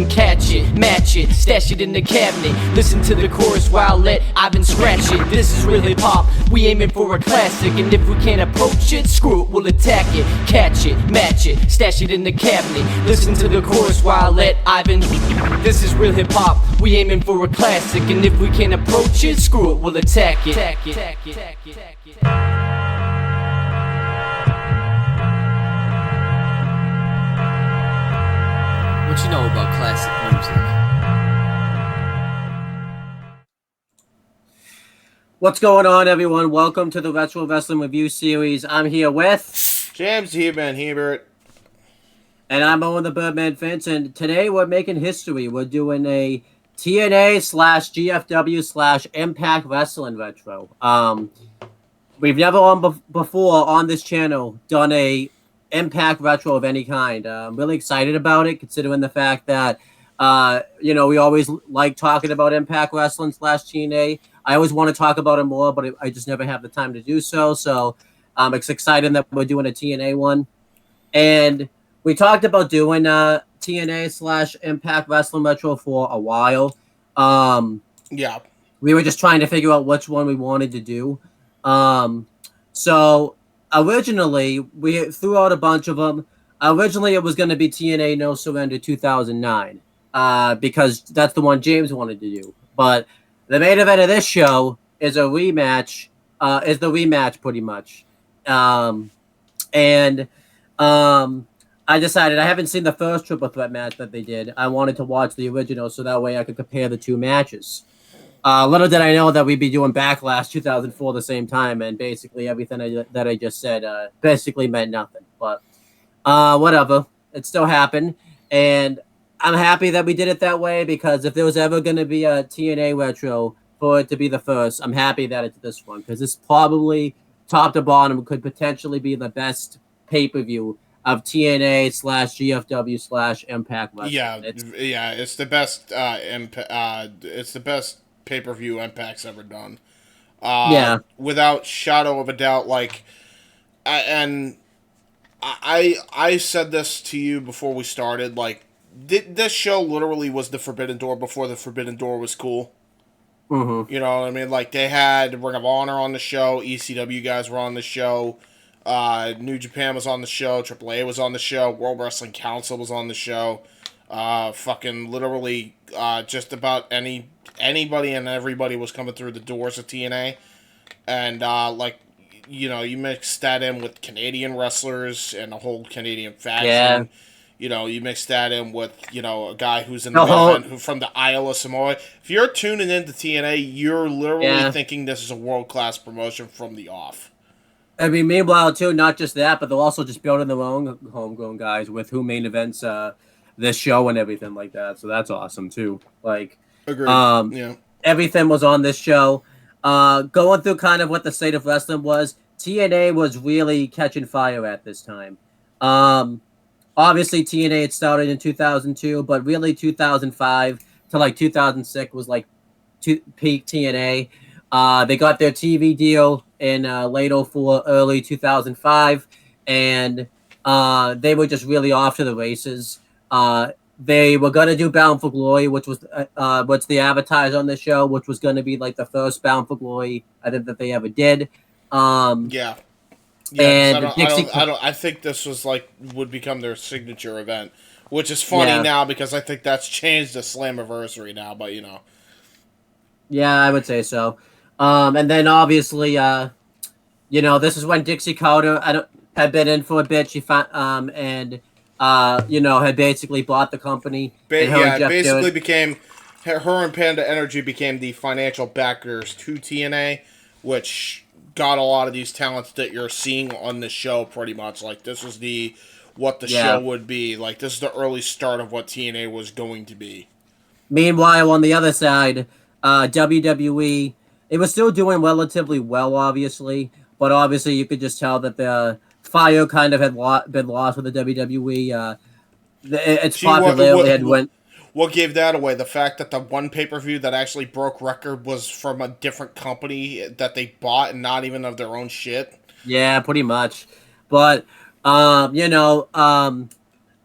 Catch it, match it, stash it in the cabinet. Listen to the chorus while let Ivan scratch it. This is real hip hop, we aiming for a classic. And if we can't approach it, screw it, we'll attack it. Catch it, match it, stash it in the cabinet. Listen to the chorus while let Ivan. This is real hip hop, we aiming for a classic. And if we can't approach it, screw it, we'll attack it. What you know about classic music? What's going on, everyone? Welcome to the Retro Wrestling Review Series. I'm here with James Hebert Hebert. And I'm Owen the Birdman Finch, and today we're making history. We're doing a TNA/GFW/Impact Wrestling Retro. We've never before on this channel done a Impact Retro of any kind. I'm really excited about it, considering the fact that, we always like talking about Impact Wrestling /TNA. I always want to talk about it more, but I just never have the time to do so. So it's exciting that we're doing a TNA one. And we talked about doing TNA/Impact Wrestling Retro for a while. Yeah. We were just trying to figure out which one we wanted to do. So originally, we threw out a bunch of them. Originally, it was going to be TNA No Surrender 2009, because that's the one James wanted to do. But the main event of this show is a rematch, is the rematch pretty much. I decided, I haven't seen the first triple threat match that they did. I wanted to watch the original so that way I could compare the two matches. Little did I know that we'd be doing Backlash 2004 the same time, and basically everything that I just said basically meant nothing. But whatever, it still happened, and I'm happy that we did it that way, because if there was ever going to be a TNA Retro for it to be the first, I'm happy that it's this one, because this probably, top to bottom, could potentially be the best pay-per-view of TNA/GFW/Impact Wrestling. It's the best. It's the best pay-per-view Impact's ever done. Without shadow of a doubt. I said this to you before we started. This show literally was the Forbidden Door before the Forbidden Door was cool. Mm-hmm. You know what I mean? They had Ring of Honor on the show, ECW guys were on the show, New Japan was on the show, AAA was on the show, World Wrestling Council was on the show. Fucking literally, just about anybody and everybody was coming through the doors of TNA, and you mix that in with Canadian wrestlers and the whole Canadian faction. Yeah. You mix that in with a guy who's in the event who from the Isle of Samoa. If you're tuning into TNA, you're literally thinking this is a world-class promotion from the off. I mean, meanwhile, too, not just that, but they're also just building their own homegrown guys with who main events this show and everything like that. So that's awesome, too. Agreed. Everything was on this show. Going through kind of what the state of wrestling was, TNA was really catching fire at this time. Obviously, TNA had started in 2002, but really 2005 to 2006 was peak TNA. They got their TV deal in late 2004, early 2005, and they were just really off to the races. They were going to do Bound for Glory, which was what's the advertise on the show, which was going to be the first Bound for Glory I think that they ever did. And I think this was would become their signature event, which is funny now because I think that's changed the Slammiversary now, but Yeah, I would say so. And then obviously, this is when Dixie Carter had been in for a bit. She found had basically bought the company. Became her and Panda Energy became the financial backers to TNA, which got a lot of these talents that you're seeing on the show. Pretty much, like this was what the show would be. Like this is the early start of what TNA was going to be. Meanwhile, on the other side, WWE, it was still doing relatively well, obviously, but obviously you could just tell that the fire kind of had been lost with the WWE. Its popularity had went. What gave that away? The fact that the one pay-per-view that actually broke record was from a different company that they bought and not even of their own shit. Yeah, pretty much. But a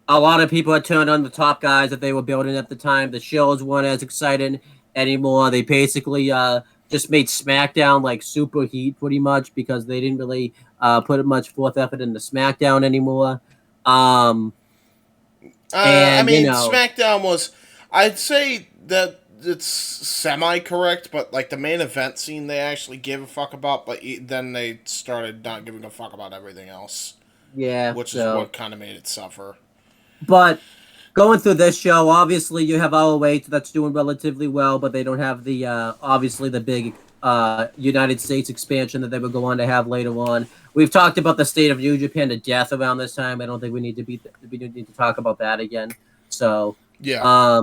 lot of people had turned on the top guys that they were building at the time. The shows weren't as exciting anymore. They basically just made SmackDown like super heat pretty much because they didn't really put much forth effort into SmackDown anymore. SmackDown was, I'd say that it's semi-correct, but like the main event scene they actually gave a fuck about, but then they started not giving a fuck about everything else. Yeah. Which is what kind of made it suffer. But going through this show, obviously you have ROH that's doing relatively well, but they don't have the obviously the big United States expansion that they were going to have later on. We've talked about the state of New Japan to death around this time. I don't think we need to talk about that again. So yeah.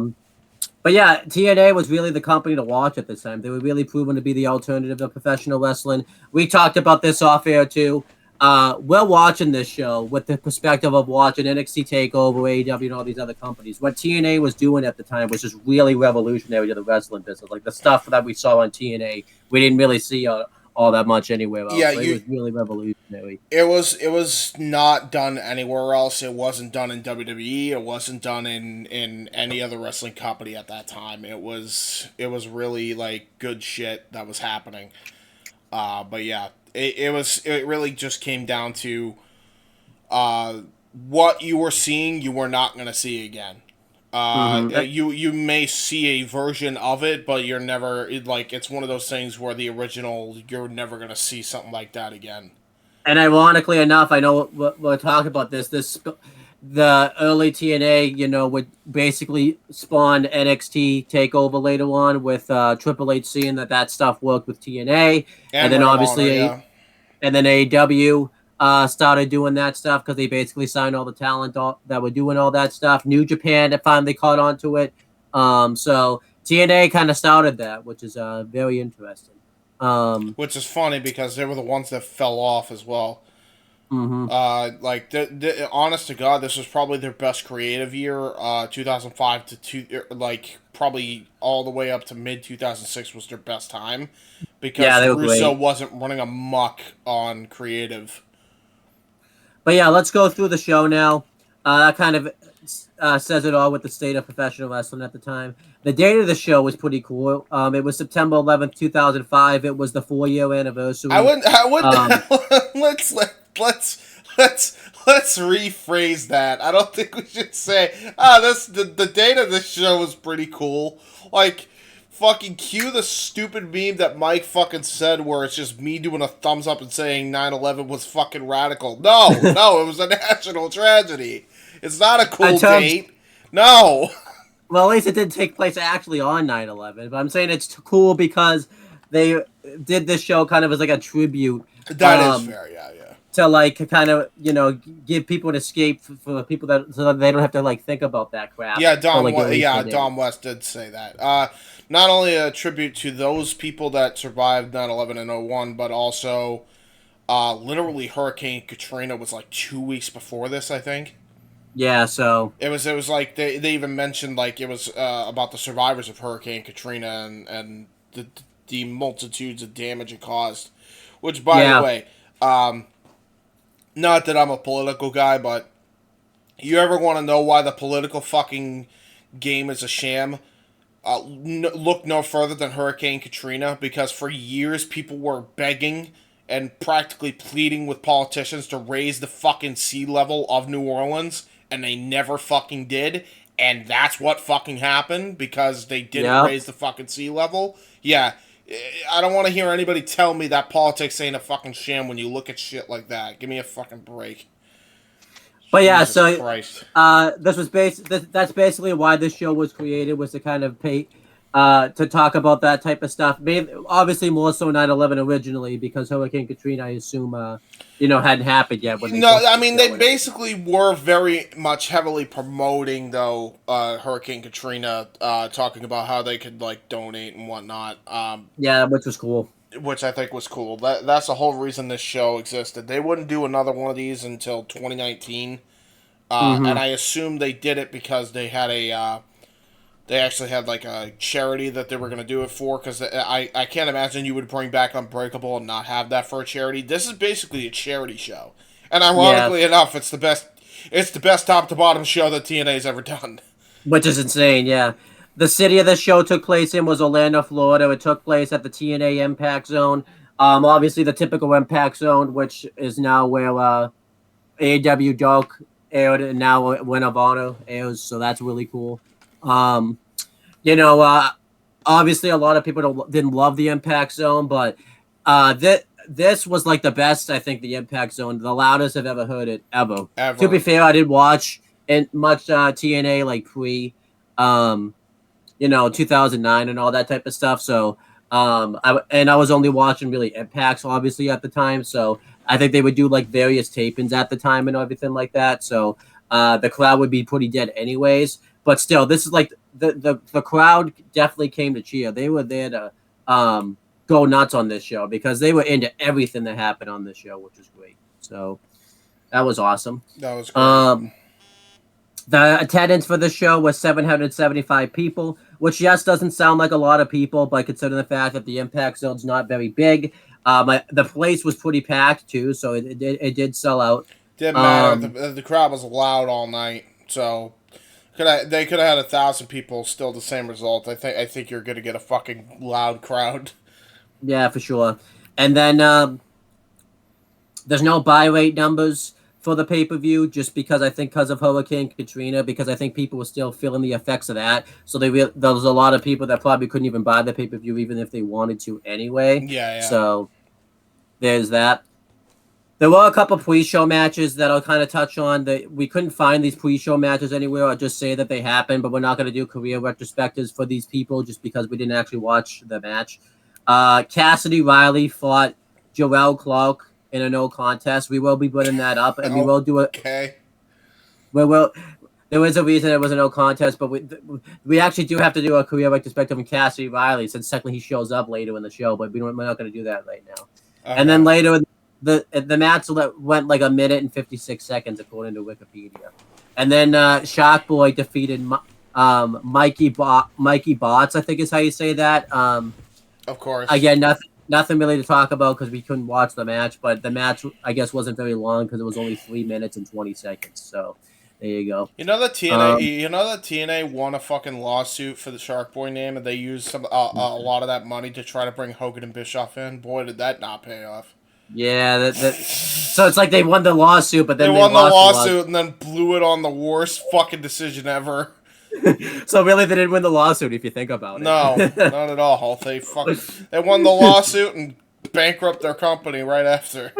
But yeah, TNA was really the company to watch at this time. They were really proven to be the alternative to professional wrestling. We talked about this off air too. We're watching this show with the perspective of watching NXT TakeOver, AEW, and all these other companies. What TNA was doing at the time was just really revolutionary to the wrestling business. Like the stuff that we saw on TNA, we didn't really see all that much anywhere else. Yeah, it was really revolutionary. It was not done anywhere else. It wasn't done in WWE. It wasn't done in any other wrestling company at that time. It was really like good shit that was happening. But yeah. It really just came down to what you were seeing you were not going to see again. You may see a version of it, but you're never it's one of those things where the original, you're never going to see something like that again. And ironically enough, I know we'll talk about this. The early TNA, would basically spawn NXT TakeOver later on with Triple H seeing that stuff worked with TNA, and then obviously, and then AEW started doing that stuff because they basically signed all the talent that were doing all that stuff. New Japan that finally caught on to it. So TNA kind of started that, which is very interesting. Which is funny because they were the ones that fell off as well. Mm-hmm. Honest to God, this was probably their best creative year. 2005 to probably all the way up to mid 2006 was their best time because Russo wasn't running amok on creative. But yeah, let's go through the show now. That kind of says it all with the state of professional wrestling at the time. The date of the show was pretty cool. It was September 11th, 2005. It was the 4-year anniversary. I wouldn't. Let's rephrase that. I don't think we should say, the date of this show was pretty cool. Like, fucking cue the stupid meme that Mike fucking said where it's just me doing a thumbs up and saying 9/11 was fucking radical. No, it was a national tragedy. It's not a cool date. No. Well, at least it didn't take place actually on 9/11. But I'm saying it's cool because they did this show kind of as like a tribute. That is fair, yeah. To like kind of give people an escape for people so that they don't have to like think about that crap. Yeah, Dom West did say that. Not only a tribute to those people that survived 9/11 and 01, but also literally Hurricane Katrina was like 2 weeks before this, I think. Yeah, so it was like they even mentioned like it was about the survivors of Hurricane Katrina and the multitudes of damage it caused. Which, by the way, not that I'm a political guy, but you ever want to know why the political fucking game is a sham? Look no further than Hurricane Katrina, because for years people were begging and practically pleading with politicians to raise the fucking sea level of New Orleans, and they never fucking did, and that's what fucking happened, because they didn't raise the fucking sea level. Yeah, I don't want to hear anybody tell me that politics ain't a fucking sham when you look at shit like that. Give me a fucking break. But yeah, this was that's basically why this show was created, was to kind of to talk about that type of stuff. Maybe, obviously more so 9/11 originally because Hurricane Katrina, I assume, hadn't happened yet when they No, booked I the mean show they and basically were very much heavily promoting though Hurricane Katrina, talking about how they could like donate and whatnot. yeah, which was cool. Which I think was cool. That's the whole reason this show existed. They wouldn't do another one of these until 2019, and Hmm. I assume they did it because they had they actually had like a charity that they were going to do it for. Because I can't imagine you would bring back Unbreakable and not have that for a charity. This is basically a charity show, and Yeah, ironically enough, it's the best. It's the best top to bottom show that TNA's ever done. which is insane. Yeah, the city of the show took place in was Orlando, Florida. It took place at the TNA Impact Zone. Obviously the typical Impact Zone, which is now where AEW Dark aired, and now Win of Honor airs. So that's really cool. Um, you know, obviously a lot of people didn't love the Impact Zone, but this was like the best. I think the Impact Zone, the loudest I've ever heard it ever. To be Ever. fair, I did watch and much TNA like pre, 2009 and all that type of stuff. So I was only watching really Impacts obviously at the time. So I think they would do like various tapings at the time and everything like that. So the crowd would be pretty dead anyways. But still, this is like the crowd definitely came to cheer. They were there to go nuts on this show because they were into everything that happened on this show, which is great. So that was awesome. That was great. The attendance for the show was 775 people, which yes doesn't sound like a lot of people, but considering the fact that the Impact Zone's not very big, the place was pretty packed too, so it did sell out. Didn't matter. The crowd was loud all night, so they could have had 1,000 people, still the same result. I think you're gonna get a fucking loud crowd. Yeah, for sure. And then there's no buy rate numbers for the pay-per-view just because of Hurricane Katrina, because I think people were still feeling the effects of that. So there was a lot of people that probably couldn't even buy the pay-per-view even if they wanted to anyway. Yeah. So there's that. There were a couple pre-show matches that I'll kind of touch on. That we couldn't find these pre-show matches anywhere. I'll just say that they happened, but we're not going to do career retrospectives for these people just because we didn't actually watch the match. Cassidy Riley fought Joel Clark in a no contest. We will be putting that up, and we will do it. Okay. There was a reason it was a no contest, but we actually do have to do a career retrospective on Cassidy Riley since technically he shows up later in the show, but we're not going to do that right now. Okay. And then later, the match went like 1 minute and 56 seconds according to Wikipedia. And then Shark Boy defeated Mikey Botts, I think is how you say that. Of course. Again, nothing really to talk about because we couldn't watch the match, but the match, I guess, wasn't very long because it was only 3 minutes and 20 seconds. So there you go. You know that TNA won a fucking lawsuit for the Shark Boy name, and they used a lot of that money to try to bring Hogan and Bischoff in. Boy, did that not pay off. Yeah, so it's like they won the lawsuit, but then they won the lawsuit and then blew it on the worst fucking decision ever. So really, they didn't win the lawsuit if you think about it. No, not at all. They won the lawsuit and bankrupt their company right after.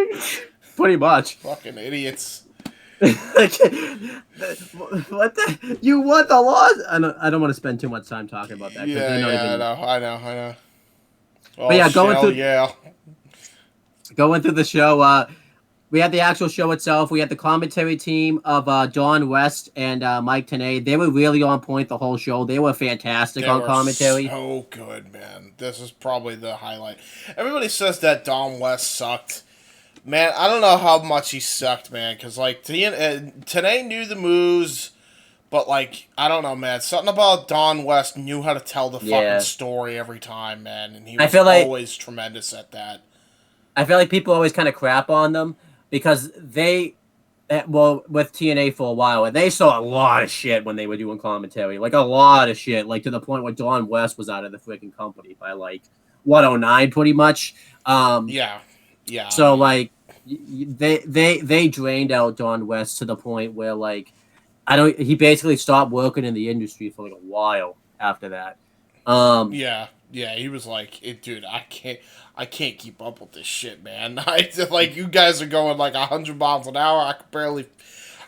Pretty much. Fucking idiots. What you won the lawsuit? I don't want to spend too much time talking about that. I know. Oh, But yeah, going through the show, we had the actual show itself. We had the commentary team of Don West and Mike Tenay. They were really on point the whole show. They were fantastic on commentary. So good, man. This is probably the highlight. Everybody says that Don West sucked. Man, I don't know how much he sucked, man. Because, like, Tenay knew the moves, but, like, I don't know, man. Something about Don West knew how to tell the fucking story every time, man. And he was always tremendous at that. I feel like people always kind of crap on them. Because with TNA for a while, and they saw a lot of shit when they were doing commentary. Like, a lot of shit. Like, to the point where Don West was out of the freaking company by, like, 109, pretty much. Yeah. So, like, they drained out Don West to the point where, like, he basically stopped working in the industry for, like, a while after that. Yeah, he was like, dude, I can't keep up with this shit, man. Like, you guys are going like 100 miles an hour.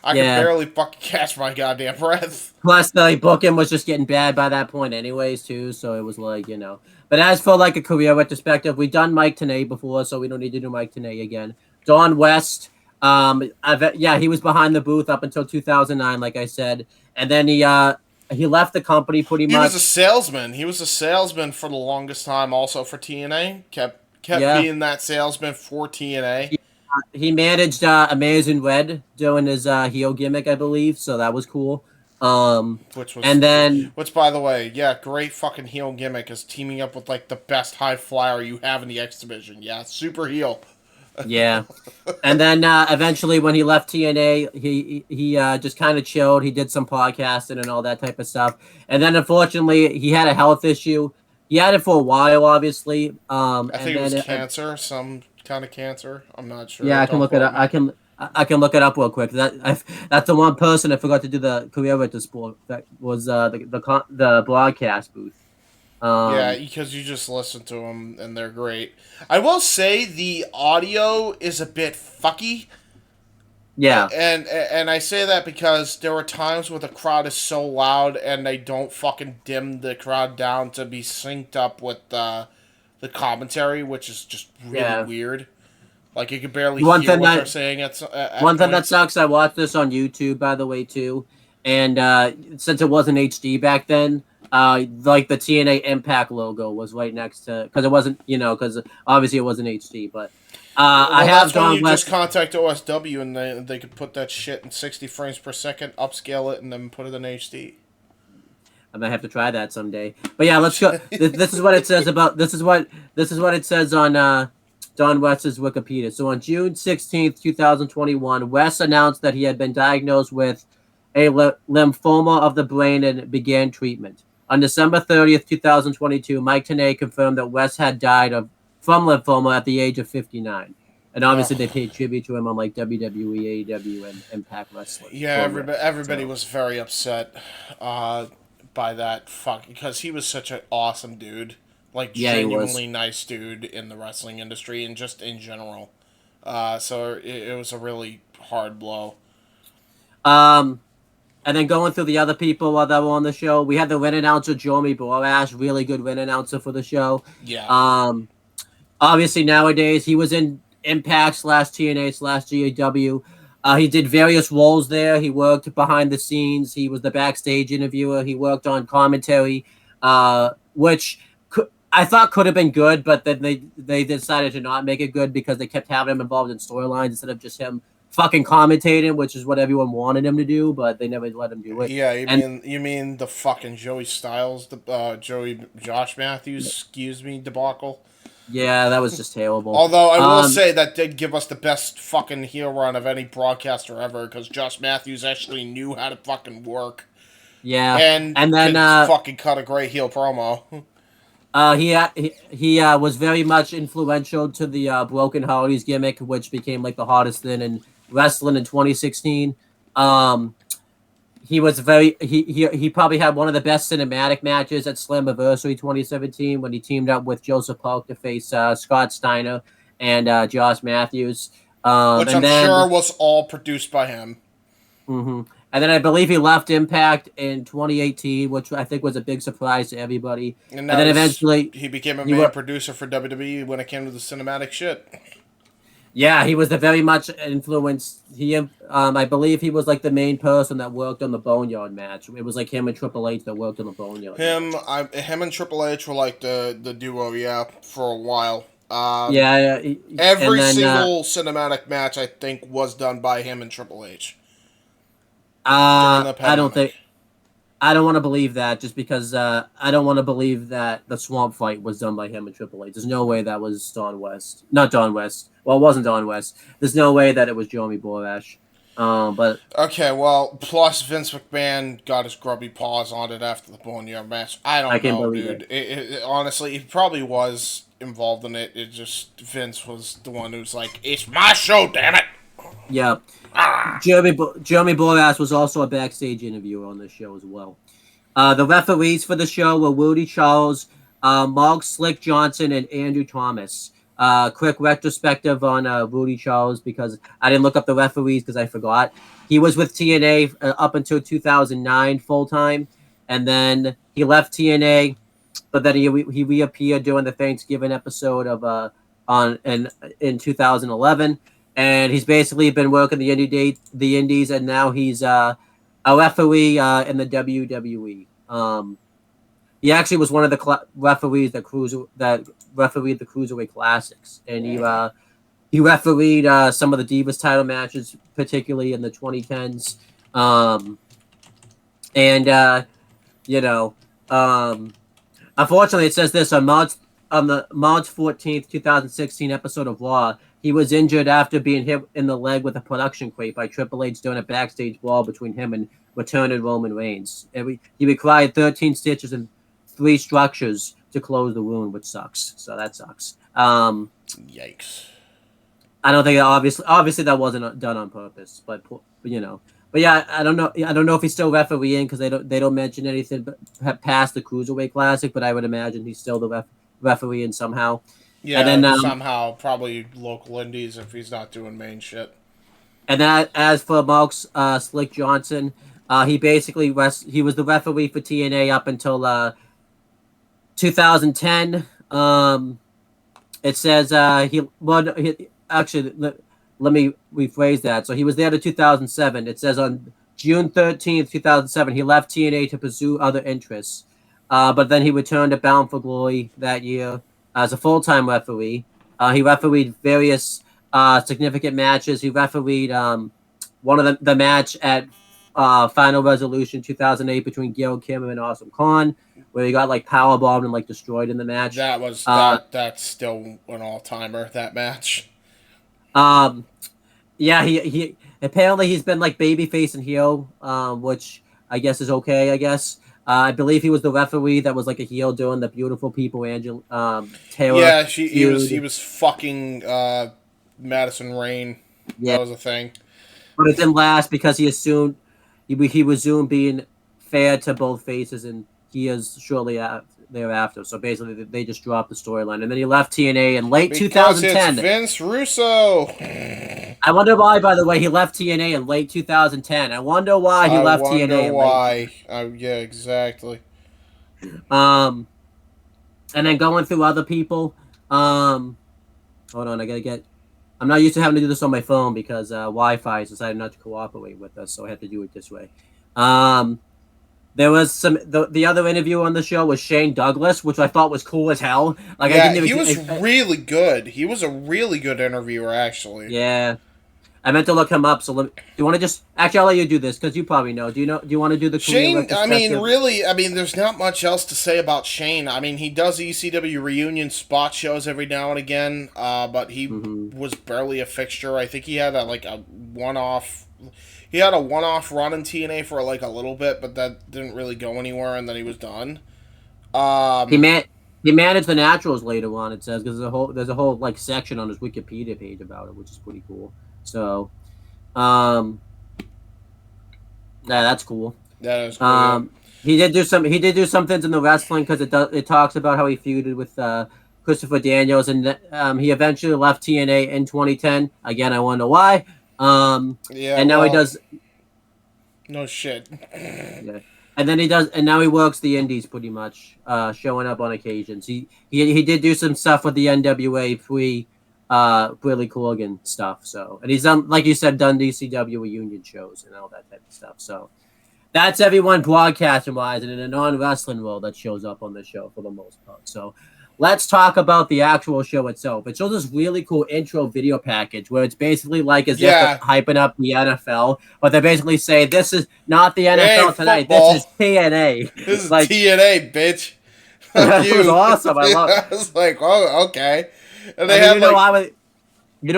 I could Yeah. barely fucking catch my goddamn breath. Plus, the booking was just getting bad by that point, anyways, too. So it was like, you know. But as for like a career retrospective, we've done Mike Tenay before, so we don't need to do Mike Tenay again. Don West, he was behind the booth up until 2009, like I said, and then he left the company pretty He much. was a salesman. He was a salesman for the longest time, also for TNA. Kept being that salesman for TNA. He managed Amazing Red doing his heel gimmick, I believe, so that was cool. Which, by the way, yeah, great fucking heel gimmick is teaming up with like the best high flyer you have in the X division. Yeah, super heel. Yeah, and then eventually when he left TNA, he just kind of chilled. He did some podcasting and all that type of stuff. And then unfortunately, he had a health issue. He had it for a while, obviously. I think it was cancer, some kind of cancer. I'm not sure. Yeah, I can look it up. I can look it up real quick. That's the one person I forgot to do the career with the sport. That was the broadcast booth. Yeah, because you just listen to them and they're great. I will say the audio is a bit fucky. Yeah, and I say that because there are times where the crowd is so loud and they don't fucking dim the crowd down to be synced up with the commentary, which is just really weird. Like you can barely hear what they're saying at one thing that points. sucks. I watched this on YouTube, by the way, too, and since it wasn't HD back then, like the TNA Impact logo was right next to, because it wasn't, because obviously it wasn't HD, but I have gone West. Just contact OSW and they could put that shit in 60 frames per second, upscale it, and then put it in HD. I might have to try that someday. But yeah, let's go. This is what it says about. This is what it says on Don West's Wikipedia. So on June 16th, 2021, West announced that he had been diagnosed with a lymphoma of the brain and began treatment. On December 30th, 2022, Mike Tenay confirmed that West had died from lymphoma at the age of 59. And obviously they paid tribute to him on like WWE, AEW, and Impact Wrestling. Yeah, everybody was very upset by that because he was such an awesome dude. Like, genuinely nice dude in the wrestling industry and just in general. So it was a really hard blow. And then going through the other people that were on the show, we had the ring announcer, Jeremy Borash, really good ring announcer for the show. Yeah. Obviously, nowadays, he was in Impact / TNA / GAW. He did various roles there. He worked behind the scenes. He was the backstage interviewer. He worked on commentary, which I thought could have been good, but then they decided to not make it good because they kept having him involved in storylines instead of just him fucking commentating, which is what everyone wanted him to do, but they never let him do it. Yeah, you mean the fucking Joey Styles, Josh Matthews, debacle? Yeah, that was just terrible. Although I will say that did give us the best fucking heel run of any broadcaster ever, because Josh Matthews actually knew how to fucking work. Yeah, and then fucking cut a great heel promo. He was very much influential to the Broken Hardys gimmick, which became like the hottest thing in wrestling in 2016. He was he probably had one of the best cinematic matches at Slammiversary 2017 when he teamed up with Joseph Park to face Scott Steiner and Josh Matthews. Which I'm sure was all produced by him. Mm-hmm. And then I believe he left Impact in 2018, which I think was a big surprise to everybody. And then eventually he became a main producer for WWE when it came to the cinematic shit. Yeah, he was very much influenced. I believe he was like the main person that worked on the Boneyard match. It was like him and Triple H that worked on the Boneyard. Him and Triple H were like the duo, for a while. Every single cinematic match I think was done by him and Triple H. I don't want to believe that just because I don't want to believe that the Swamp Fight was done by him and Triple H. There's no way that was Don West. Not Don West. Well, it wasn't Don West. There's no way that it was Jeremy Borash. But okay, well, plus Vince McMahon got his grubby paws on it after the Boneyard match. I don't know, dude. It honestly, he probably was involved in it. It just Vince was the one who's like, "It's my show, damn it." Yeah. Jeremy Borash was also a backstage interviewer on the show as well. The referees for the show were Woody Charles, Mark Slick Johnson, and Andrew Thomas. quick retrospective on Rudy Charles because I didn't look up the referees because I forgot. He was with TNA up until 2009 full time, and then he left TNA, but then he reappeared during the Thanksgiving episode of on in 2011, and he's basically been working the Indies, and now he's a referee in the WWE. He actually was one of the referees that refereed the Cruiserweight Classics, and he refereed some of the Divas title matches, particularly in the 2010s. Unfortunately, it says this on the March 14th, 2016 episode of Raw. He was injured after being hit in the leg with a production crate by Triple H during a backstage brawl between him and returning Roman Reigns. He required 13 stitches and 3 structures to close the wound, which sucks. So that sucks. Yikes. I don't think obviously that wasn't done on purpose, but yeah, I don't know if he's still refereeing because they don't mention anything past the Cruiserweight Classic, but I would imagine he's still the refereeing somehow. Yeah, and then, somehow probably local indies if he's not doing main shit. And then as for Mark's Slick Johnson, he basically he was the referee for TNA up until 2010. It says actually let me rephrase that. So he was there to 2007. It says on June 13th, 2007, he left TNA to pursue other interests. But then he returned to Bound for Glory that year as a full-time referee. He refereed various significant matches. He refereed one of the match at Final Resolution 2008 between Gail Kim and Awesome Khan, where he got like powerbombed and like destroyed in the match. That was that's still an all-timer, that match. Yeah, he apparently he's been like babyface and heel, which I guess is okay. I guess I believe he was the referee that was like a heel during the Beautiful People Taylor. Yeah, he was fucking Madison Rain. Yeah. That was a thing. But it didn't last because he assumed he resumed being fair to both faces and he is shortly thereafter. So basically, they just dropped the storyline, and then he left TNA in late 2010. It's Vince Russo. I wonder why. By the way, he left TNA in late 2010. I wonder why he left TNA. Why? Yeah, exactly. And then going through other people. Hold on, I gotta get. I'm not used to having to do this on my phone because Wi-Fi has decided not to cooperate with us, so I have to do it this way. There was the other interview on the show was Shane Douglas, which I thought was cool as hell. Like, yeah, he was really good. He was a really good interviewer, actually. Yeah, I meant to look him up. So do you want to just actually? I'll let you do this because you probably know. Do you want to do the Shane? I mean, there's not much else to say about Shane. I mean, he does ECW reunion spot shows every now and again, but he was barely a fixture. I think he had a one-off. He had a one-off run in TNA for like a little bit, but that didn't really go anywhere, and then he was done. He managed the Naturals later on. It says because there's a whole like section on his Wikipedia page about it, which is pretty cool. So, yeah, that's cool. That is cool. Yeah. He did do some things in the wrestling because it talks about how he feuded with Christopher Daniels, and he eventually left TNA in 2010. Again, I wonder why. Yeah, and now he does. No shit. Yeah. And then now he works the Indies pretty much, showing up on occasions. He did do some stuff with the NWA pre Billy Corgan stuff. So, and he's done, like you said, done DCW reunion shows and all that type of stuff. So that's everyone broadcasting wise and in a non-wrestling world that shows up on the show for the most part. So let's talk about the actual show itself. It shows this really cool intro video package where it's basically like as if they're hyping up the NFL, but they basically say this is not the NFL tonight. Football. This is TNA. This is like, TNA, bitch. It was awesome. I was like, oh, okay. And they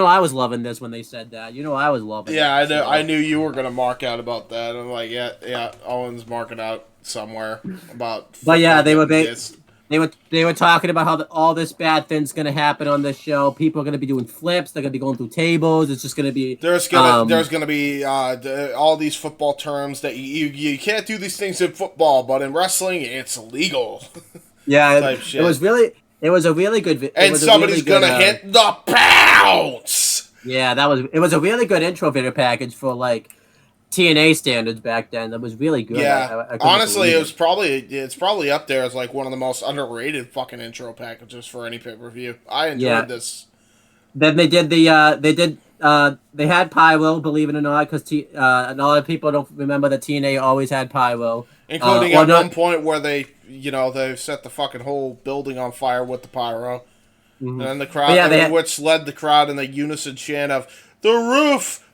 I was loving this when they said that. I was loving it. Yeah, I know. I knew you were gonna mark out about that. I'm like, yeah. Owen's marking out somewhere about. But yeah, they were talking about how all this bad thing's gonna happen on this show. People are gonna be doing flips. They're gonna be going through tables. It's just gonna be. There's gonna be all these football terms that you can't do these things in football, but in wrestling it's illegal. Yeah, it was really. It was a really good. And somebody's gonna hit the pounce. Yeah, it was a really good intro video package for like TNA standards back then. That was really good. Yeah, I honestly, it's probably up there as like one of the most underrated fucking intro packages for any pay-per-view. I enjoyed this. Then they did they had Pyro, believe it or not, because a lot of people don't remember that TNA always had Pyro, including at one point where they set the fucking whole building on fire with the pyro, and then the crowd, which led the crowd in the unison chant of the roof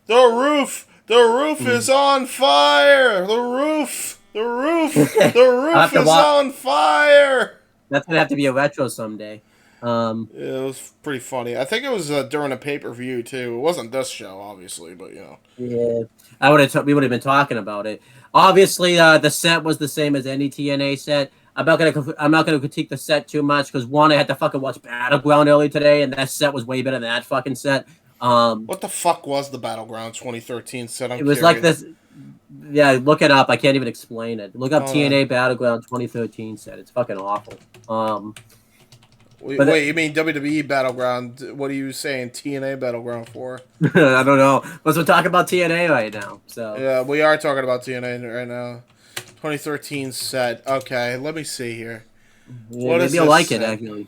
is on fire, the roof is on fire. That's gonna have to be a retro someday. Yeah, it was pretty funny. I think it was during a pay-per-view too. It wasn't this show, obviously, but Yeah, we would have been talking about it. Obviously, the set was the same as any TNA set. I'm not gonna critique the set too much because one, I had to fucking watch Battleground early today, and that set was way better than that fucking set. What the fuck was the Battleground 2013 set? It was like this. Yeah, look it up. I can't even explain it. Look up TNA Battleground 2013 set. It's fucking awful. Wait, you mean WWE Battleground? What are you saying TNA Battleground for? I don't know. But we're talking about TNA right now. So yeah, we are talking about TNA right now. 2013 set. Okay, let me see here. Yeah, what maybe you'll like it, actually.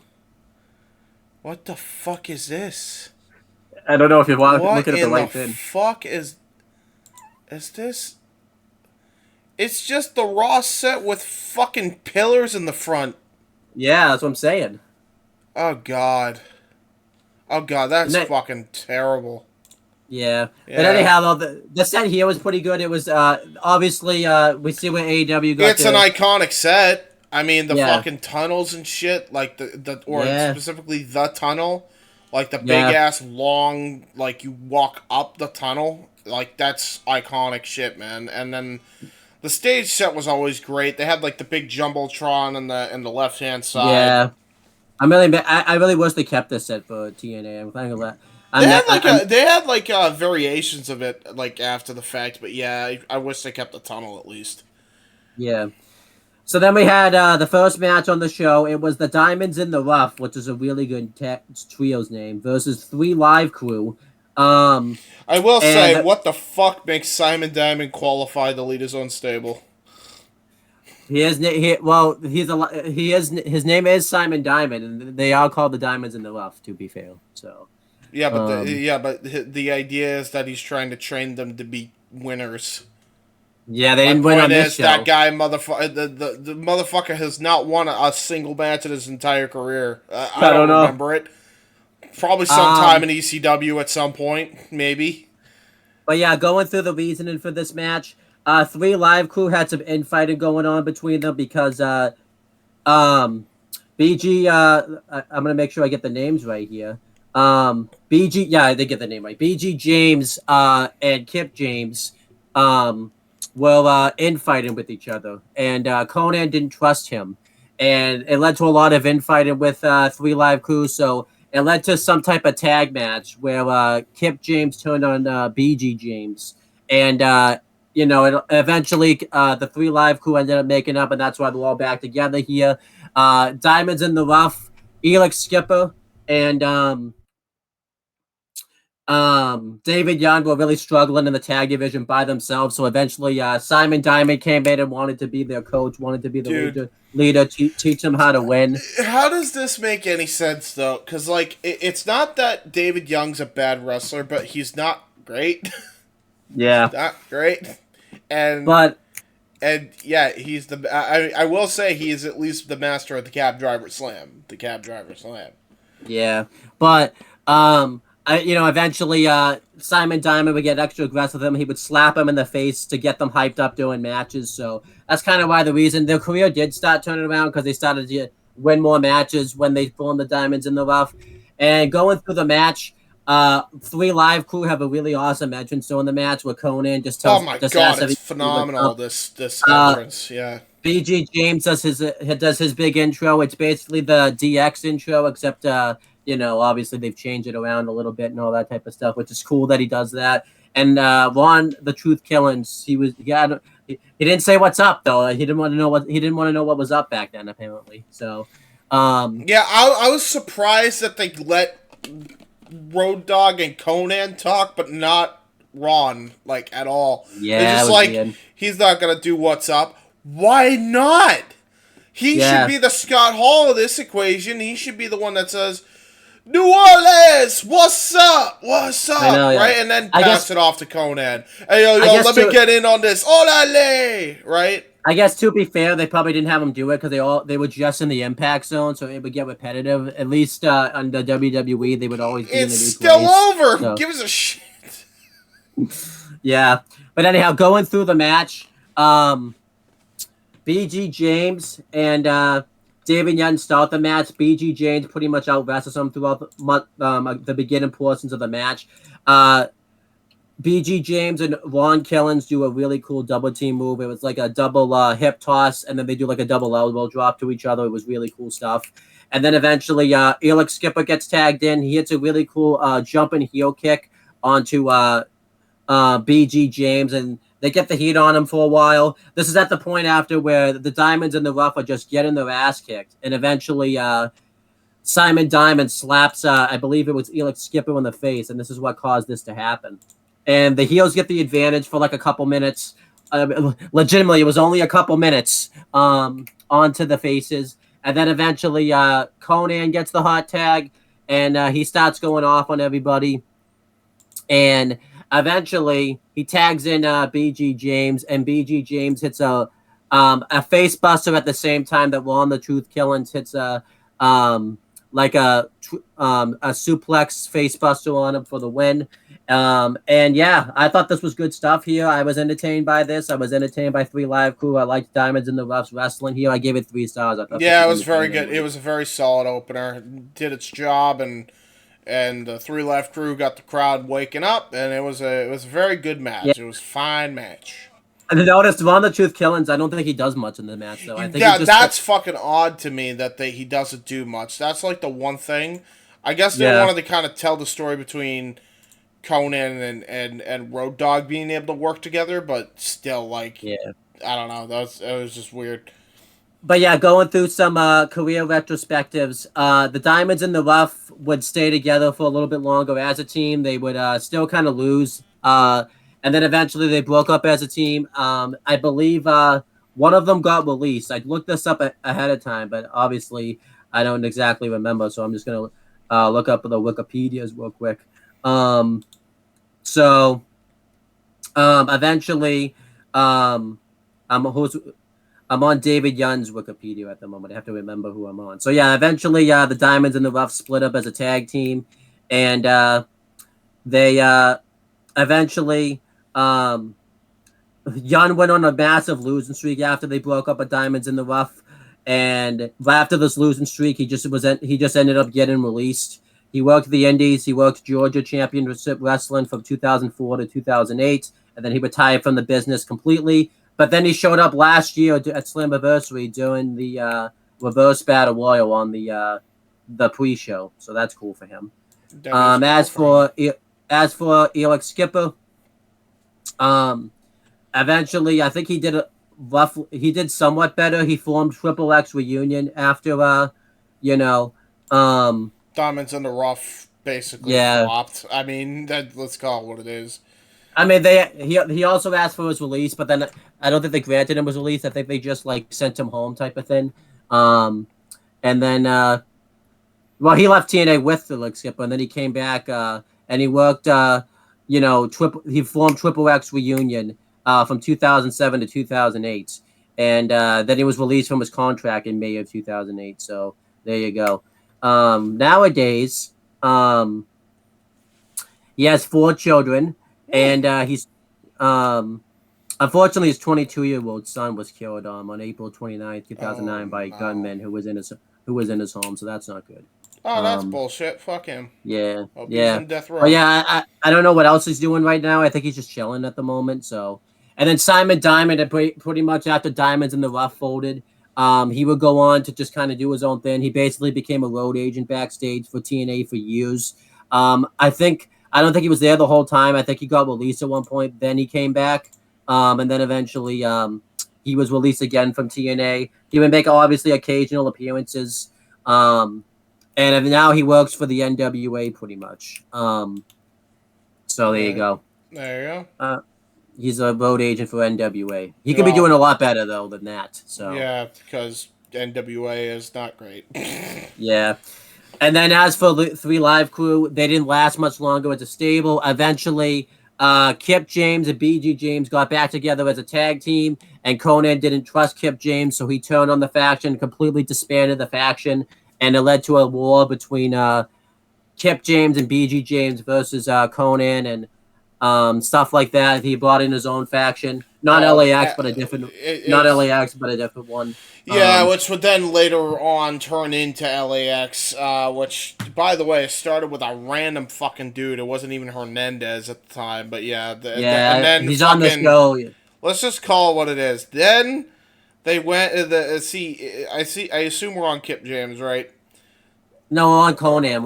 What the fuck is this? I don't know if you want to look at the right thing. What the fuck is this? It's just the Raw set with fucking pillars in the front. Yeah, that's what I'm saying. Oh god, that's fucking terrible. Yeah. But anyhow, though, the set here was pretty good. It was obviously we see what AEW got. It's an iconic set. I mean, the fucking tunnels and shit, like specifically the tunnel, like the big ass long, like you walk up the tunnel, like that's iconic shit, man. And then the stage set was always great. They had like the big jumbotron in the left hand side. Yeah. I really wish they kept this set for TNA. I'm kind of glad. They had variations of it like after the fact, but yeah, I wish they kept the tunnel at least. Yeah. So then we had the first match on the show. It was the Diamonds in the Rough, which is a really good trio's name, versus 3 Live Crew. I will say, what the fuck makes Simon Diamond qualify to lead his own stable? His name is Simon Diamond, and they are called the Diamonds in the Rough. To be fair, so yeah, but the idea is that he's trying to train them to be winners. Yeah, they didn't win on this show. That guy, the motherfucker has not won a single match in his entire career. I don't remember it. Probably sometime in ECW at some point, maybe. But yeah, going through the reasoning for this match. 3 Live Crew had some infighting going on between them because BG, I'm gonna make sure I get the names right here. BG, yeah, I did get the name right. BG James and Kip James were infighting with each other, and Conan didn't trust him, and it led to a lot of infighting with 3 Live Crew. So it led to some type of tag match where Kip James turned on BG James, and eventually the 3 Live Crew ended up making up, and that's why they're all back together here. Diamonds in the Rough, Elix Skipper, and David Young were really struggling in the tag division by themselves. So eventually, Simon Diamond came in and wanted to be their coach, wanted to be the leader, teach them how to win. How does this make any sense, though? Because, it's not that David Young's a bad wrestler, but he's not great. Yeah. Not great. And yeah, he's I will say he is at least the master of the cab driver slam. Yeah, but eventually Simon Diamond would get extra aggressive with him. He would slap him in the face to get them hyped up during matches. So that's kind of why the reason their career did start turning around, because they started to win more matches when they formed the Diamonds in the Rough. And going through the match, 3 Live Crew have a really awesome entrance during the match where Conan just tells. Oh my god, it's phenomenal! This entrance, yeah. BG James does his big intro. It's basically the DX intro, except obviously they've changed it around a little bit and all that type of stuff, which is cool that he does that. And Ron the Truth Killings, he didn't say what's up though. He didn't want to know what was up back then apparently. So Yeah, I was surprised that they let Road Dogg and Conan talk, but not Ron, like, at all. They're Yeah, it just was like, weird. he's not gonna do what's up. Why not? He should Yeah. be the Scott Hall of this equation. He should be the one that says, New Orleans, what's up? What's up? I know, yeah. Right? And then I pass guess- it off to Conan. Hey, yo, I guess let me to- get in on this. Olale! Right? I guess to be fair, they probably didn't have him do it because they were just in the impact zone, so it would get repetitive. At least on the WWE, they would always be in the It's new still place. over. So, Who gives a shit? yeah, but anyhow, going through the match, BG James and David Young start the match. BG James pretty much out wrestles him throughout the beginning portions of the match. BG James and Ron Killens do a really cool double team move. It was like a double hip toss, and then they do like a double elbow drop to each other. It was really cool stuff. And then eventually, Elix Skipper gets tagged in. He hits a really cool jumping heel kick onto BG James, and they get the heat on him for a while. This is at the point after where the Diamonds and the Rough are just getting their ass kicked, and eventually Simon Diamond slaps, I believe it was Elix Skipper in the face, and this is what caused this to happen. And the heels get the advantage for like a couple minutes. Legitimately, it was only a couple minutes onto the faces. And then eventually Conan gets the hot tag, and he starts going off on everybody. And eventually he tags in BG James, and BG James hits a face buster at the same time that Ron the Truth Killens hits a suplex face buster on him for the win. And yeah, I thought this was good stuff here. I was entertained by this. I was entertained by 3 Live Crew. I liked Diamonds and the Roughs wrestling here. I gave it 3 stars. I thought Yeah, it was very good. It was a very solid opener. Did its job, and the 3 Live Crew got the crowd waking up, and it was a very good match. Yeah. It was a fine match. And notice Ron the Truth Killens, I don't think he does much in the match, though. I think that's fucking odd to me that he doesn't do much. That's like the one thing. I guess they wanted to kind of tell the story between Conan and Road Dogg being able to work together, but still, like, I don't know. It was just weird. But yeah, going through some career retrospectives, the Diamonds and the Rough would stay together for a little bit longer as a team. They would still kind of lose. And then eventually they broke up as a team. I believe one of them got released. I looked this up ahead of time, but obviously I don't exactly remember. So I'm just going to look up the Wikipedias real quick. Eventually, I'm on David Young's Wikipedia at the moment. I have to remember who I'm on. So yeah, eventually the Diamonds and the Rough split up as a tag team, and they eventually Young went on a massive losing streak after they broke up with Diamonds and the Rough, and after this losing streak, he just ended up getting released. He worked the Indies. He worked Georgia Championship Wrestling from 2004 to 2008, and then he retired from the business completely. But then he showed up last year at Slammiversary doing the Reverse Battle Royal on the pre-show, so that's cool for him. As for Elix Skipper, eventually I think he did somewhat better. He formed Triple X Reunion after Diamonds in the Rough basically flopped. I mean, let's call it what it is. I mean, he also asked for his release, but then I don't think they granted him his release. I think they just like sent him home type of thing. And then he left TNA with the Skipper, and then he came back and he worked he formed Triple X Reunion from 2007 to 2008, and then he was released from his contract in May of 2008. So there you go. Nowadays, he has 4 children, and he's unfortunately his 22-year-old son was killed on April 29th, 2009 by a gunman who was in his home. So that's not good. Oh, that's bullshit. Fuck him. Yeah, Hope yeah. He's in death row. But yeah, I don't know what else he's doing right now. I think he's just chilling at the moment. So, and then Simon Diamond, pretty much after Diamonds in the Rough folded, he would go on to just kind of do his own thing. He basically became a road agent backstage for TNA for years. I don't think he was there the whole time. I think he got released at one point. Then he came back, and then eventually he was released again from TNA. He would make obviously occasional appearances. And now he works for the NWA pretty much. So there you go. There you go. He's a road agent for NWA. He could be doing a lot better though than that. So yeah, because NWA is not great. yeah. And then as for the 3 Live Crew, they didn't last much longer as a stable. Eventually, Kip James and BG James got back together as a tag team, and Conan didn't trust Kip James, so he turned on the faction, completely disbanded the faction, and it led to a war between Kip James and BG James versus Conan and stuff like that. He brought in his own faction, not LAX, but a different, not LAX, but a different one. Yeah, which would then later on turn into LAX, which, by the way, started with a random fucking dude. It wasn't even Hernandez at the time, but yeah. And then he's on the show. Let's just call it what it is. Then they went, I assume we're on Kip James, right? No, we're on Conan.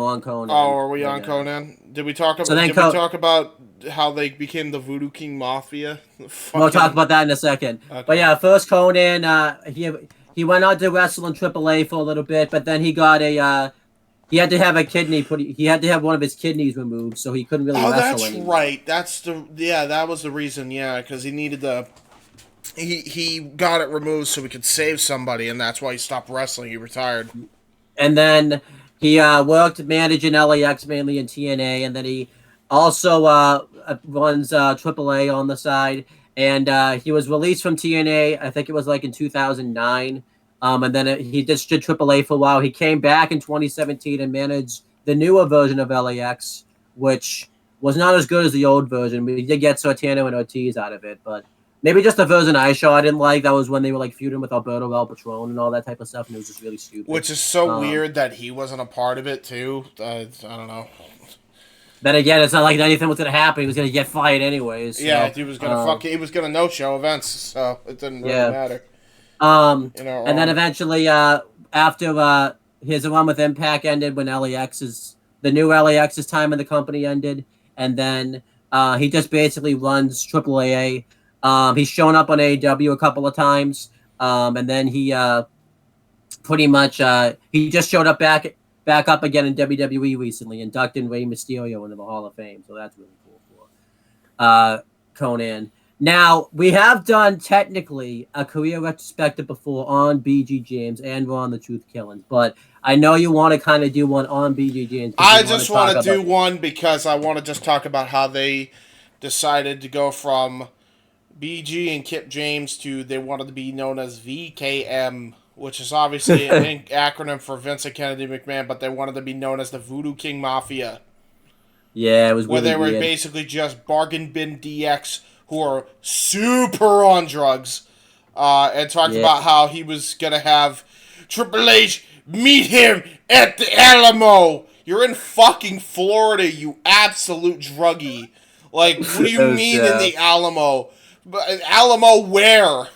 Oh, are we on Conan? Did we talk about how they became the Voodoo King Mafia? We'll talk about that in a second. Okay. But yeah, first Conan, he went on to wrestle in AAA for a little bit, but then he got he had to have a kidney he had to have one of his kidneys removed, so he couldn't really wrestle anymore. Right. That was the reason, because he needed he got it removed so he could save somebody, and that's why he stopped wrestling. He retired. And then he worked managing LAX mainly in TNA, and then he also runs AAA on the side. And he was released from TNA, I think it was like in 2009. And then he just did AAA for a while. He came back in 2017 and managed the newer version of LAX, which was not as good as the old version. We did get Santana and Ortiz out of it, but maybe just the version I didn't like. That was when they were like feuding with Alberto El Patron and all that type of stuff, and it was just really stupid. Which is so weird that he wasn't a part of it too. I don't know. Then again, it's not like anything was gonna happen. He was gonna get fired anyways. So, yeah, he was gonna he was gonna no-show events, so it didn't really matter. And then eventually, after his run with Impact ended, when the new LAX's time in the company ended, and then he just basically runs AAA. He's shown up on AEW a couple of times, and then he pretty much he just showed up back up again in WWE recently, inducting Rey Mysterio into the Hall of Fame. So that's really cool for Conan. Now, we have done technically a career retrospective before on BG James and Ron the Truth Killings, but I know you want to kind of do one on BG James. I just want to do one because I want to just talk about how they decided to go from BG and Kip James to they wanted to be known as VKM, which is obviously an acronym for Vincent Kennedy McMahon, but they wanted to be known as the Voodoo King Mafia. Yeah, it was where they were basically just bargain bin DX who are super on drugs, and talked about how he was going to have Triple H meet him at the Alamo. You're in fucking Florida, you absolute druggie. Like, what do you mean in the Alamo? Alamo where?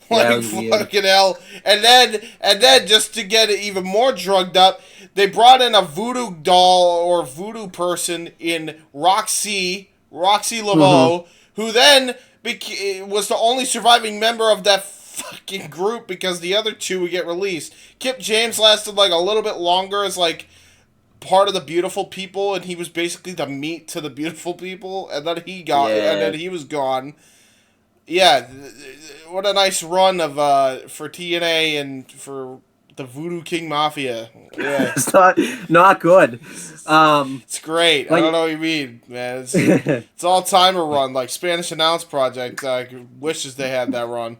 Like, fucking hell. And then just to get it even more drugged up, they brought in a voodoo doll or voodoo person in Roxy Laveau, who then was the only surviving member of that fucking group because the other two would get released. Kip James lasted like a little bit longer as like part of the beautiful people, and he was basically the meat to the beautiful people, and then he was gone. Yeah, what a nice run of for TNA and for the Voodoo King Mafia. Yeah, it's not good. It's great. I don't know what you mean, man. It's all timer run like Spanish Announce Project. Wishes they had that run.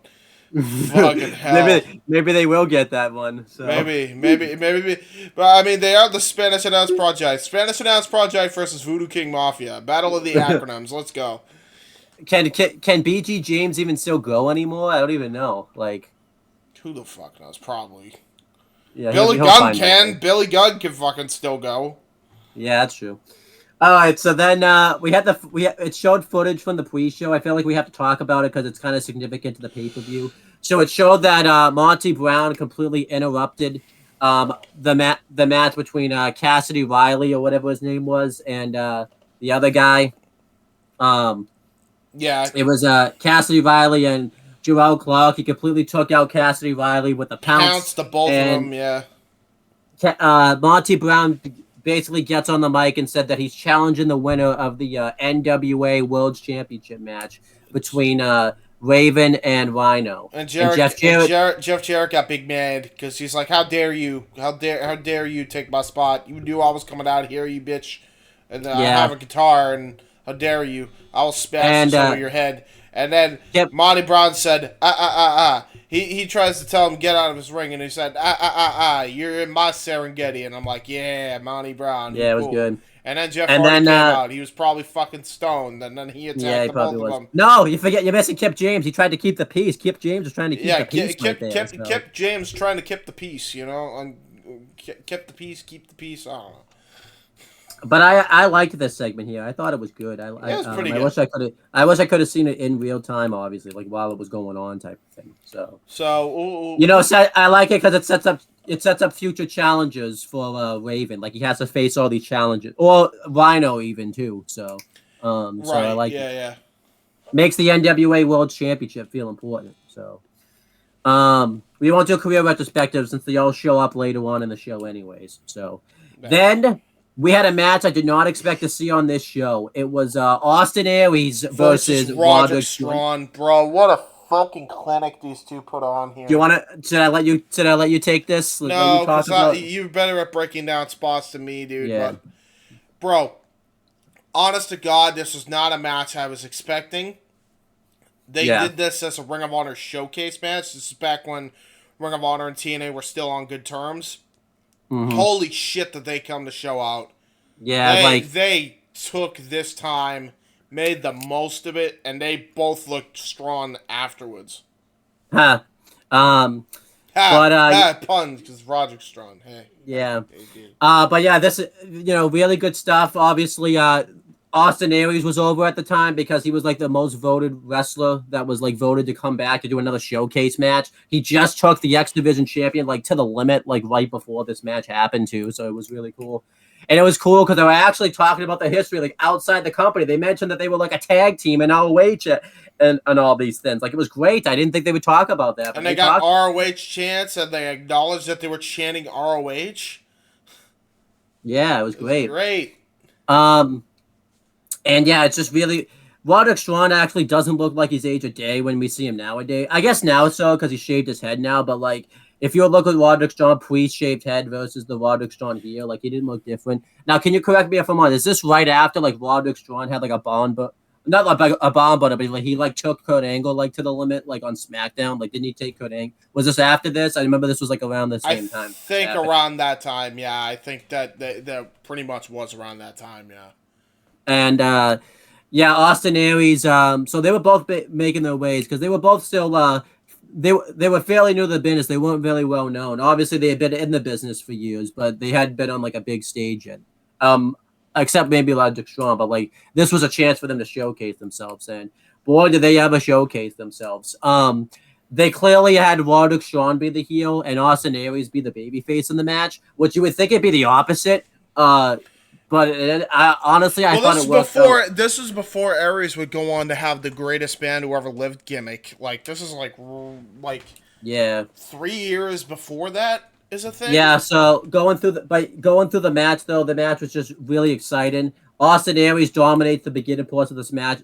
Fucking hell. Maybe they will get that one. So. Maybe. But I mean, they are the Spanish Announce Project. Spanish Announce Project versus Voodoo King Mafia. Battle of the acronyms. Let's go. Can BG James even still go anymore? I don't even know. Like, who the fuck knows? Probably. Yeah, Billy Gunn can. Billy Gunn can fucking still go. Yeah, that's true. All right, so then it showed footage from the pre-show. I feel like we have to talk about it because it's kind of significant to the pay-per-view. So it showed that Monty Brown completely interrupted the match between Cassidy Riley or whatever his name was and the other guy. Yeah, it was Cassidy Riley and Joel Clark. He completely took out Cassidy Riley with a pounce. Pounced the both of them, yeah. Monty Brown basically gets on the mic and said that he's challenging the winner of the NWA World Championship match between Raven and Rhino. And Jeff Jarrett. Jeff Jarrett got big mad because he's like, "How dare you? How dare you take my spot? You knew I was coming out here, you bitch, and I have a guitar, and how dare you? I will smash this over your head." And then Monty Brown said, He tries to tell him get out of his ring, and he said, you're in my Serengeti. And I'm like, yeah, Monty Brown. Yeah, cool. It was good. And then Jeff Hardy came out. He was probably fucking stoned, and then he attacked the both of them. No, you're missing Kip James. He tried to keep the peace. Kip James was trying to keep the peace. Kip James trying to keep the peace, you know? And keep the peace, keep the peace. I don't know. But I liked this segment here. I thought it was good. It was pretty good. I wish I could have seen it in real time, obviously, like while it was going on, type of thing. So you know, I like it because it sets up future challenges for Raven. Like he has to face all these challenges, or Rhino even too. So I like it. Yeah. Makes the NWA World Championship feel important. So we won't do career retrospective since they all show up later on in the show, anyways. So then. We had a match I did not expect to see on this show. It was Austin Aries versus Roderick Strong. Bro, what a fucking clinic these two put on here. Do you want to? Should I let you take this? No, because you're better at breaking down spots than me, dude. Yeah. But, bro, honest to God, this was not a match I was expecting. They did this as a Ring of Honor showcase match. This is back when Ring of Honor and TNA were still on good terms. Mm-hmm. Holy shit that they come to show out. Yeah, they took this time, made the most of it, and they both looked strong afterwards. Puns, because Roderick's strong. Hey. Yeah. But yeah, this is really good stuff. Obviously, Austin Aries was over at the time because he was like the most voted wrestler that was like voted to come back to do another showcase match. He just took the X Division champion like to the limit like right before this match happened too, so it was really cool. And it was cool because they were actually talking about the history like outside the company. They mentioned that they were like a tag team in ROH and all these things. Like it was great. I didn't think they would talk about that. And they got ROH chants and they acknowledged that they were chanting ROH. Yeah, it was great. It was great. And yeah, it's just really Roderick Strong actually doesn't look like he's aged a day when we see him nowadays. I guess now so because he shaved his head now, but like if you look at Roderick Strong pre-shaved head versus the Roderick Strong here, like he didn't look different. Now, can you correct me if I'm wrong? Is this right after like Roderick Strong had like a bond, but not like a bomb, but like he like took Kurt Angle like to the limit, like on SmackDown? Like didn't he take Kurt Angle? Was this after this? I remember this was like around the same time. I think around that time, yeah. I think that pretty much was around that time, yeah. And Austin Aries. So they were both making their ways because they were both still they were fairly new to the business. They weren't very well known. Obviously, they had been in the business for years, but they hadn't been on like a big stage yet. Except maybe Roderick Strong, but like this was a chance for them to showcase themselves. And boy, did they ever showcase themselves. They clearly had Roderick Strong be the heel and Austin Aries be the babyface in the match, which you would think it'd be the opposite. But honestly, I thought it was this was before Aries would go on to have the greatest man who ever lived gimmick. Like this is like 3 years before that is a thing. Yeah, so going through the match though, the match was just really exciting. Austin Aries dominates the beginning parts of this match.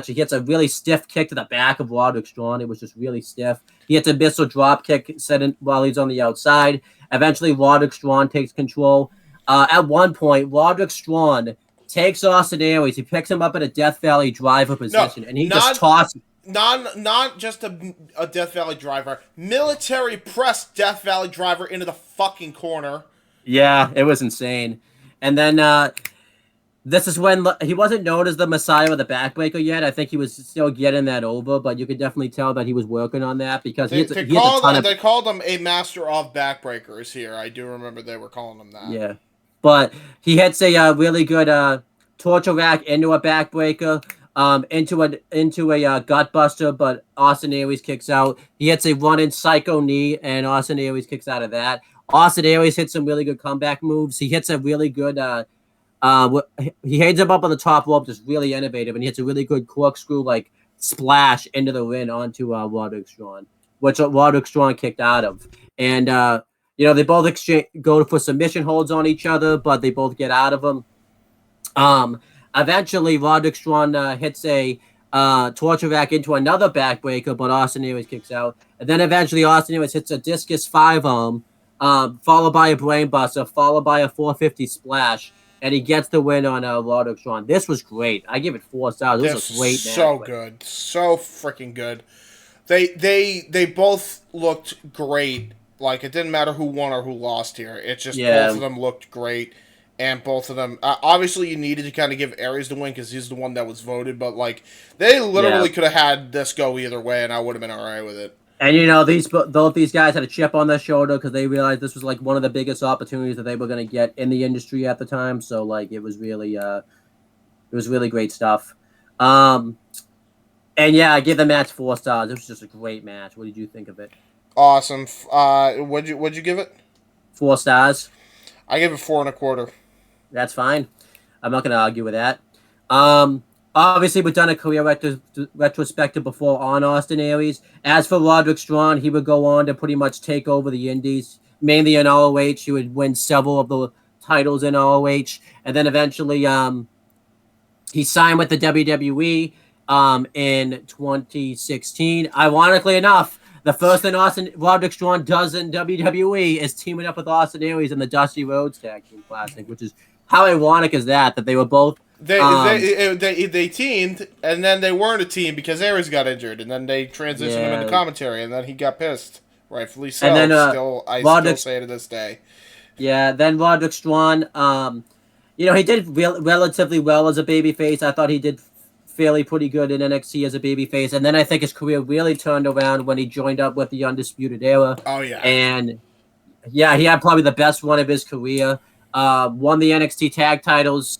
He hits a really stiff kick to the back of Roderick Strong. It was just really stiff. He hits a missile drop kick while he's on the outside. Eventually, Roderick Strong takes control. At one point, Roderick Strong takes Austin Aries. He picks him up in a Death Valley driver position, and he just tosses. Not just a Death Valley driver, military press Death Valley driver into the fucking corner. Yeah, it was insane. And then this is when he wasn't known as the Messiah or the Backbreaker yet. I think he was still getting that over, but you could definitely tell that he was working on that because they called him a master of backbreakers here. I do remember they were calling him that. Yeah. But he hits a really good torture rack into a backbreaker, into a gutbuster, but Austin Aries kicks out. He hits a running psycho knee, and Austin Aries kicks out of that. Austin Aries hits some really good comeback moves. He hits a really good he heads him up on the top rope, just really innovative, and he hits a really good corkscrew like splash into the ring onto Roderick Strong, which Roderick Strong kicked out of. And You know, they both go for submission holds on each other, but they both get out of them. Eventually, Roderick Strong hits a torture rack into another backbreaker, but Austin Aries kicks out. And then eventually, Austin Aries hits a discus 5-arm, followed by a brainbuster, followed by a 450 splash, and he gets the win on Roderick Strong. This was great. I give it 4 stars. It was a great match. So good. So freaking good. They both looked great. Like, it didn't matter who won or who lost here. It just, both of them looked great. And both of them, obviously you needed to kind of give Aries the win because he's the one that was voted. But, like, they literally could have had this go either way, and I would have been all right with it. And, you know, both these guys had a chip on their shoulder because they realized this was, like, one of the biggest opportunities that they were going to get in the industry at the time. So, like, it was really great stuff. And, yeah, I give the match 4 stars. It was just a great match. What did you think of it? Awesome. What'd you give it? 4 stars. I gave it 4 1/4. That's fine. I'm not going to argue with that. Obviously, we've done a career retrospective before on Austin Aries. As for Roderick Strong, he would go on to pretty much take over the Indies, mainly in ROH. He would win several of the titles in ROH, and then eventually he signed with the WWE in 2016. Ironically enough, the first thing Roderick Strong does in WWE is teaming up with Austin Aries in the Dusty Rhodes Tag Team Classic, which is how ironic is that they were both they teamed, and then they weren't a team because Aries got injured, and then they transitioned him into commentary, and then he got pissed, rightfully so. And then, I still say to this day. Yeah, then Roderick Strong, you know, he did relatively well as a babyface. I thought he did fairly pretty good in NXT as a babyface, and then I think his career really turned around when he joined up with the Undisputed Era. Oh yeah, and yeah, he had probably the best run of his career. Won the NXT tag titles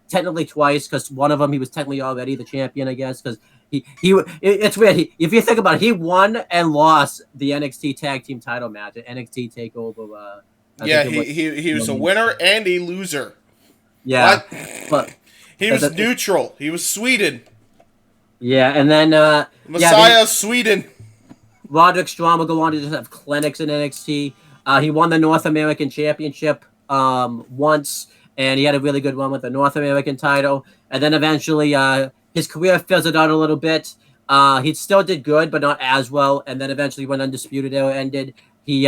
technically twice because one of them he was technically already the champion, I guess, because it's weird. If you think about it, he won and lost the NXT tag team title match at NXT Takeover. He was a winner and a loser. Yeah, but he was neutral. He was Sweden. Yeah, and then Messiah Sweden. Roderick Strong will go on to just have clinics in NXT. He won the North American Championship once, and he had a really good one with the North American title. And then eventually his career fizzled out a little bit. He still did good, but not as well. And then eventually when Undisputed Era ended, he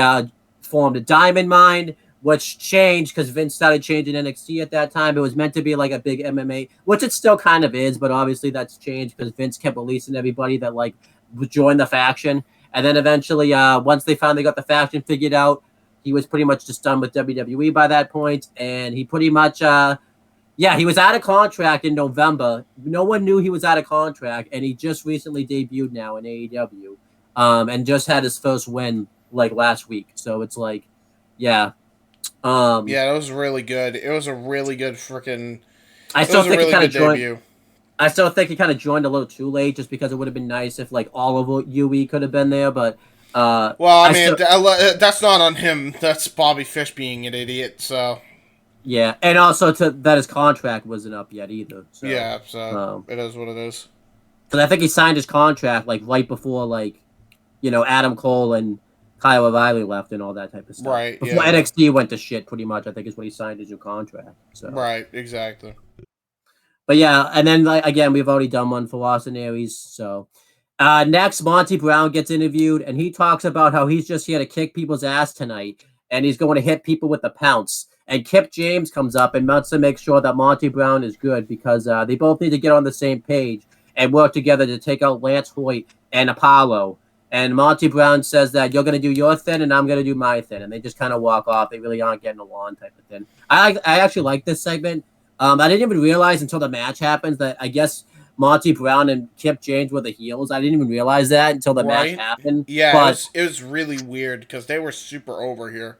formed a Diamond Mine, which changed because Vince started changing NXT at that time. It was meant to be like a big MMA, which it still kind of is, but obviously that's changed because Vince kept releasing everybody that like would join the faction. And then eventually, once they finally got the faction figured out, he was pretty much just done with WWE by that point. And he pretty much, he was out of contract in November. No one knew he was out of contract, and he just recently debuted now in AEW, and just had his first win like last week. So it's like, yeah. That was really good. It was a really good freaking. I still think he kind of joined. I still think he kind of joined a little too late, just because it would have been nice if like all of UE could have been there. But that's not on him. That's Bobby Fish being an idiot. So yeah, and also that his contract wasn't up yet either. So, yeah, so it is what it is. Because I think he signed his contract like right before like, you know, Adam Cole and Kyle O'Reilly left and all that type of stuff. Right. Before NXT went to shit, pretty much, I think is when he signed his new contract. So. Right. Exactly. But yeah, and then like again, we've already done one for Austin Aries. So next, Monty Brown gets interviewed, and he talks about how he's just here to kick people's ass tonight, and he's going to hit people with the pounce. And Kip James comes up and wants to make sure that Monty Brown is good because they both need to get on the same page and work together to take out Lance Hoyt and Apollo. And Monty Brown says that you're going to do your thing and I'm going to do my thing. And they just kind of walk off. They really aren't getting along type of thing. I actually like this segment. I didn't even realize until the match happens that I guess Monty Brown and Kip James were the heels. I didn't even realize that until the match happened. Yeah, but it was really weird because they were super over here.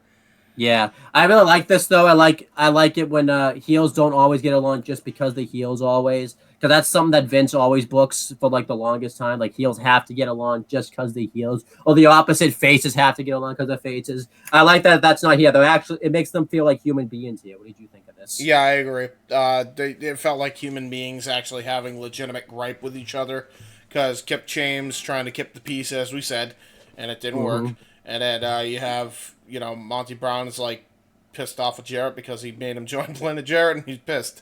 Yeah, I really like this though. I like it when heels don't always get along just because the heels always. Because that's something that Vince always books for like the longest time. Like heels have to get along just because the heels, or the opposite, faces have to get along because of faces. I like that that's not here. They're actually, it makes them feel like human beings here. What did you think of this? Yeah, I agree. It felt like human beings actually having legitimate gripe with each other. Because Kip James trying to keep the peace, as we said, and it didn't work. And then you have, Monty Brown is like pissed off with Jarrett because he made him join Blended Jarrett, and he's pissed.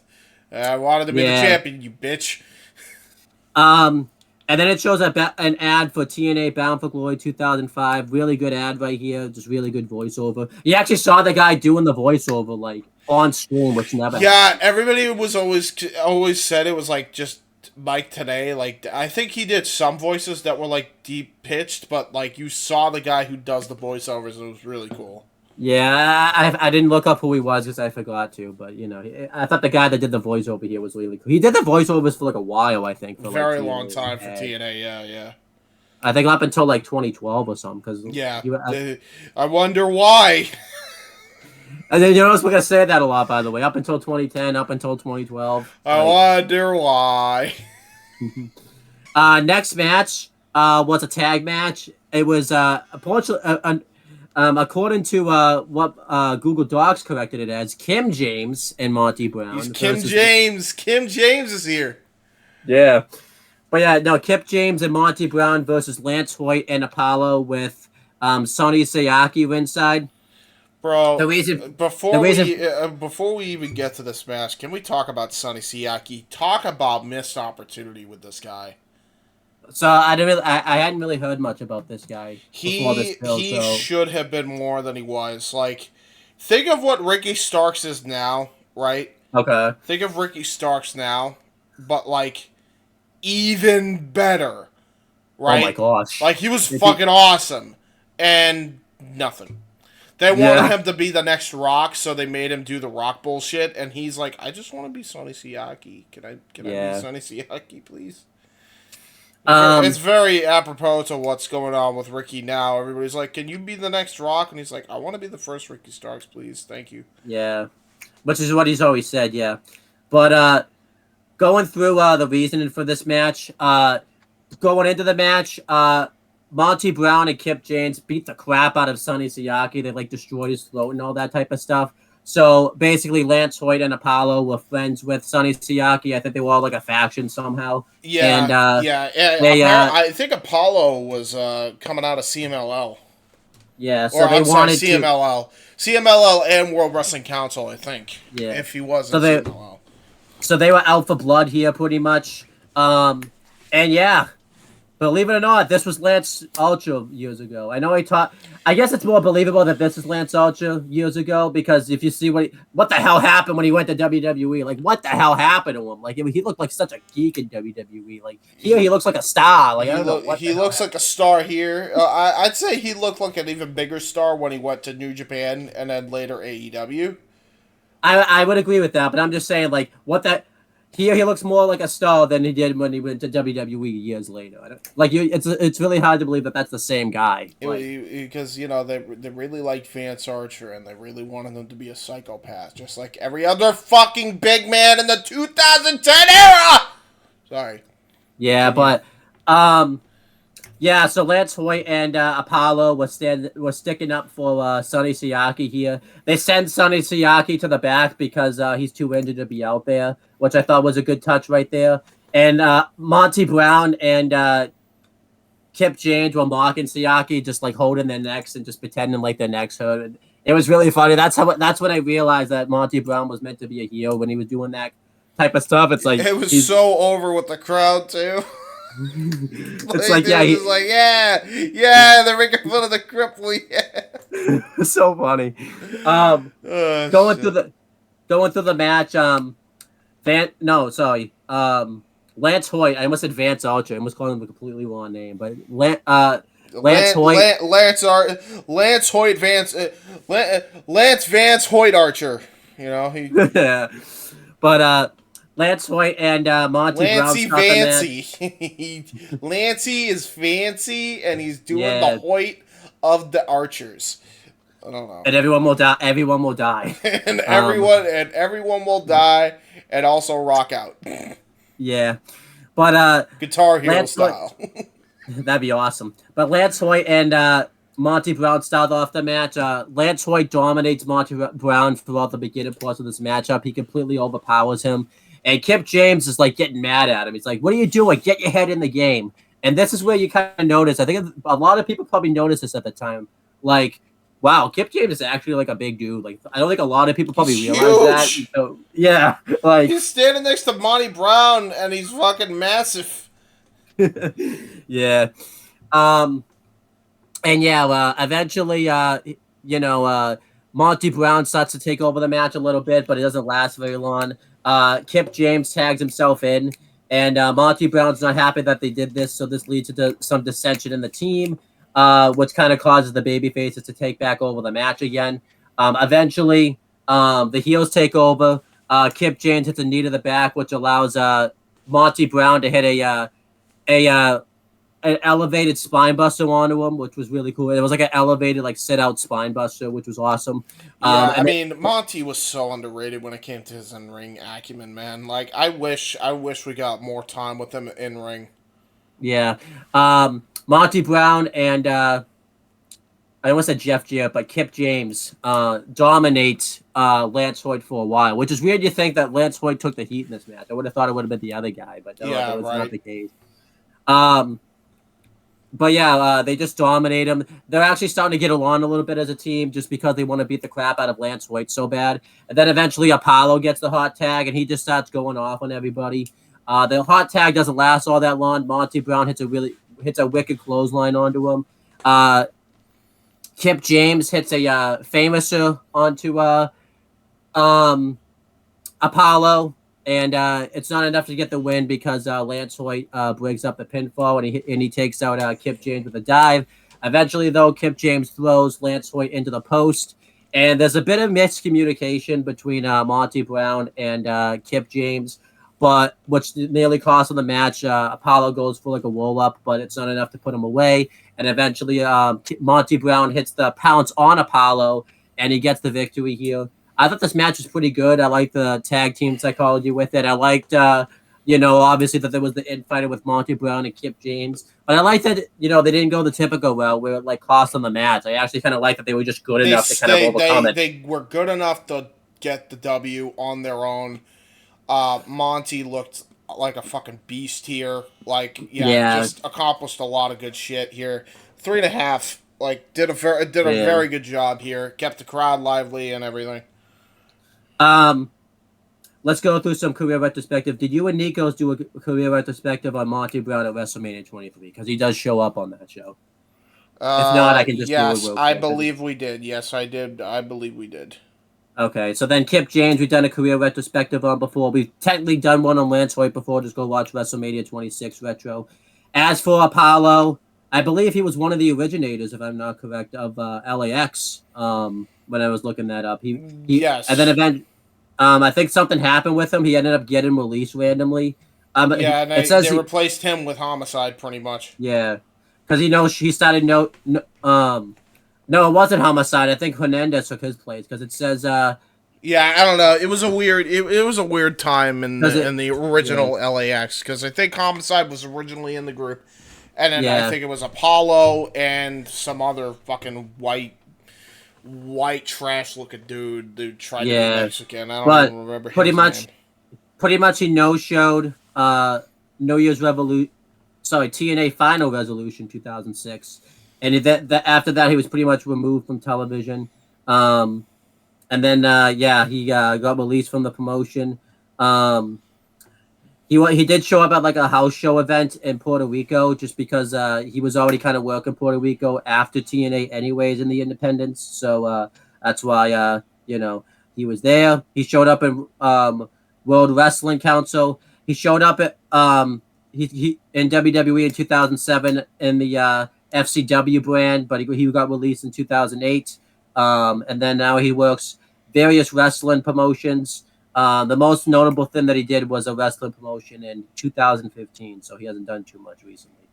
I wanted to be the champion, you bitch. And then it shows an ad for TNA Bound for Glory 2005. Really good ad right here. Just really good voiceover. You actually saw the guy doing the voiceover like on screen, which never. Yeah, everybody was always said it was like just Mike today. Like I think he did some voices that were like deep pitched, but like you saw the guy who does the voiceovers, and it was really cool. Yeah, I didn't look up who he was because I forgot to, but I thought the guy that did the voiceover here was really cool. He did the voiceovers for like a while, I think. For very like long time for TNA, yeah. I think up until like 2012 or something. Cause I wonder why. And then we're gonna say that a lot, by the way. Up until 2010, up until 2012. I wonder why. Next match was a tag match. It was according to what Google Docs corrected it as, Kim James and Monty Brown. He's Kim James. Kim James is here. Yeah. But yeah, no, Kip James and Monty Brown versus Lance Hoyt and Apollo with Sonny Sayaki ringside. Bro, before we even get to this match, can we talk about Sonny Sayaki? Talk about missed opportunity with this guy. So I hadn't really heard much about this guy. He should have been more than he was. Like, think of what Ricky Starks is now, right? Okay. Think of Ricky Starks now, but like even better, right? Oh my gosh! Like he was fucking awesome, and nothing. They wanted him to be the next Rock, so they made him do the Rock bullshit, and he's like, "I just want to be Sonny Sayaki. Can I be Sonny Sayaki, please?" It's very apropos to what's going on with Ricky now. Everybody's like, "Can you be the next Rock?" And he's like, "I want to be the first Ricky Starks, please. Thank you." Yeah, which is what he's always said. Yeah, but going through the reasoning for this match, going into the match, Monty Brown and Kip James beat the crap out of Sonny Sayaki. They like destroyed his throat and all that type of stuff. So basically, Lance Hoyt and Apollo were friends with Sonny Sayaki. I think they were all like a faction somehow. Yeah, I think Apollo was coming out of CMLL. Yeah, so they wanted CMLL and World Wrestling Council, I think. Yeah, if he wasn't CMLL. So they were out for blood here, pretty much. And yeah. Believe it or not, this was Lance Ultra years ago. I know I guess it's more believable that this is Lance Ultra years ago because if you see what the hell happened when he went to WWE, like what the hell happened to him? Like he looked like such a geek in WWE. Like here he looks like a star. Like he looks like a star here. I'd say he looked like an even bigger star when he went to New Japan and then later AEW. I would agree with that, but I'm just saying like Here he looks more like a star than he did when he went to WWE years later. It's really hard to believe that that's the same guy. Because they really liked Vance Archer and they really wanted him to be a psychopath, just like every other fucking big man in the 2010 era. Sorry. Yeah, but so Lance Hoyt and Apollo were sticking up for Sonny Sayaki here. They send Sonny Sayaki to the back because he's too injured to be out there, which I thought was a good touch right there. And Monty Brown and Kip James were mocking Sayaki, just like holding their necks and just pretending like their necks hurt. It was really funny. That's when I realized that Monty Brown was meant to be a heel when he was doing that type of stuff. It's like it was so over with the crowd too. It's like they're making fun of the cripple. Yeah, so funny. Going through the match. Lance Hoyt. I almost said Vance Archer. I almost called him a completely wrong name, but Lance Hoyt. Lance Vance Hoyt Archer. Yeah, but Lance Hoyt and Monty Lancey Brown. Fancy. Lancey is fancy, and he's doing the Hoyt of the Archers. I don't know. And everyone will die. Everyone will die. and everyone will die, and also rock out. Yeah, but Guitar Hero style. That'd be awesome. But Lance Hoyt and Monty Brown start off the match. Lance Hoyt dominates Monty Brown throughout the beginning part of this matchup. He completely overpowers him. And Kip James is like getting mad at him. He's like, "What are you doing? Get your head in the game." And this is where you kind of notice. I think a lot of people probably noticed this at the time. like, wow, Kip James is actually like a big dude. Like, I don't think a lot of people probably He's realize huge. that. So, yeah, like, He's standing next to Monty Brown, and he's fucking massive. yeah. Um, and yeah, eventually, Monty Brown starts to take over the match a little bit, but it doesn't last very long. Kip James tags himself in, and Monty Brown's not happy that they did this, so this leads to some dissension in the team, which kind of causes the baby faces to take back over the match again. Eventually, the heels take over. Kip James hits a knee to the back, which allows Monty Brown to hit a an elevated spine buster onto him, which was really cool. It was like an elevated, like sit out spine buster, which was awesome. Yeah, I And mean, Monty was so underrated when it came to his in-ring acumen, man. Like, I wish we got more time with him in ring. yeah, Monty Brown and I almost said Jeff Jarrett, but Kip James dominate Lance Hoyt for a while, which is weird. You think that Lance Hoyt took the heat in this match? I would have thought it would have been the other guy, but no, Yeah, that was right. not the case. But yeah, they just dominate him. They're actually starting to get along a little bit as a team just because they want to beat the crap out of Lance Hoyt so bad. And then eventually Apollo gets the hot tag, and he just starts going off on everybody. The hot tag doesn't last all that long. Monty Brown hits a wicked clothesline onto him. Kip James hits a famouser onto Apollo. And it's not enough to get the win because Lance Hoyt breaks up the pinfall and he takes out Kip James with a dive. Eventually, though, Kip James throws Lance Hoyt into the post. And there's a bit of miscommunication between Monty Brown and Kip James, but which nearly cost him the match. Apollo goes for like a roll-up, but it's not enough to put him away. And eventually, Monty Brown hits the pounce on Apollo, and he gets the victory here. I thought this match was pretty good. I liked the tag team psychology with it. I liked, obviously that there was the infighting with Monty Brown and Kip James. But I liked that, they didn't go the typical route where it, like, cost them the match. I actually kind of liked that they were just good enough to kind of overcome it. They were good enough to get the W on their own. Monty looked like a fucking beast here. Like, just accomplished a lot of good shit here. 3.5, like, did a very good job here. Kept the crowd lively and everything. Let's go through some career retrospective. Did you and Nikos do a career retrospective on Monty Brown at WrestleMania 23? Because he does show up on that show. If not, I can just do it real quick. I believe we did. Yes, I did. I believe we did. Okay, so then Kip James, we've done a career retrospective on before. We've technically done one on Lance Hoyt before. Just go watch WrestleMania 26 retro. As for Apollo, I believe he was one of the originators, if I'm not correct, of LAX. When I was looking that up, yes, and then I think something happened with him. He ended up getting released randomly. And they replaced him with Homicide, pretty much. Yeah, because he started no, it wasn't Homicide. I think Hernandez took his place because it says. Yeah, I don't know. It was a weird. It was a weird time in the original LAX because I think Homicide was originally in the group, and then I think it was Apollo and some other fucking white trash looking dude who tried to be Mexican. I don't even remember his name. Pretty much he no-showed New Year's TNA Final Resolution 2006. And after that, he was pretty much removed from television. And then, he got released from the promotion. He did show up at like a house show event in Puerto Rico just because he was already kind of working Puerto Rico after TNA anyways in the independents. So that's why, he was there. He showed up in World Wrestling Council. He showed up at he in WWE in 2007 in the FCW brand, but he got released in 2008. And then now he works various wrestling promotions. The most notable thing that he did was a wrestling promotion in 2015, so he hasn't done too much recently.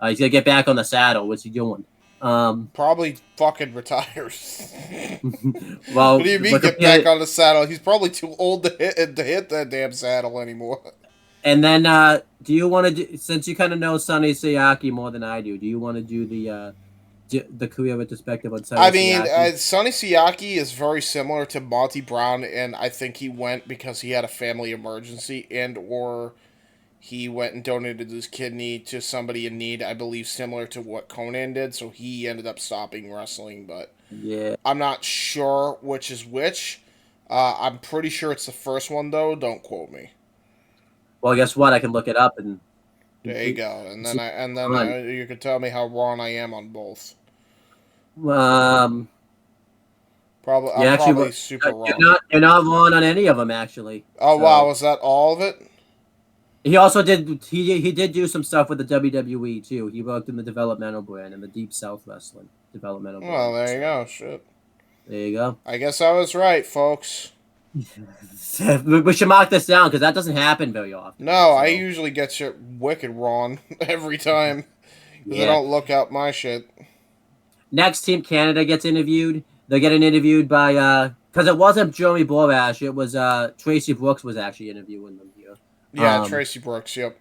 He's gonna get back on the saddle. What's he doing? Probably fucking retires. Well, what do you mean get back on the saddle? He's probably too old to hit that damn saddle anymore. And then, do you want to do, since you kind of know Sonny Siaki more than I do you want to do the career retrospective on Sonny Siaki? Sonny Siaki is very similar to Monty Brown, and I think he went because he had a family emergency and or He went and donated his kidney to somebody in need, I believe similar to what Conan did, so he ended up stopping wrestling, but Yeah. I'm not sure which is which. I'm pretty sure it's the first one, though. Don't quote me. Well, guess what? I can look it up and There you go, and see. then you can tell me how wrong I am on both. Um, I'm actually, probably super wrong. you're not wrong on any of them, actually. Oh So, wow, was that all of it? he also did he did do some stuff with the WWE too. He worked in the developmental brand and the Deep South Wrestling developmental brand. Well, there you go. Shit. There you go. I guess I was right, folks. We should mark this down because that doesn't happen very often. No, so. I usually get shit wicked wrong every time because I Yeah. don't look up my shit. Next, Team Canada gets interviewed. They're getting interviewed by because it wasn't Joey Borash, it was Tracy Brooks was actually interviewing them here. Yeah, Tracy Brooks. Yep.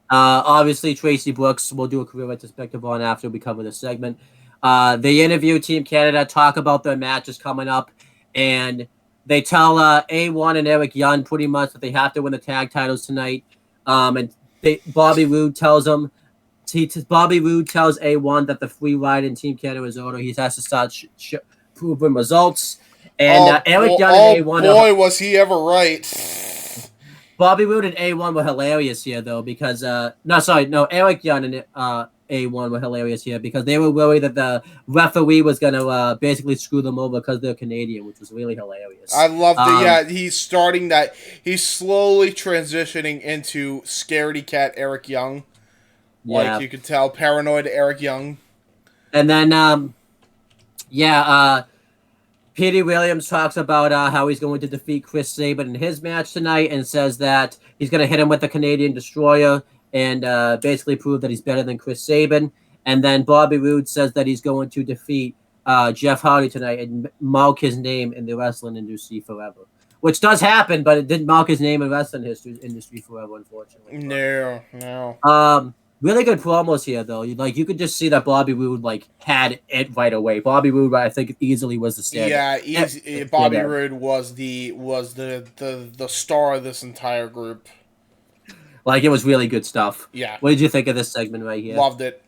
Obviously, Tracy Brooks will do a career retrospective on after we cover this segment. They interview Team Canada, talk about their matches coming up, and they tell A1 and Eric Young pretty much that they have to win the tag titles tonight. And Bobby Roode tells them. Bobby Roode tells A1 that the free ride in Team Canada is over. He has to start proving results. And Eric Young and A1. Boy, was he ever right. Bobby Roode and A1 were hilarious here, though, because Eric Young and A1 were hilarious here because they were worried that the referee was gonna basically screw them over because they're Canadian, which was really hilarious. I love that. Yeah, he's starting that. He's slowly transitioning into scaredy cat Eric Young. Like you could tell, paranoid Eric Young. And then, Petey Williams talks about how he's going to defeat Chris Sabin in his match tonight and says that he's going to hit him with the Canadian Destroyer and basically prove that he's better than Chris Sabin. And then Bobby Roode says that he's going to defeat Jeff Hardy tonight and mark his name in the wrestling industry forever. Which does happen, but it didn't mark his name in wrestling industry forever, unfortunately. No. Really good promos here, though. You could just see that Bobby Roode had it right away. Bobby Roode, I think, easily was the standard. Yeah, Bobby Roode was the star of this entire group. It was really good stuff. Yeah. What did you think of this segment right here? Loved it.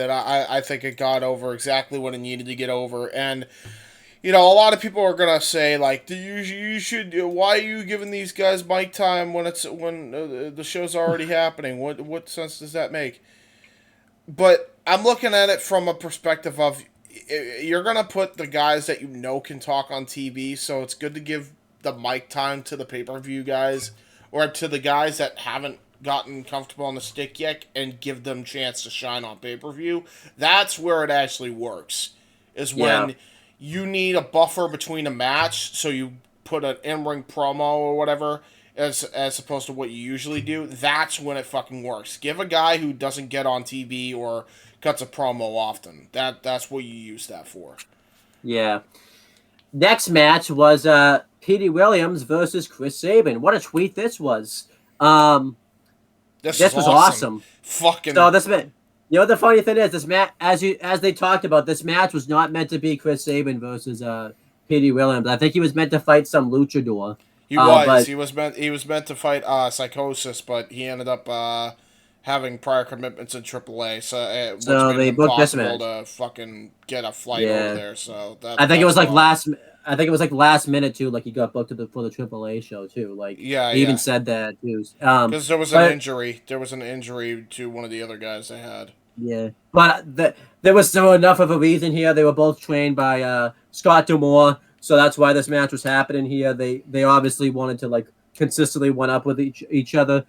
I think it got over exactly what it needed to get over, and a lot of people are gonna say you should. Why are you giving these guys mic time when the show's already happening? What sense does that make? But I'm looking at it from a perspective of you're gonna put the guys that can talk on TV, so it's good to give the mic time to the pay-per-view guys or to the guys that haven't gotten comfortable on the stick yet and give them a chance to shine on pay-per-view. That's where it actually works. Is when you need a buffer between a match, so you put an in-ring promo or whatever, as opposed to what you usually do. That's when it fucking works. Give a guy who doesn't get on TV or cuts a promo often. That's what you use that for. Yeah. Next match was Petey Williams versus Chris Sabin. What a tweet this was. This was awesome. Fucking. So this match. The funny thing is, this match, as they talked about, this match was not meant to be Chris Sabin versus Petey Williams. I think he was meant to fight some luchador. He was meant to fight Psychosis, but he ended up having prior commitments in AAA, so they booked this match to fucking get a flight over there. So I think it was last minute too. He got booked for the AAA show too. He even said that too. Because there was an injury. There was an injury to one of the other guys they had. Yeah, but there was still enough of a reason here. They were both trained by Scott D'Amore, so that's why this match was happening here. They obviously wanted to consistently one up with each other.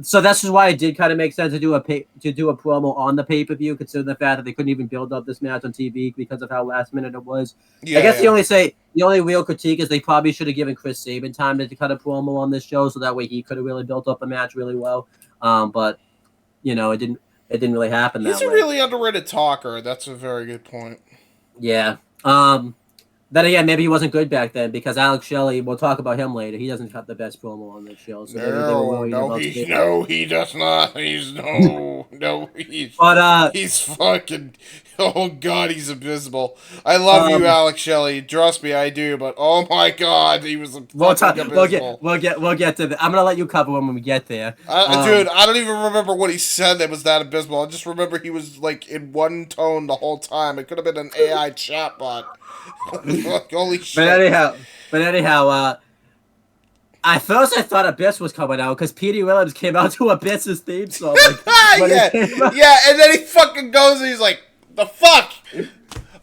So that's just why it did kind of make sense to do a promo on the pay-per-view, considering the fact that they couldn't even build up this match on TV because of how last minute it was. I guess the only real critique is they probably should have given Chris Sabin time to cut a promo on this show, so that way he could have really built up the match really well. But it didn't really happen that way. He's a really underrated talker. That's a very good point. Yeah. Then again, maybe he wasn't good back then because Alex Shelley, we'll talk about him later. He doesn't cut the best promo on this show. So He does not. He's fucking. Oh God, he's abysmal. I love you, Alex Shelley. Trust me, I do. But oh my God, he was abysmal. We'll get to that. I'm gonna let you cover him when we get there, dude. I don't even remember what he said that was that abysmal. I just remember he was like in one tone the whole time. It could have been an AI chatbot. Holy shit. But anyhow, at first I thought Abyss was coming out because Petey Williams came out to Abyss's theme song. Yeah, and then he fucking goes and he's like, the fuck?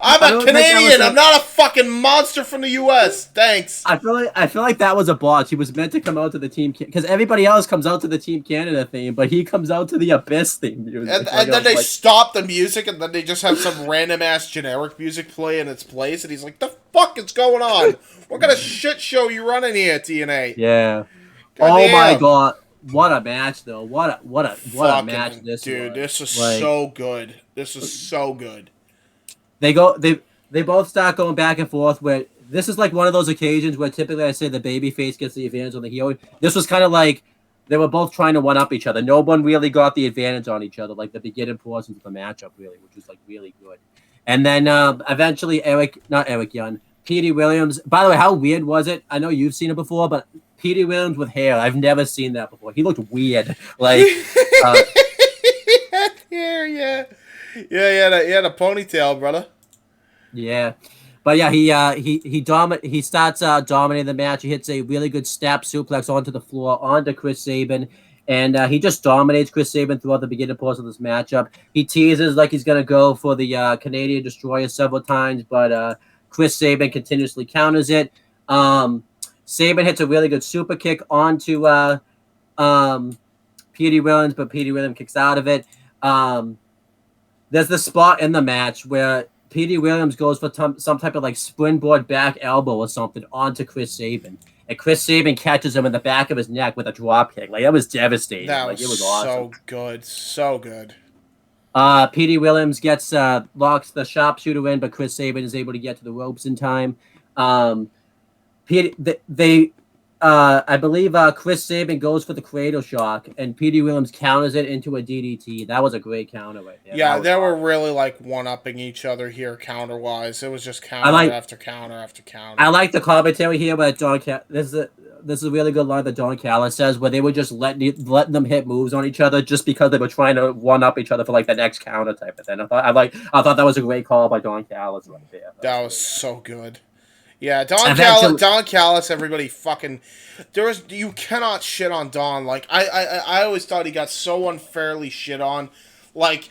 I'm a Canadian. I'm not a fucking monster from the U.S. Thanks. I feel like that was a botch. He was meant to come out to the team because everybody else comes out to the Team Canada theme, but he comes out to the Abyss theme. And then they stop the music, and then they just have some random ass generic music play in its place, and he's like, "The fuck is going on? What kind of shit show you running here, TNA?" Yeah. Oh my God. What a match, though! What a match this dude! Was. This is so good. This is so good. They both start going back and forth. Where this is like one of those occasions where typically I say the babyface gets the advantage on the heel. This was kind of like they were both trying to one up each other. No one really got the advantage on each other, like the beginning portions of the matchup, really, which was like really good. And then eventually Petey Williams. By the way, how weird was it? I know you've seen it before, but Petey Williams with hair, I've never seen that before. He looked weird, like. Hair, yeah. Yeah, he had a ponytail, brother. Yeah, but yeah, he starts dominating the match. He hits a really good step suplex onto the floor onto Chris Sabin, and he just dominates Chris Sabin throughout the beginning portion of this matchup. He teases like he's gonna go for the Canadian Destroyer several times, but Chris Sabin continuously counters it. Sabin hits a really good super kick onto Petey Williams, but Petey Williams kicks out of it. There's the spot in the match where Petey Williams goes for some type of like springboard back elbow or something onto Chris Sabin. And Chris Sabin catches him in the back of his neck with a drop kick. Like, that was devastating. It was awesome. So good. So good. Petey Williams locks the sharpshooter in, but Chris Sabin is able to get to the ropes in time. I believe Chris Sabin goes for the cradle shock, and Petey Williams counters it into a DDT. That was a great counter right there. Yeah, they were really like one-upping each other here counter-wise. It was just counter after counter after counter. I like the commentary here, but this is a really good line that Don Callis says, where they were just letting them hit moves on each other just because they were trying to one-up each other for like the next counter type of thing. I thought that was a great call by Don Callis right there. That was so good. Yeah, Don Callis, everybody fucking... You cannot shit on Don. Like, I always thought he got so unfairly shit on. Like,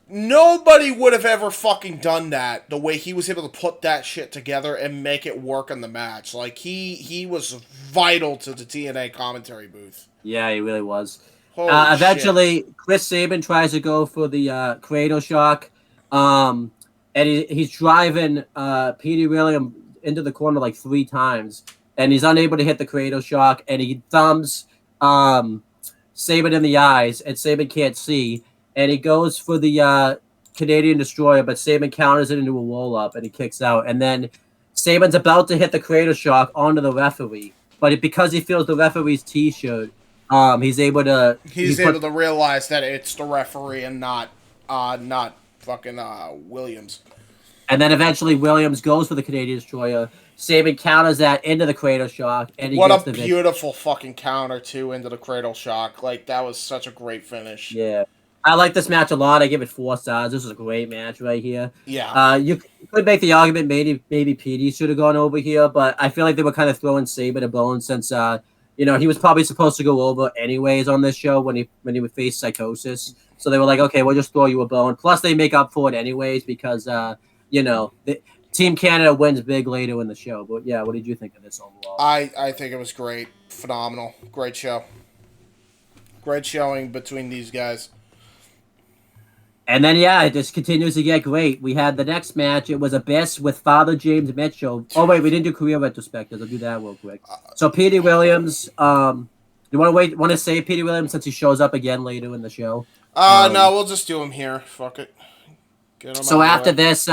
nobody would have ever fucking done that the way he was able to put that shit together and make it work in the match. Like, he was vital to the TNA commentary booth. Yeah, he really was. Eventually, Chris Sabin tries to go for the cradle shock. And he's driving Petey Williams into the corner like 3 times, and he's unable to hit the cradle shock, and he thumbs Sabin in the eyes, and Sabin can't see, and he goes for the Canadian Destroyer, but Sabin counters it into a roll-up, and he kicks out, and then Sabin's about to hit the cradle shock onto the referee, but because he feels the referee's t-shirt, he's able to realize that it's the referee and not fucking Williams. And then eventually Williams goes for the Canadian Destroyer. Sabin counters that into the cradle shock, and he gets the victory. Beautiful fucking counter too into the cradle shock. Like, that was such a great finish. Yeah, I like this match a lot. I give it 4 stars. This is a great match right here. Yeah. You could make the argument maybe Petey should have gone over here, but I feel like they were kind of throwing Sabin a bone since he was probably supposed to go over anyways on this show when he would face Psychosis. So they were like, okay, we'll just throw you a bone. Plus, they make up for it anyways because Team Canada wins big later in the show. But yeah, what did you think of this overall? I think it was great. Phenomenal. Great show. Great showing between these guys. And then, yeah, it just continues to get great. We had the next match. It was Abyss with Father James Mitchell. Oh, wait, we didn't do career retrospectives. I'll do that real quick. So, Petey Williams, you want to say Petey Williams since he shows up again later in the show? No, we'll just do him here. Fuck it. So after this,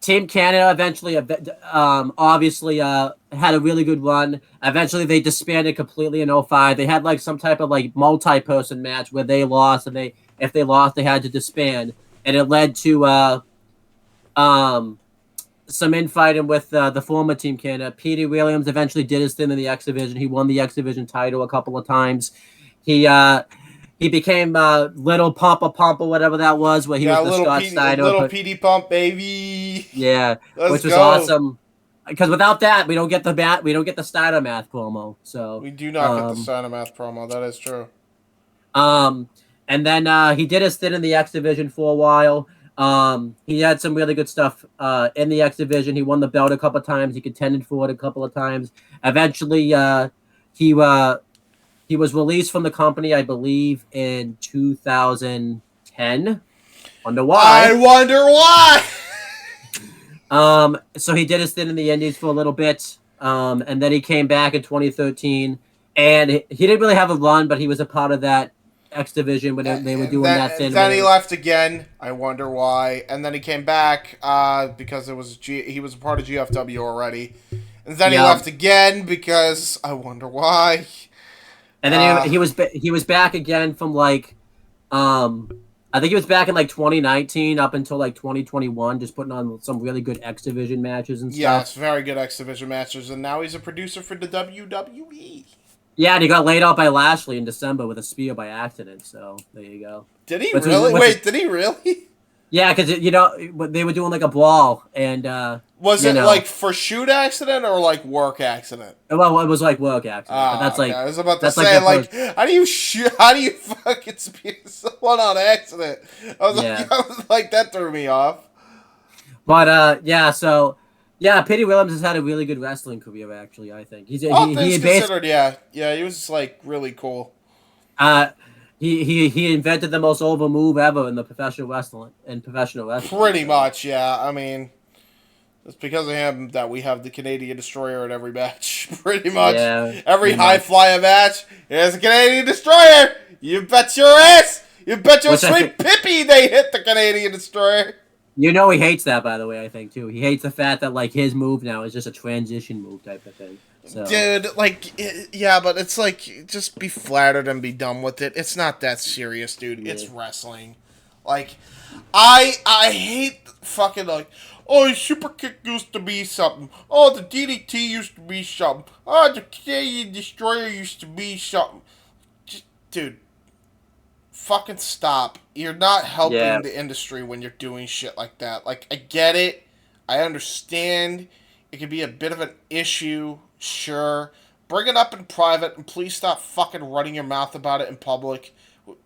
Team Canada eventually, obviously, had a really good run. Eventually, they disbanded completely in '05. They had like some type of like multi-person match where they lost, and if they lost, they had to disband, and it led to um, some infighting with the former Team Canada. Petey Williams eventually did his thing in the X Division. He won the X Division title a couple of times. He became Little Pumpa Pump or whatever that was, where he was the Scott Steiner. little PD Pump, baby. Yeah, Let's which was go. awesome. Because without that, we don't get the Steiner math promo. So We do not get the Cynomath promo. That is true. And then he did his stint in the X Division for a while. He had some really good stuff in the X Division. He won the belt a couple of times. He contended for it a couple of times. Eventually, he was released from the company, I believe, in 2010. Wonder why? I wonder why. So he did his stint in the Indies for a little bit, and then he came back in 2013, and he didn't really have a run, but he was a part of that X Division when they were doing that thing. Then he left again. I wonder why. And then he came back because he was a part of GFW already. And then he left again because I wonder why. And then he was back again from like, I think he was back in like 2019 up until like 2021, just putting on some really good X Division matches and stuff. Yes, very good X Division matches, and now he's a producer for the WWE. Yeah, and he got laid out by Lashley in December with a spear by accident. So there you go. Did he really? Wait, did he really? Yeah, because they were doing like a brawl, and was it like for shoot accident or like work accident? Well, it was like work accident. But that's like I was about to say like how do you fucking spear someone on accident? I was like that threw me off. But Petey Williams has had a really good wrestling career. Actually, I think things considered, he was like really cool. He invented the most over move ever in the professional wrestling. Pretty much, yeah. I mean, it's because of him that we have the Canadian Destroyer at every match. Pretty much, every high flyer match is a Canadian Destroyer. You bet your ass. You bet your sweet pippy they hit the Canadian Destroyer. You know he hates that, by the way, I think, too. He hates the fact that, like, his move now is just a transition move type of thing. So. Dude, like, yeah, but it's like, just be flattered and be done with it. It's not that serious, dude. Yeah. It's wrestling. Like, I hate fucking, like, oh, super kick used to be something. Oh, the DDT used to be something. Oh, the Canadian Destroyer used to be something. Just, dude, fucking stop. You're not helping the industry when you're doing shit like that. Like, I get it. I understand. It could be a bit of an issue. Sure. Bring it up in private, and please stop fucking running your mouth about it in public.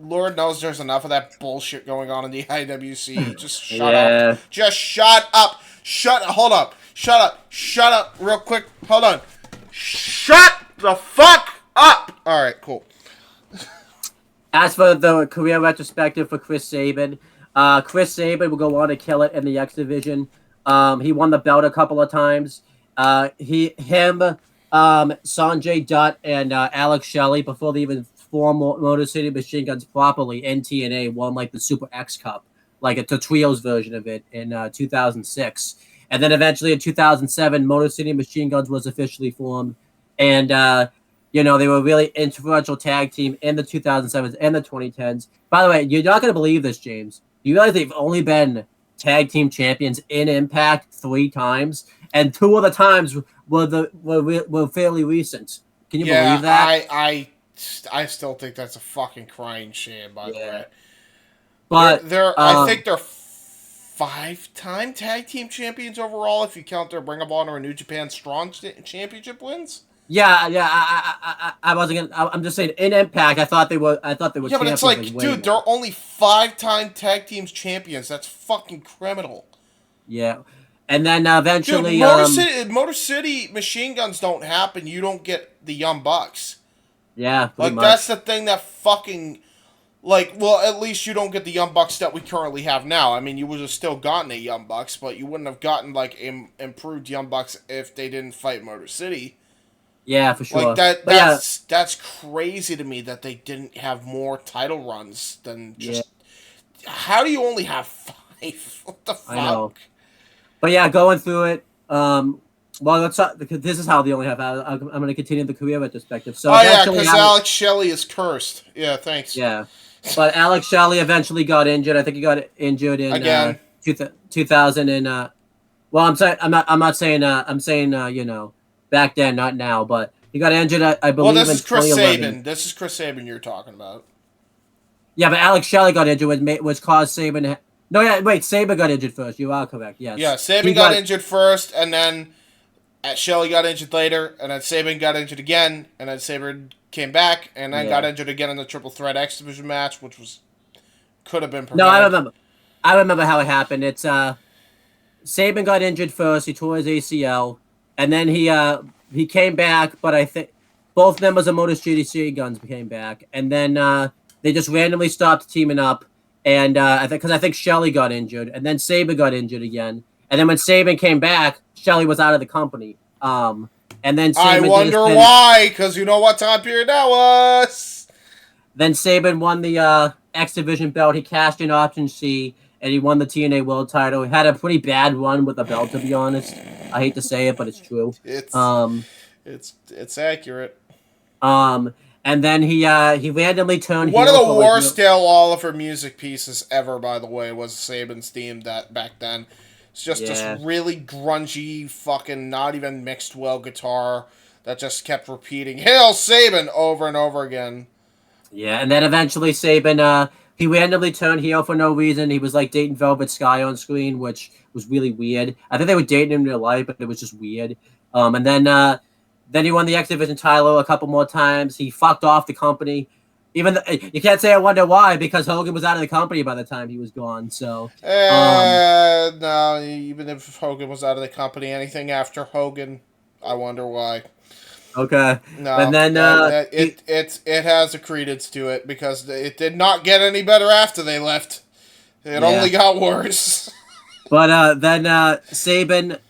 Lord knows there's enough of that bullshit going on in the IWC. Just shut up. Just shut up. Hold up. Shut up. Shut up real quick. Hold on. Shut the fuck up. All right, cool. As for the career retrospective for Chris Sabin, Chris Sabin will go on to kill it in the X Division. He won the belt a couple of times. Sanjay Dutt, and Alex Shelley, before they even formed Motor City Machine Guns properly in TNA, won like the Super X Cup, like the trios version of it in 2006. And then eventually in 2007, Motor City Machine Guns was officially formed. And, they were a really influential tag team in the 2007s and the 2010s. By the way, you're not going to believe this, James. You realize they've only been tag team champions in Impact 3 times, and 2 of the times were fairly recent. Can you believe that? I still think that's a fucking crying shame, by the way. But I think they're 5-time tag team champions overall, if you count their Ring of Honor and New Japan Strong Championship wins. I wasn't gonna. I'm just saying in Impact, I thought they were. Yeah, but it's like, dude, they're only 5-time tag teams champions. That's fucking criminal. Yeah, and then eventually, Motor City Machine Guns don't happen. You don't get the Young Bucks. Yeah, like that's the thing that fucking, like, well, at least you don't get the Young Bucks that we currently have now. I mean, you would have still gotten a Young Bucks, but you wouldn't have gotten like improved Young Bucks if they didn't fight Motor City. Yeah, for sure. Like that's crazy to me that they didn't have more title runs than just. Yeah. How do you only have 5? What the fuck? I know. But yeah, going through it. Well, let's talk, because this is how they only have. I'm going to continue the career retrospective. So Oh yeah, eventually because Alex Shelley is cursed. Yeah, thanks. Yeah, but Alex Shelley eventually got injured. I think he got injured in Again. 2000 and well, I'm saying I'm not saying I'm saying back then, not now, but he got injured. I Well, believe this in is Chris 2011. Sabin. This is Chris Sabin you're talking about. Yeah, but Alex Shelley got injured, which caused Saban. No, yeah, wait, Saban got injured first. You are correct. Yes. Yeah, Sabin He got injured first, and then Shelley got injured later, and then Sabin got injured again, and then Sabin came back, and then got injured again in the Triple Threat X Division match, which could have been prevented. No, I remember how it happened. It's Saban got injured first. He tore his ACL, and then he came back. But I think both members of Motor City Machine Guns came back, and then they just randomly stopped teaming up. And I think Shelley got injured, and then Saban got injured again. And then when Saban came back, Shelley was out of the company. And then Saban I wonder why, because you know what time period that was. Then Saban won the X Division belt. He cashed in Option C, and he won the TNA World Title. He had a pretty bad run with the belt, to be honest. I hate to say it, but it's true. It's accurate. And then he randomly turned. One of the worst Dale Oliver music pieces ever, by the way, was Saban's theme that back then. It's just this really grungy, fucking not even mixed well guitar that just kept repeating "Hail Saban" over and over again. Yeah, and then eventually Saban, he randomly turned heel for no reason. He was like dating Velvet Sky on screen, which was really weird. I think they were dating in real life, but it was just weird. And then he won the X Division title a couple more times. He fucked off the company. You can't say I wonder why, because Hogan was out of the company by the time he was gone. So no, even if Hogan was out of the company, anything after Hogan, I wonder why. Okay. No, and then it has a credence to it, because it did not get any better after they left. It only got worse. But then Saban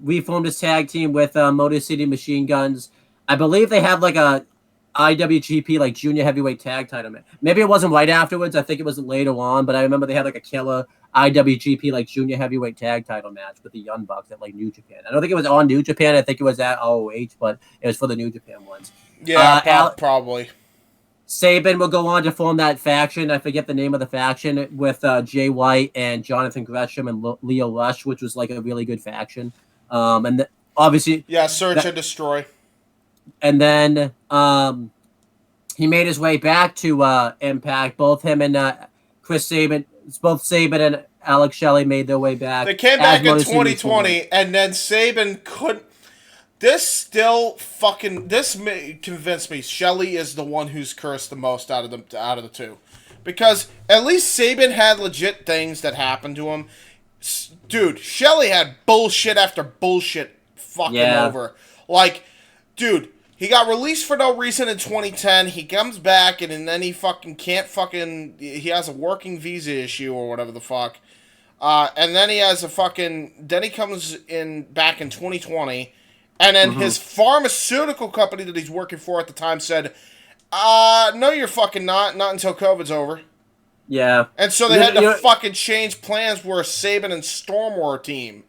reformed his tag team with Motor City Machine Guns. I believe they have like a IWGP like junior heavyweight tag title match. Maybe it wasn't right afterwards. I think it was later on, but I remember they had like a killer IWGP like junior heavyweight tag title match with the Young Bucks at like New Japan. I don't think it was on New Japan. I think it was at ROH, but it was for the New Japan ones. Yeah, probably. Saban will go on to form that faction. I forget the name of the faction with Jay White and Jonathan Gresham and Leo Rush, which was like a really good faction. Obviously, Search and Destroy. And then he made his way back to Impact. Both him and Chris Saban, both Saban and Alex Shelley made their way back. They came back in 2020, and then Saban couldn't. This convinced me Shelley is the one who's cursed the most out of the two, because at least Saban had legit things that happened to him. Dude, Shelley had bullshit after bullshit fucking over. Like, dude, he got released for no reason in 2010. He comes back, and then he fucking can't fucking. He has a working visa issue or whatever the fuck. And then he has a fucking. Then he comes in back in 2020. And then his pharmaceutical company that he's working for at the time said, no, you're fucking not until COVID's over. Yeah. And so they had to fucking change plans where Saban and Storm were a team.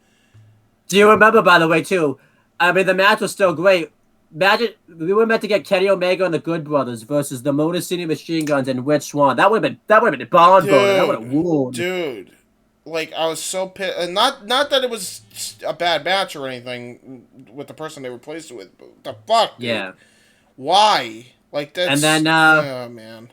Do you remember, by the way, too? I mean, the match was still great. Imagine, we were meant to get Kenny Omega and the Good Brothers versus the Motor City Machine Guns and Rich Swann. That would have been a bond boner. That would have ruled. Dude. Like, I was so pissed. And not that it was a bad match or anything with the person they replaced it with. But the fuck, dude? Yeah. Why? Like, that's... And then, oh, man.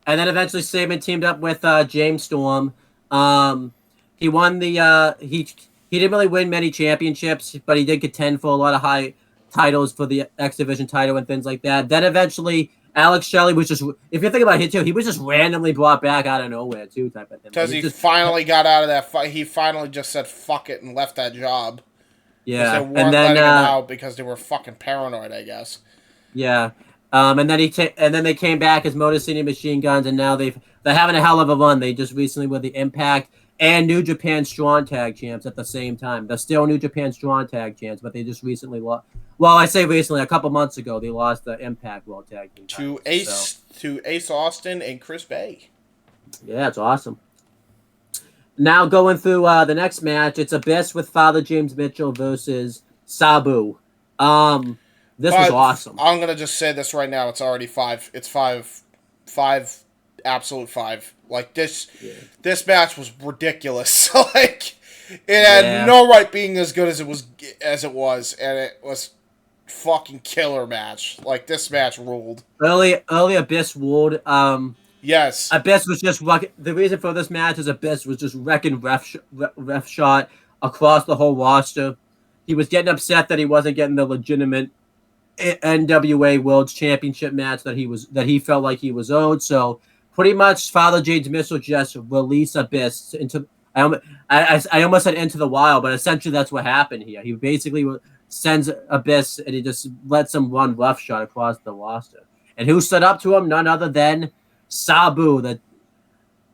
And then eventually Saban teamed up with James Storm. He won the... He didn't really win many championships, but he did contend for a lot of high titles for the X Division title and things like that. Then eventually... Alex Shelley was just, if you think about it too, he was just randomly brought back out of nowhere too, type of thing. Because he finally got out of that fight. He finally just said fuck it and left that job. Yeah, they weren't letting him out because they were fucking paranoid, I guess. Yeah, and then they came back as Motor City Machine Guns, and now they're having a hell of a run. They just recently were the Impact and New Japan Strong Tag Champs at the same time. They're still New Japan Strong Tag Champs, but they just recently lost. Well, I say recently, a couple months ago, they lost the Impact World Tag Team titles, to Ace Austin and Chris Bay. Yeah, it's awesome. Now going through the next match, it's Abyss with Father James Mitchell versus Sabu. This was awesome. I'm gonna just say this right now. It's already 5. It's 5, absolute 5. Like this match was ridiculous. Like it had no right being as good as it was, and it was fucking killer match. Like this match ruled. Early Abyss ruled. Yes. Abyss was just the reason for this match is Abyss was just wrecking ref shot across the whole roster. He was getting upset that he wasn't getting the legitimate NWA World Championship match that he felt like he was owed. So pretty much, Father James Mitchell just released Abyss into. I almost said into the wild, but essentially that's what happened here. He basically sends Abyss and he just lets him run roughshod across the roster. And who stood up to him? None other than Sabu, the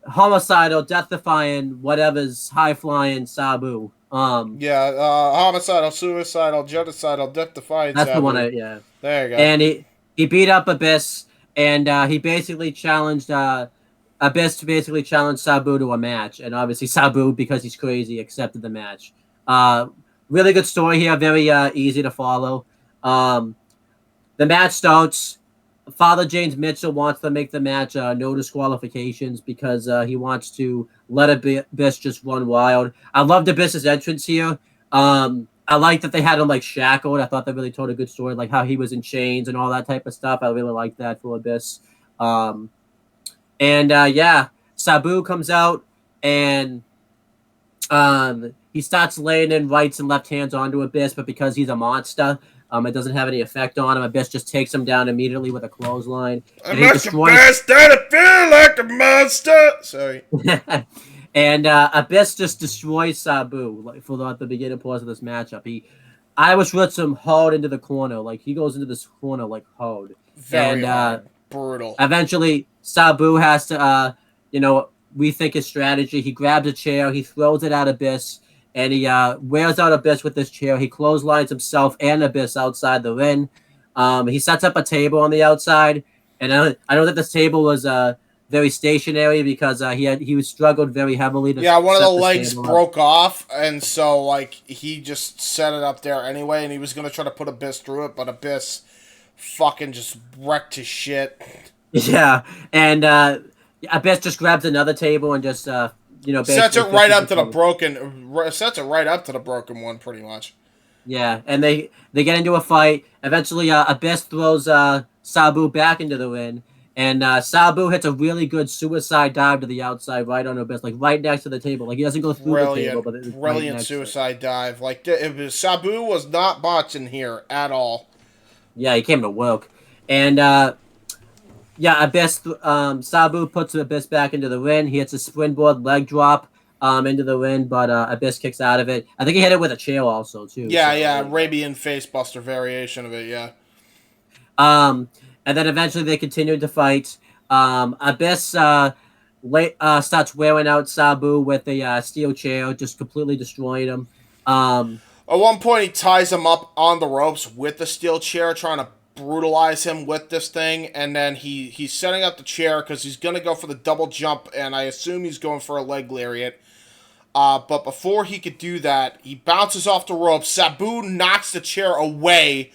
homicidal, death-defying, whatever's high-flying Sabu. Homicidal, suicidal, genocidal, death-defying. That's Sabu. the one. There you go. And he beat up Abyss, and he basically challenged Abyss to basically challenge Sabu to a match, and obviously Sabu, because he's crazy, accepted the match. Really good story here, very easy to follow. The match starts. Father James Mitchell wants to make the match no disqualifications because he wants to let Abyss just run wild. I loved Abyss's entrance here. I like that they had him like shackled. I thought that really told a good story, like how he was in chains and all that type of stuff. I really liked that for Abyss. Sabu comes out and he starts laying in rights and left hands onto Abyss, but because he's a monster, it doesn't have any effect on him. Abyss just takes him down immediately with a clothesline. I'm like a bastard, I feel like a monster. Sorry. And Abyss just destroys Sabu like for the beginning portion of this matchup. Irish whips him hard into the corner. Like he goes into this corner like hard. Very hard. Brutal. Eventually, Sabu has to, rethink his strategy. He grabs a chair, he throws it at Abyss, and he wears out Abyss with this chair. He clotheslines himself and Abyss outside the ring. He sets up a table on the outside, and I know that this table was very stationary because he was struggled very heavily. One of the legs broke off, and so like he just set it up there anyway, and he was gonna try to put Abyss through it, but Abyss fucking just wrecked his shit. Yeah, and Abyss just grabs another table and just sets it right up to the broken one, pretty much. Yeah, and they get into a fight. Eventually, Abyss throws Sabu back into the ring, and Sabu hits a really good suicide dive to the outside, right on Abyss, like right next to the table. Like he doesn't go through the table, but it's brilliant right suicide dive. Like Sabu was not botching here at all. Yeah, he came to work, and Abyss. Sabu puts Abyss back into the ring. He hits a springboard leg drop into the ring, but Abyss kicks out of it. I think he hit it with a chair also too. Arabian facebuster variation of it. Yeah. And then eventually they continued to fight. Abyss starts wearing out Sabu with a steel chair, just completely destroying him. At one point, he ties him up on the ropes with the steel chair, trying to brutalize him with this thing, and then he's setting up the chair because he's going to go for the double jump, and I assume he's going for a leg lariat. But before he could do that, he bounces off the ropes. Sabu knocks the chair away,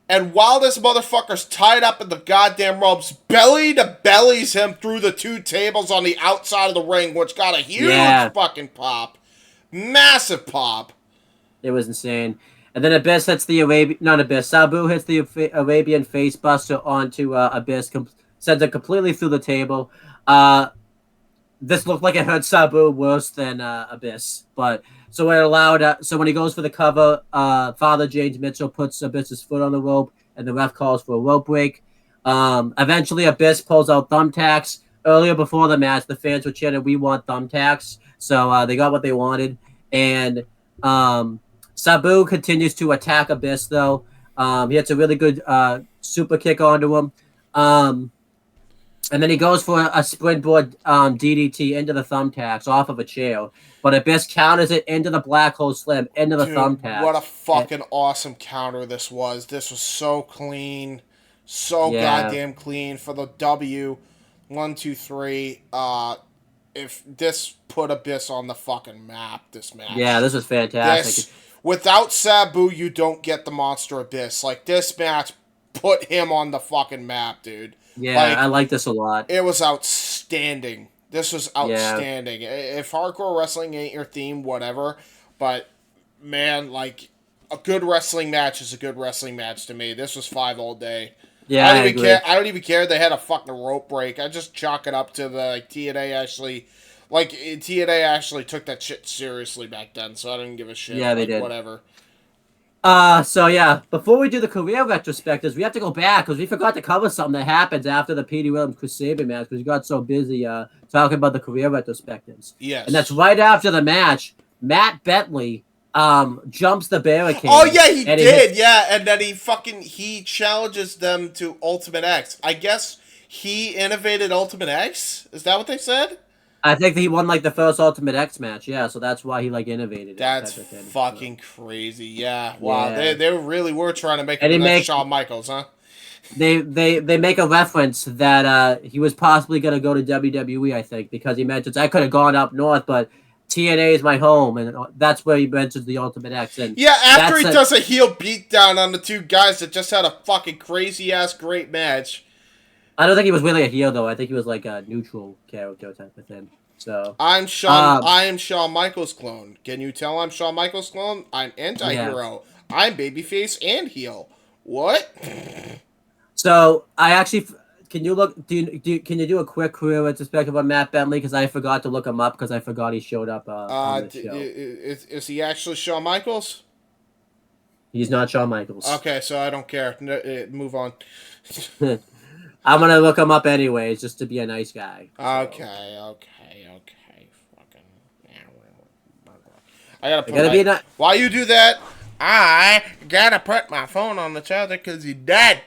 and while this motherfucker's tied up in the goddamn ropes, belly to bellies him through the two tables on the outside of the ring, which got a huge fucking pop. Massive pop. It was insane. And then Abyss hits the Sabu hits the Arabian facebuster onto Abyss, sends it completely through the table. This looked like it hurt Sabu worse than Abyss, but so it allowed. So when he goes for the cover, Father James Mitchell puts Abyss's foot on the rope, and the ref calls for a rope break. Eventually, Abyss pulls out thumbtacks. Earlier before the match, the fans were chanting, "We want thumbtacks!" So they got what they wanted, and Sabu continues to attack Abyss, though. He hits a really good super kick onto him. And then he goes for a springboard DDT into the thumbtacks off of a chair. But Abyss counters it into the black hole slam, into the thumbtacks. What a fucking awesome counter this was. This was so clean. So goddamn clean for the W. 1, 2, 3. if this put Abyss on the fucking map, this match. Yeah, this was fantastic. Without Sabu, you don't get the Monster Abyss. Like, this match put him on the fucking map, dude. Yeah, like, I like this a lot. It was outstanding. This was outstanding. Yeah. If hardcore wrestling ain't your theme, whatever. But, man, like, a good wrestling match is a good wrestling match to me. This was 5 all day. Yeah, I don't even care. They had a fucking rope break. I just chalk it up to the TNA actually. Like, TNA actually took that shit seriously back then, so I didn't give a shit. Yeah, they did. Whatever. So yeah, before we do the career retrospectives, we have to go back because we forgot to cover something that happens after the Petey Williams Chris Sabin match because we got so busy talking about the career retrospectives. Yes. And that's right after the match. Matt Bentley jumps the barricade. Oh yeah, he did. And then he challenges them to Ultimate X. I guess he innovated Ultimate X. Is that what they said? I think he won like the first Ultimate X match, yeah, so that's why he like innovated. That's fucking crazy, yeah. Wow, yeah. They really were trying to make him the next Shawn Michaels, huh? They make a reference that he was possibly gonna go to WWE, I think, because he mentions I could have gone up north, but TNA is my home, and that's where he mentions the Ultimate X. And yeah, after he does a heel beatdown on the two guys that just had a fucking crazy ass great match. I don't think he was really a heel though. I think he was like a neutral character type of thing. So I am Shawn Michaels clone. Can you tell I'm Shawn Michaels clone? I'm anti-hero. Yeah. I'm babyface and heel. What? So I actually can you do a quick career retrospective on Matt Bentley because I forgot to look him up because I forgot he showed up on the show. Is he actually Shawn Michaels? He's not Shawn Michaels. Okay, so I don't care. Move on. I'm gonna look him up anyways, just to be a nice guy. So. Okay. Fucking. I gotta put while you do that, I gotta put my phone on the charger because he's dead.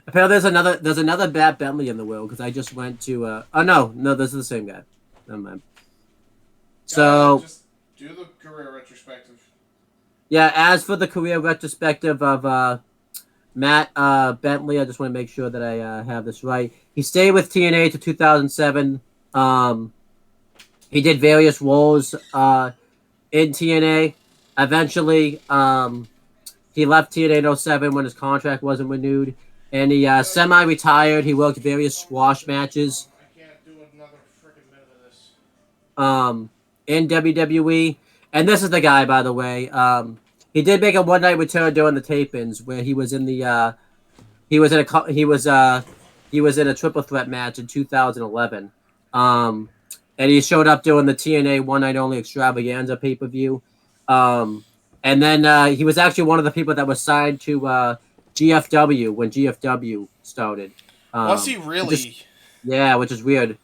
Apparently, there's another Matt Bentley in the world because I just went to. Oh no, this is the same guy. Never mind. So just do the career retrospective. Yeah, as for the career retrospective of Matt Bentley, I just want to make sure that I have this right. He stayed with TNA to 2007. He did various roles in TNA. Eventually, he left TNA in 07 when his contract wasn't renewed. And he semi-retired. He worked various squash matches. I can't do another freaking minute of this. In WWE. And this is the guy, by the way. He did make a one-night return during the tapings where he was in the he was in a triple threat match in 2011. And he showed up during the TNA One Night Only Extravaganza pay-per-view. And then he was actually one of the people that was signed to GFW when GFW started. Was he really? Which is weird.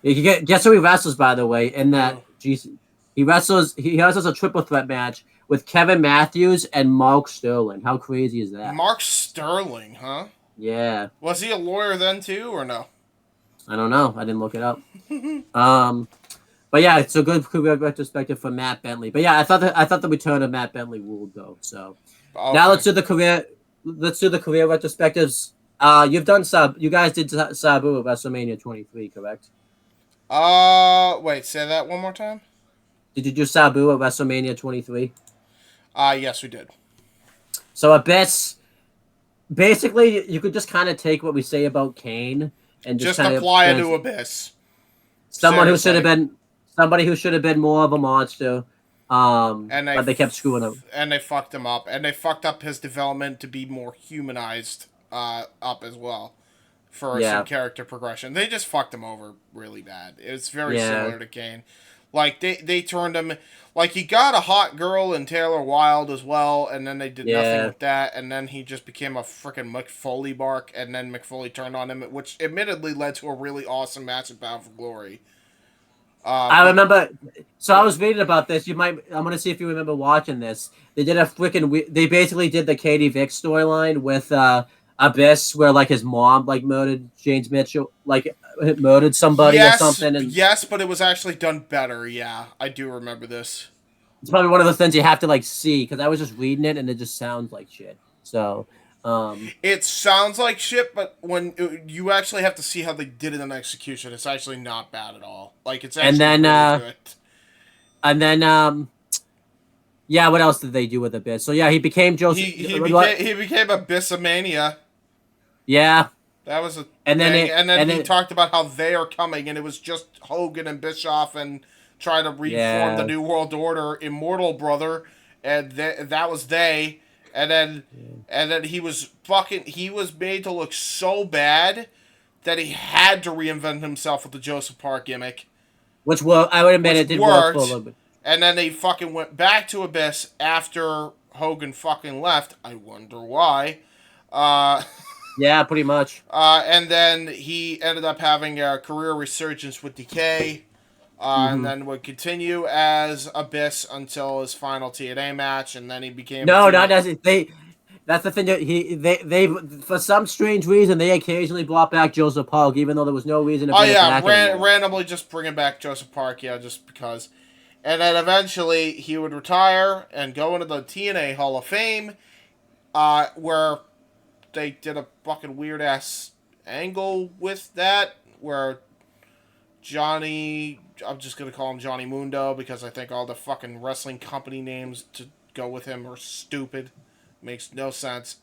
Guess who he wrestles, by the way, in that he wrestles a triple threat match with Kevin Matthews and Mark Sterling. How crazy is that? Mark Sterling, huh? Yeah. Was he a lawyer then too, or no? I don't know. I didn't look it up. But yeah, it's a good career retrospective for Matt Bentley. But yeah, I thought the return of Matt Bentley ruled though. So now let's do the career retrospectives. You've done you guys did Sabu at WrestleMania 23, correct? Wait, say that one more time. Did you do Sabu at WrestleMania 23? Yes, we did. So Abyss, basically, you could just kind of take what we say about Kane and just apply it to Abyss. Somebody who should have been more of a monster. But they kept screwing up. And they fucked him up. And they fucked up his development to be more humanized up as well. For some character progression. They just fucked him over really bad. It's very similar to Kane. Like, they turned him... Like, he got a hot girl in Taylor Wilde as well, and then they did nothing with that, and then he just became a freaking Mick Foley bark, and then Mick Foley turned on him, which admittedly led to a really awesome match at Bound for Glory. I remember... So I was reading about this. I'm going to see if you remember watching this. They did they basically did the Katie Vick storyline with Abyss, where, like, his mom, like, murdered James Mitchell, like... murdered somebody or something. And yes, but it was actually done better. Yeah, I do remember this. It's probably one of those things you have to like see because I was just reading it and it just sounds like shit. So, It sounds like shit, but when you actually have to see how they did it in execution, it's actually not bad at all. Like, it's actually really good. And then, yeah, what else did they do with Abyss? So yeah, he became Joseph. He became Abyssamania. Yeah. That was a and then thing. it, And then he talked about how they are coming, and it was just Hogan and Bischoff and trying to reform the New World Order, Immortal brother, and that was they. And then he was made to look so bad that he had to reinvent himself with the Joseph Park gimmick. Which I would admit it did work for a little bit. And then they fucking went back to Abyss after Hogan fucking left. I wonder why. Yeah, pretty much. And then he ended up having a career resurgence with Decay. And then would continue as Abyss until his final TNA match, and then he became not necessarily. That's the thing that they for some strange reason they occasionally brought back Joseph Park, even though there was no reason to bring it back. Randomly just bringing back Joseph Park, just because. And then eventually he would retire and go into the TNA Hall of Fame, where they did a fucking weird ass angle with that, where Johnny, I'm just gonna call him Johnny Mundo because I think all the fucking wrestling company names to go with him are stupid. Makes no sense.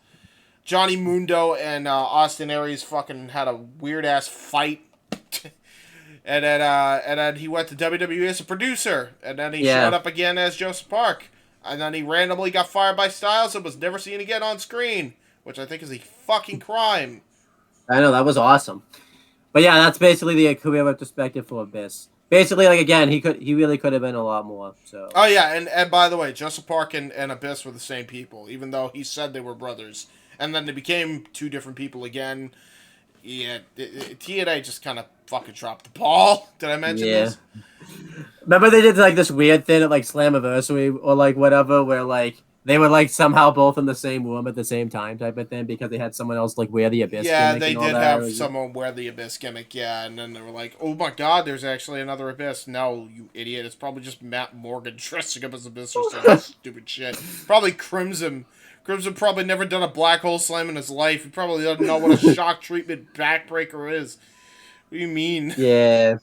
Johnny Mundo and Austin Aries fucking had a weird ass fight. And then he went to WWE as a producer, and then he showed up again as Joseph Park, and then he randomly got fired by Styles and was never seen again on screen, which I think is a fucking crime. I know, that was awesome, but yeah, that's basically the career retrospective for Abyss. Basically, like again, he really could have been a lot more. So. Oh yeah, and by the way, Joseph Park and Abyss were the same people, even though he said they were brothers, and then they became two different people again. Yeah, TNA just kind of fucking dropped the ball. Did I mention this? Remember they did like this weird thing at like Slammiversary or like whatever, where like they were like somehow both in the same room at the same time type of thing because they had someone else like wear the Abyss. Yeah, they did have someone wear the Abyss gimmick. Yeah, and then they were like, "Oh my God, there's actually another Abyss." No, you idiot! It's probably just Matt Morgan dressing up as Abyss or some stupid shit. Probably Crimson. Crimson probably never done a black hole slam in his life. He probably doesn't know what a shock treatment backbreaker is. What do you mean? Yeah.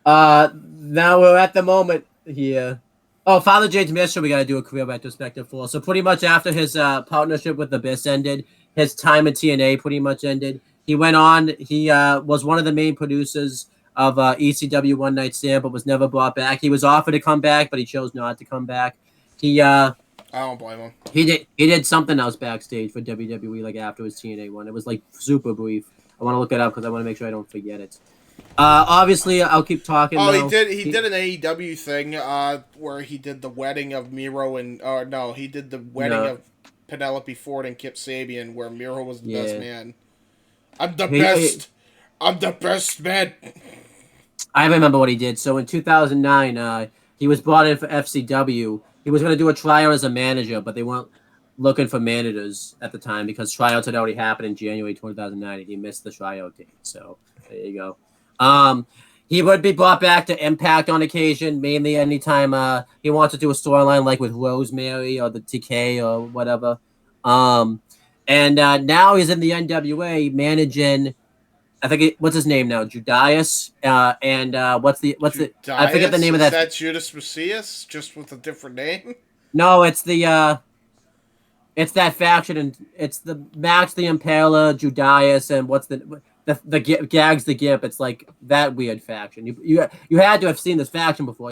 Now we're at the moment here. Oh, Father James Mitchell, we got to do a career retrospective for. So pretty much after his partnership with Abyss ended, his time in TNA pretty much ended. He went on. He was one of the main producers of ECW One Night Stand, but was never brought back. He was offered to come back, but he chose not to come back. I don't blame him. He did something else backstage for WWE like after his TNA one. It was like super brief. I want to look it up because I want to make sure I don't forget it. Obviously, I'll keep talking. Oh, though. He did an AEW thing where he did the wedding of Miro and he did the wedding of Penelope Ford and Kip Sabian where Miro was the best man. I'm the best. I'm the best man. I remember what he did. So in 2009, he was brought in for FCW. He was going to do a tryout as a manager, but they weren't looking for managers at the time because tryouts had already happened in January 2009, and he missed the tryout date. So there you go. He would be brought back to Impact on occasion, mainly anytime he wants to do a storyline like with Rosemary or the TK or whatever. And now he's in the NWA managing. I think what's his name now? Judas. And what's the Judas? I forget the name of that. Is that Judas Messias, just with a different name? No, it's the it's that faction, and it's the Max the Impaler, Judas, and what's the Gags the Gimp. It's like that weird faction. You had to have seen this faction before.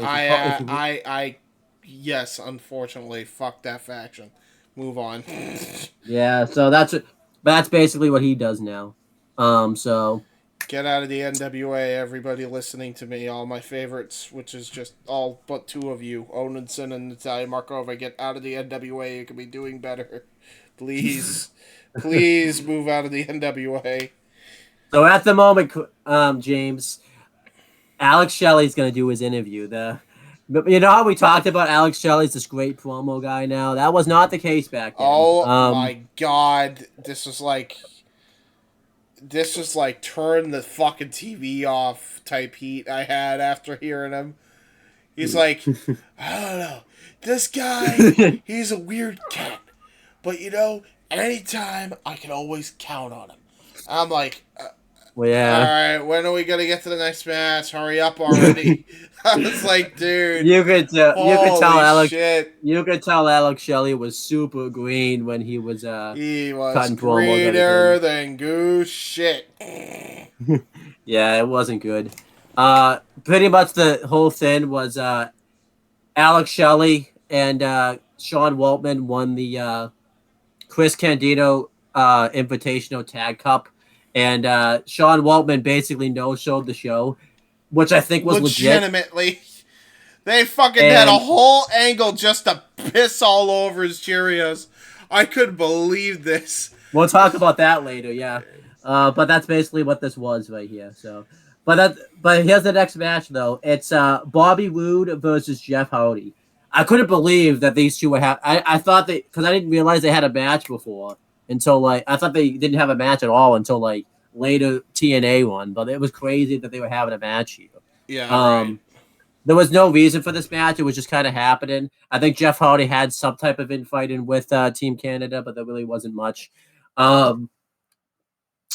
Yes, unfortunately, fuck that faction. Move on. Yeah, so that's basically what he does now. So get out of the NWA, everybody listening to me, all my favorites, which is just all but two of you, Onenson and Natalia Markova. Get out of the NWA. You could be doing better. Please, please move out of the NWA. So at the moment, James, Alex Shelley's gonna do his interview. You know how we talked about Alex Shelley's this great promo guy now? That was not the case back then. Oh my God, this was like turn the fucking TV off type heat I had after hearing him. He's like, I don't know, this guy, he's a weird cat, but anytime, I can always count on him. I'm like, Well, yeah. all right, when are we gonna get to the next match? Hurry up already! I was like, dude, You could tell Alex. shit. You could tell Alex Shelley was super green when he was He was cutting promos and greener everything. than goose shit. Yeah, it wasn't good. Pretty much the whole thing was Alex Shelley and Sean Waltman won the Chris Candido Invitational Tag Cup, and Sean Waltman basically no-showed the show, which I think was legit. Legitimately. They fucking had a whole angle just to piss all over his Cheerios. I couldn't believe this. We'll talk about that later, yeah. But that's basically what this was right here. So, but here's the next match though. It's Bobby Roode versus Jeff Hardy. I couldn't believe that these two would have. I thought because I didn't realize they had a match before until I thought they didn't have a match at all until later TNA one. But it was crazy that they were having a match here. Yeah. Right. There was no reason for this match. It was just kind of happening. I think Jeff Hardy had some type of infighting with Team Canada, but there really wasn't much. And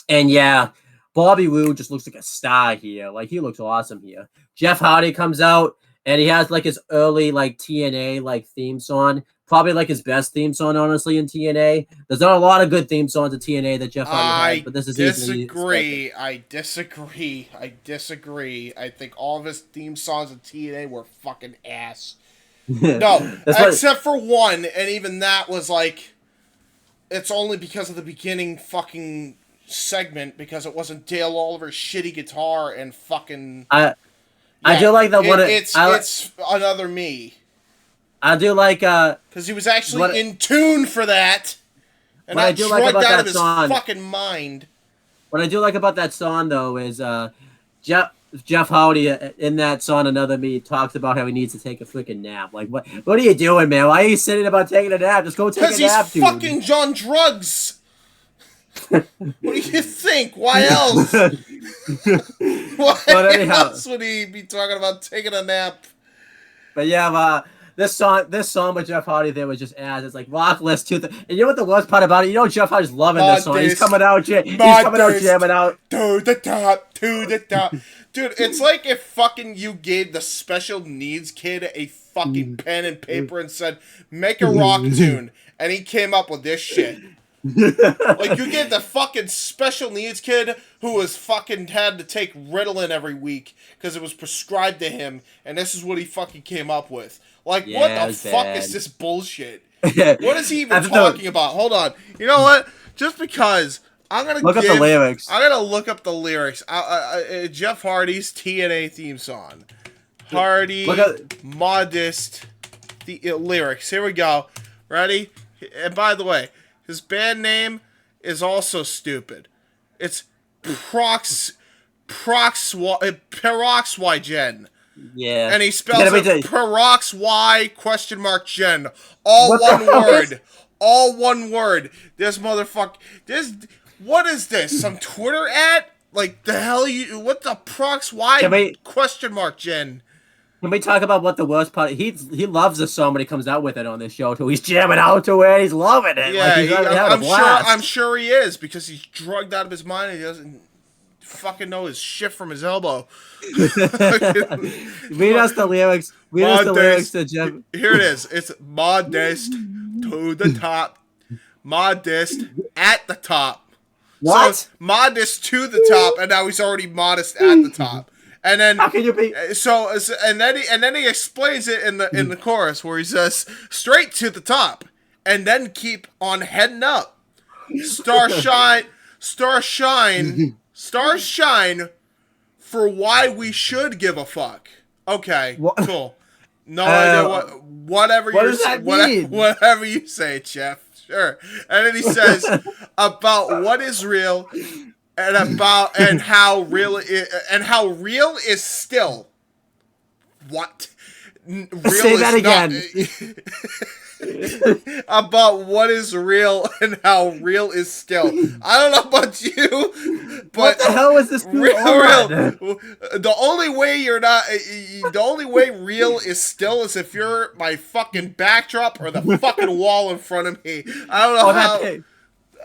yeah, Bobby Roode just looks like a star here. He looks awesome here. Jeff Hardy comes out and he has his early TNA theme song. Probably his best theme song, honestly, in TNA. There's not a lot of good theme songs in TNA that Jeff Hardy has, but this is disagree. I disagree. I think all of his theme songs in TNA were fucking ass. No, except for one, and even that was it's only because of the beginning fucking segment, because it wasn't Dale Oliver's shitty guitar and fucking. I do like that one. It's Another Me. I do because he was actually in tune for that, and not drugged out of his fucking mind. What I do like about that song though is Jeff Hardy in that song "Another Me" talks about how he needs to take a freaking nap. What are you doing, man? Why are you sitting about taking a nap? Just go take a nap, dude. Because he's fucking John Drugs. What do you think? Why else? Why else would he be talking about taking a nap? But yeah, this song with Jeff Hardy there was just ass. It's Rockless too. And you know what the worst part about it? You know Jeff Hardy's loving this song. He's coming out jamming out. To the top, to the top. Dude, it's like if fucking you gave the special needs kid a fucking pen and paper and said, make a rock tune. And he came up with this shit. You gave the fucking special needs kid who was fucking had to take Ritalin every week because it was prescribed to him, and this is what he fucking came up with. What the fuck is this bullshit? What is he even talking about? Hold on. You know what? Just because I'm gonna look up the lyrics. I'm gonna look up the lyrics. Jeff Hardy's TNA theme song. Hardy, modest. The lyrics. Here we go. Ready? And by the way, his band name is also stupid. It's Peroxygen. Yeah. And he spells it Peroxy ? All one word. All one word. This motherfucker. What is this? Some Twitter ad? The hell what the Prox ? Gen? Can we talk about what the worst part? He loves the song when he comes out with it on this show too. He's jamming out to it. He's loving it. Yeah, I'm sure he is, because he's drugged out of his mind and he doesn't fucking know his shit from his elbow. Read us the lyrics. Read us the lyrics to Jeff. Here it is. It's modest to the top, modest at the top. What? So modest to the top, and now he's already modest at the top. And then how can you be and then he explains it in the chorus where he says straight to the top and then keep on heading up. Stars shine for why we should give a fuck. Okay, cool. No idea whatever you say, Jeff. Sure. And then he says about what is real and how real is still. What? Say that again. About what is real and how real is still. I don't know about you, but what the hell is this? Real. The only way real is still is if you're my fucking backdrop or the fucking wall in front of me. I don't know how.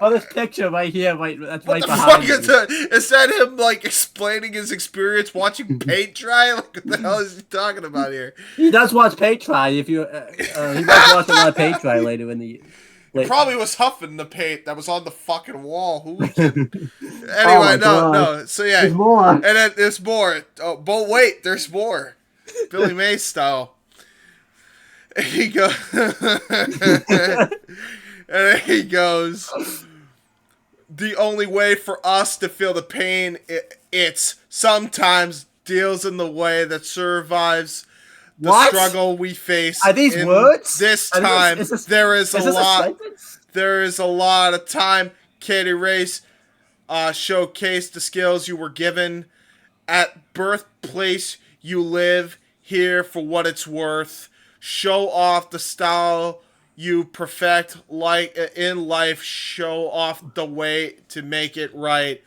Oh, this picture right here, that's What right the behind fuck is you. that? Is that him, like, explaining his experience watching paint dry? Like, what the hell is he talking about here? He does watch paint dry. If you, he was watching a lot of paint dry later in the. He probably was huffing the paint that was on the fucking wall. Who we kidding? Oh Anyway, my God. no. So, yeah. There's more. And then there's more. Oh, but wait, there's more. Billy Mays style. And he goes... and then he goes... The only way for us to feel the pain, it's sometimes deals in the way that survives the struggle we face. Are these words? This time, there is a lot. Sentence? There is a lot of time. Katie Race showcased the skills you were given at birthplace. You live here for what it's worth. Show off the style you perfect like in life. Show off the way to make it right.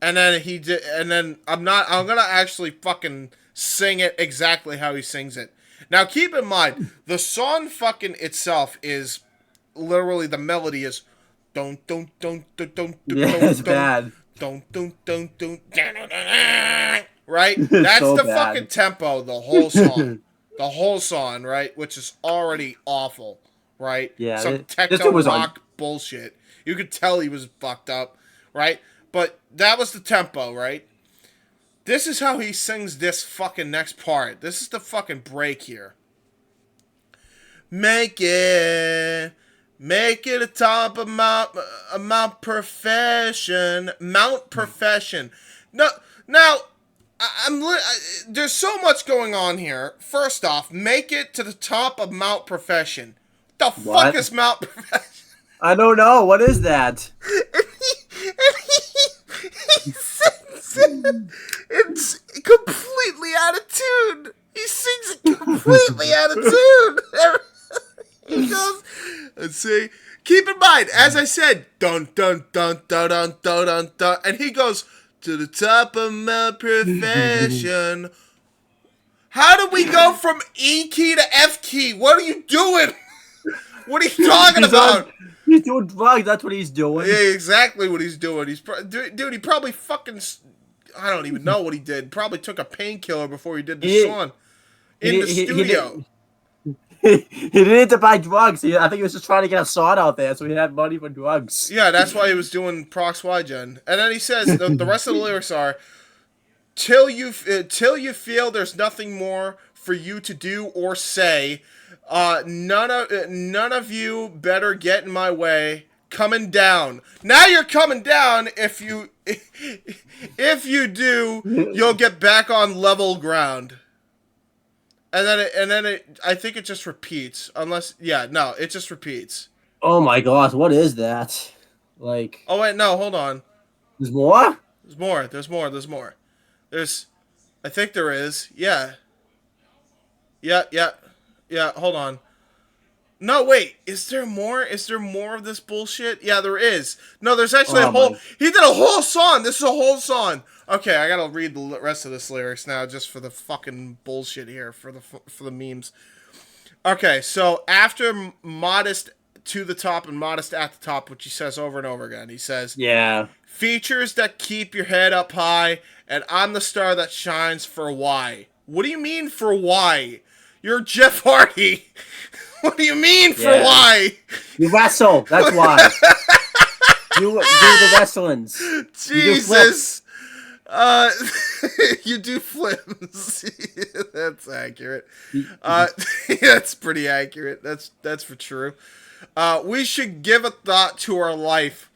And then he did, and then I'm gonna actually fucking sing it exactly how he sings it. Now keep in mind, the song fucking itself is literally, the melody is don't Yeah, it's bad. don't right? That's So the bad. fucking tempo, the whole song. The whole song, right? Which is already awful, right? Yeah, Some this techno was rock bullshit. You could tell he was fucked up, right? But that was the tempo, right? This is how he sings this fucking next part. This is the fucking break here. Make it a top of Mount Profession. Mount Profession. No, now, there's so much going on here. First off, make it to the top of Mount Profession. The fuck is Mount Profession? I don't know. What is that? He sings it. It's completely out of tune. He sings it completely out of tune. He goes, let's see. Keep in mind, as I said, dun dun dun dun dun dun dun dun, and he goes to the top of my profession. How do we go from E key to F key? What are you doing? What are you talking about? He's doing drugs. That's what he's doing. Yeah, exactly what he's doing. Dude, he probably fucking, I don't even know what he did. Probably took a painkiller before he did the song in the studio. He didn't need to buy drugs. I think he was just trying to get a song out there, so he had money for drugs. Yeah, that's why he was doing Prox Y-Gen. And then he says the rest of the lyrics are, till you feel there's nothing more for you to do or say. None of you better get in my way. Coming down. Now you're coming down. If you do, you'll get back on level ground. And then I think it just repeats. It just repeats. Oh my gosh, what is that? Like. Oh wait, no, hold on. There's more? There's more. I think there is. Yeah. Yeah, hold on. No, wait. Is there more? Is there more of this bullshit? Yeah, there is. No, there's actually he did a whole song. This is a whole song. Okay, I gotta read the rest of this lyrics now just for the fucking bullshit here, for the memes. Okay, so after modest to the top and modest at the top, which he says over and over again, he says, yeah. Features that keep your head up high, and I'm the star that shines for why. What do you mean for why? You're Jeff Hardy. What do you mean for why? You wrestle. That's why. You do the wrestlings. Jesus. You do flips. That's accurate. That's pretty accurate. That's for true. We should give a thought to our life,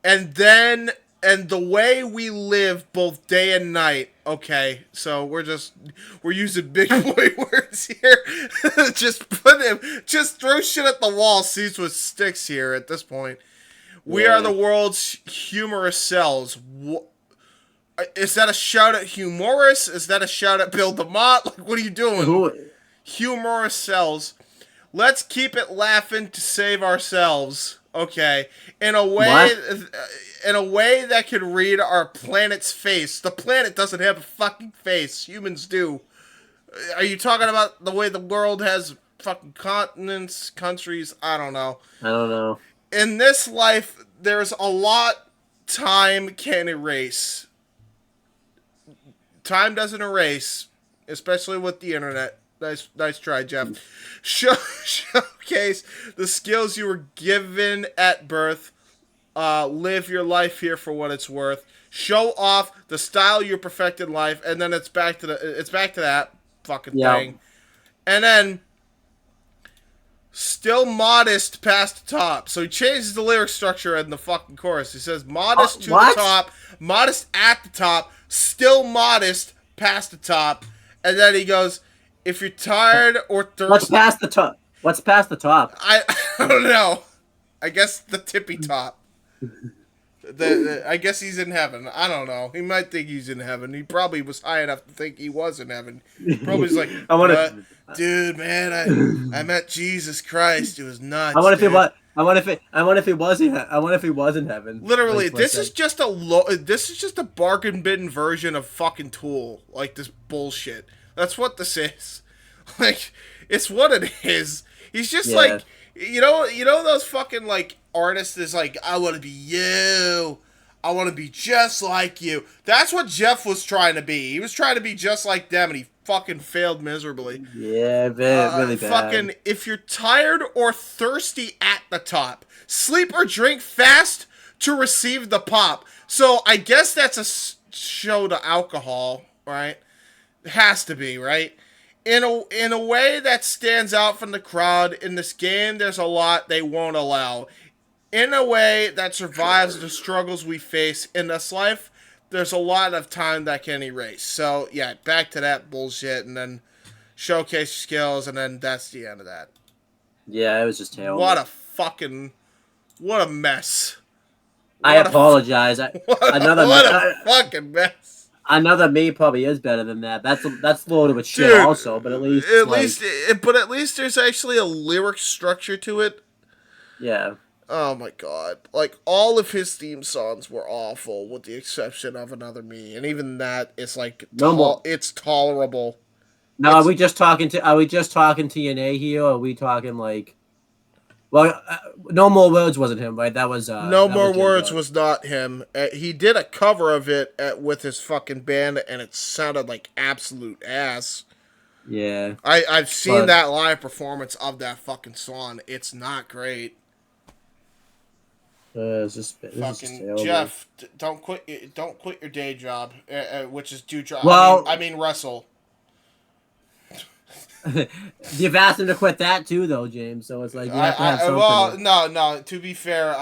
and the way we live both day and night. Okay, so we're using big boy words here. Just throw shit at the wall, sees what sticks here at this point. We are the world's humorous selves. Is that a shout at Humorous? Is that a shout at Bill DeMott? Like, what are you doing? Humorous selves. Let's keep it laughing to save ourselves. Okay, in a way that could read our planet's face. The planet doesn't have a fucking face. Humans do. Are you talking about the way the world has fucking continents, countries? I don't know. I don't know. In this life, there's a lot time can erase. Time doesn't erase, especially with the internet. Nice try, Jeff. Showcase the skills you were given at birth. Live your life here for what it's worth. Show off the style you perfected in life, and then it's back to that fucking thing. And then still modest past the top. So he changes the lyric structure in the fucking chorus. He says modest to the top, modest at the top, still modest past the top, and then he goes, if you're tired or thirsty. What's past the top? What's past the top? I don't know. I guess the tippy top. I guess he's in heaven. I don't know. He might think he's in heaven. He probably was high enough to think he was in heaven. He probably was like, dude, man, I met Jesus Christ. It was nuts. I wonder if he was in heaven. Literally, this is just a bargain bin version of fucking Tool. Like this bullshit. That's what this is. Like, it's what it is. He's just like, you know those fucking like artists is like, I want to be you. I want to be just like you. That's what Jeff was trying to be. He was trying to be just like them, and he fucking failed miserably. Yeah, really bad. Fucking, if you're tired or thirsty at the top, sleep or drink fast to receive the pop. So I guess that's a show to alcohol, right? It has to be, right? In a way that stands out from the crowd, in this game, there's a lot they won't allow. In a way that survives the struggles we face in this life, there's a lot of time that can erase. So, yeah, back to that bullshit, and then showcase skills, and then that's the end of that. Yeah, it was just terrible. What a mess. I apologize. What a fucking mess. Another me probably is better than that. That's loaded with shit. Dude, also, but at least there's actually a lyric structure to it. Yeah. Oh my god! Like, all of his theme songs were awful, with the exception of Another Me, and even that is like it's tolerable. Now, are we just talking TNA here, or are we talking like? Well, No More Words wasn't him, right? That was No More Words was not him. He did a cover of it with his fucking band, and it sounded like absolute ass. Yeah, I've seen that live performance of that fucking song. It's not great. It's just fucking Jeff. Don't quit your day job, which is do job. Well, I mean wrestle. You've asked him to quit that too, though, James. So it's like you have to have something. Well, no. To be fair,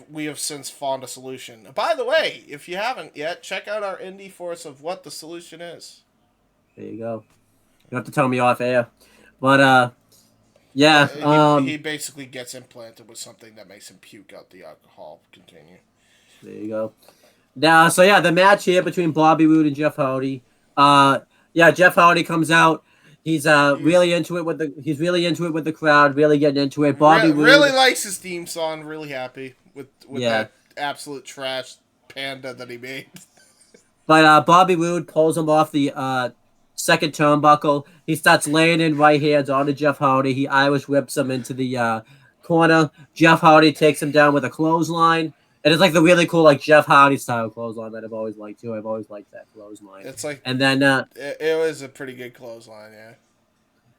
we have since found a solution. By the way, if you haven't yet, check out our indie force of what the solution is. There you go. You don't have to tell me off air, but yeah. He basically gets implanted with something that makes him puke out the alcohol. Continue. There you go. Now, so yeah, the match here between Bobby Roode and Jeff Hardy. Jeff Hardy comes out. He's really into it with the crowd, really getting into it. Bobby Roode really likes his theme song. Really happy with that absolute trash panda that he made. But Bobby Roode pulls him off the second turnbuckle. He starts laying in right hands onto Jeff Hardy. He Irish whips him into the corner. Jeff Hardy takes him down with a clothesline. And it's like the really cool like Jeff Hardy style clothesline that I've always liked too. I've always liked that clothesline. It's like, and then it was a pretty good clothesline, yeah.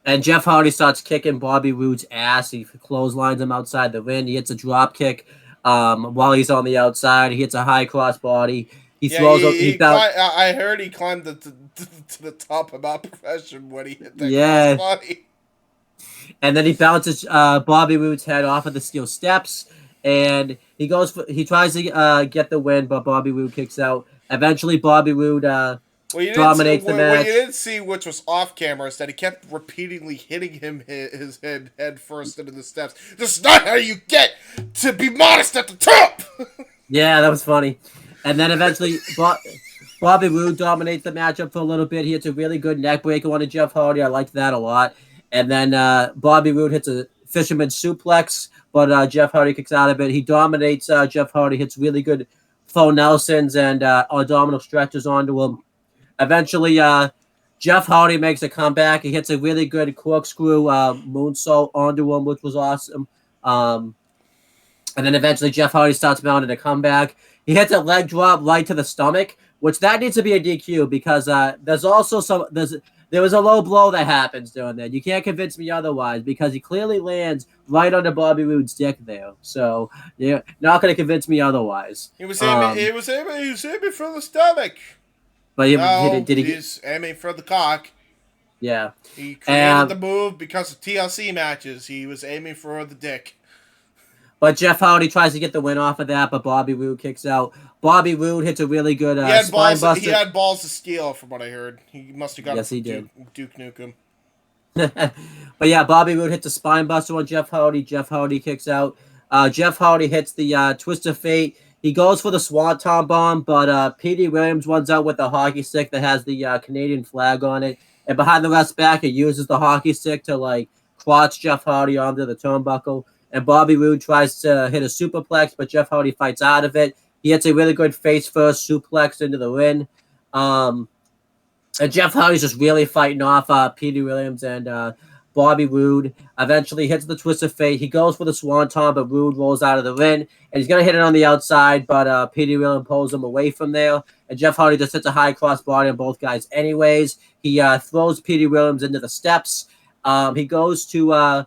And Jeff Hardy starts kicking Bobby Roode's ass. He clotheslines him outside the ring. He hits a drop kick while he's on the outside. He hits a high cross body. He throws up. I heard he climbed to the top of Mount Profession when he hit that cross body. And then he bounces Bobby Roode's head off of the steel steps. And he tries to get the win, but Bobby Roode kicks out. Eventually, Bobby Roode dominates the match. What you didn't see, which was off camera, is that he kept repeatedly hitting him his head first into the steps. This is not how you get to be modest at the top! Yeah, that was funny. And then eventually, Bobby Roode dominates the matchup for a little bit. He hits a really good neck breaker on Jeff Hardy. I liked that a lot. And then Bobby Roode hits a fisherman suplex, but Jeff Hardy kicks out of it. He dominates Jeff Hardy, hits really good faux Nelsons and abdominal stretches onto him. Eventually, Jeff Hardy makes a comeback. He hits a really good corkscrew moonsault onto him, which was awesome. And then eventually Jeff Hardy starts mounting a comeback. He hits a leg drop right to the stomach, which that needs to be a DQ because there's also there was a low blow that happens during that. You can't convince me otherwise because he clearly lands right under Bobby Roode's dick there. So you're not going to convince me otherwise. He was aiming for the stomach. But Did he's aiming for the cock. Yeah. He created the move because of TLC matches. He was aiming for the dick. But Jeff Hardy tries to get the win off of that, but Bobby Roode kicks out. Bobby Roode hits a really good spine buster. He had balls of steel, from what I heard. He must have got Duke Nukem. But yeah, Bobby Roode hits a spine buster on Jeff Hardy. Jeff Hardy kicks out. Jeff Hardy hits the Twist of Fate. He goes for the Swanton Bomb, but Petey Williams runs out with a hockey stick that has the Canadian flag on it. And behind the ref's back, he uses the hockey stick to crotch Jeff Hardy onto the turnbuckle. And Bobby Roode tries to hit a superplex, but Jeff Hardy fights out of it. He hits a really good face-first suplex into the ring. And Jeff Hardy's just really fighting off Petey Williams and Bobby Roode. Eventually hits the Twist of Fate. He goes for the Swanton, but Roode rolls out of the ring. And he's going to hit it on the outside, but Petey Williams pulls him away from there. And Jeff Hardy just hits a high cross body on both guys anyways. He throws Petey Williams into the steps. He goes to...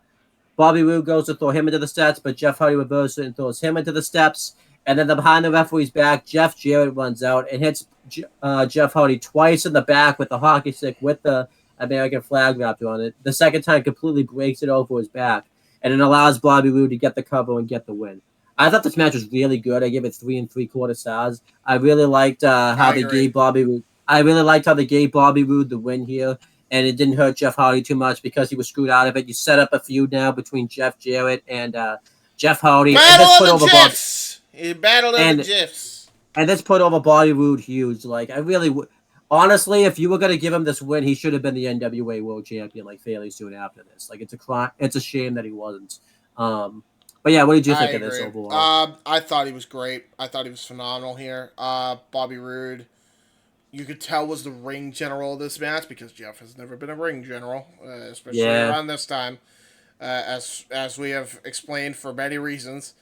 Bobby Roode goes to throw him into the steps, but Jeff Hardy reverses it and throws him into the steps. And then behind the referee's back, Jeff Jarrett runs out and hits Jeff Hardy twice in the back with the hockey stick with the American flag wrapped on it. The second time completely breaks it over his back, and it allows Bobby Roode to get the cover and get the win. I thought this match was really good. I gave it 3 3/4 stars. I really liked how they gave Bobby Roode. I really liked how they gave Bobby Roode the win here. And it didn't hurt Jeff Hardy too much because he was screwed out of it. You set up a feud now between Jeff Jarrett and Jeff Hardy. Battle of the GIFs! Battle of the GIFs. And this put over Bobby Roode huge. I really honestly, if you were going to give him this win, he should have been the NWA World Champion fairly soon after this. It's a shame that he wasn't. But yeah, what did you think of this overall? I thought he was great. I thought he was phenomenal here. Bobby Roode, you could tell, was the ring general of this match because Jeff has never been a ring general, especially around this time, as we have explained for many reasons.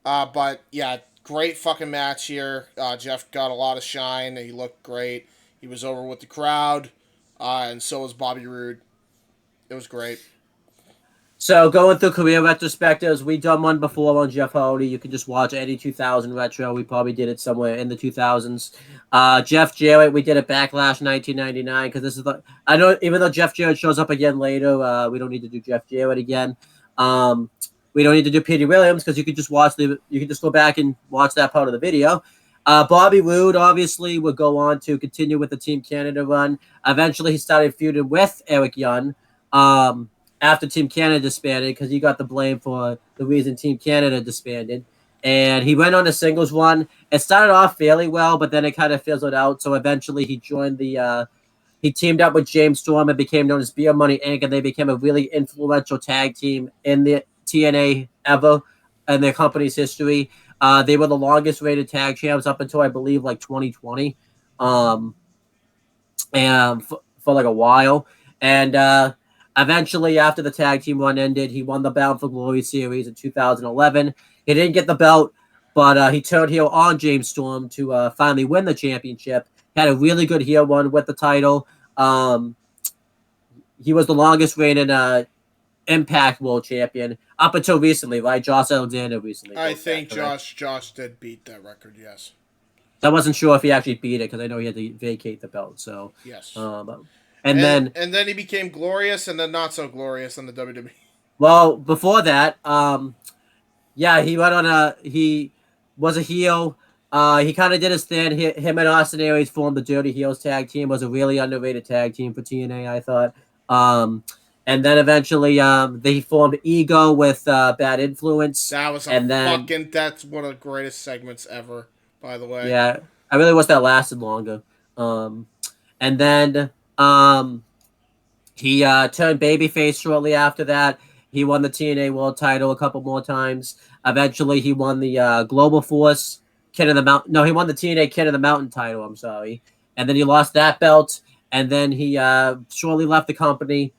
But yeah, great fucking match here. Jeff got a lot of shine. He looked great. He was over with the crowd, and so was Bobby Roode. It was great. So going through career retrospectives, we done one before on Jeff Hardy. You can just watch any 2000 retro. We probably did it somewhere in the 2000s. Jeff Jarrett, we did it Backlash 1999 because this is I know even though Jeff Jarrett shows up again later, we don't need to do Jeff Jarrett again. We don't need to do Petey Williams because you can just go back and watch that part of the video. Bobby Roode obviously would go on to continue with the Team Canada run. Eventually, he started feuding with Eric Young. After Team Canada disbanded, because he got the blame for the reason Team Canada disbanded. And he went on a singles run. It started off fairly well, but then it kind of fizzled out. So eventually he joined he teamed up with James Storm and became known as Beer Money Inc. And they became a really influential tag team in the TNA ever in their company's history. They were the longest rated tag champs up until I believe 2020. And for a while. And eventually, after the tag team run ended, he won the Bound for Glory series in 2011. He didn't get the belt, but he turned heel on James Storm to finally win the championship. Had a really good heel run with the title. He was the longest reigning Impact World Champion up until recently, right? Josh Alexander recently. I think Josh did beat that record, yes. I wasn't sure if he actually beat it because I know he had to vacate the belt. So yes. And then he became glorious and then not so glorious in the WWE. Well, before that, he went on he was a heel. He kind of did his thing. Him and Austin Aries formed the Dirty Heels tag team. It was a really underrated tag team for TNA, I thought. And then eventually they formed Ego with Bad Influence. That was that's one of the greatest segments ever, by the way. Yeah, I really wish that lasted longer. And then he turned babyface shortly after that. He won the TNA World title a couple more times. Eventually, he won the Global Force King of the Mountain. No, he won the TNA King of the Mountain title. I'm sorry. And then he lost that belt. And then he shortly left the company.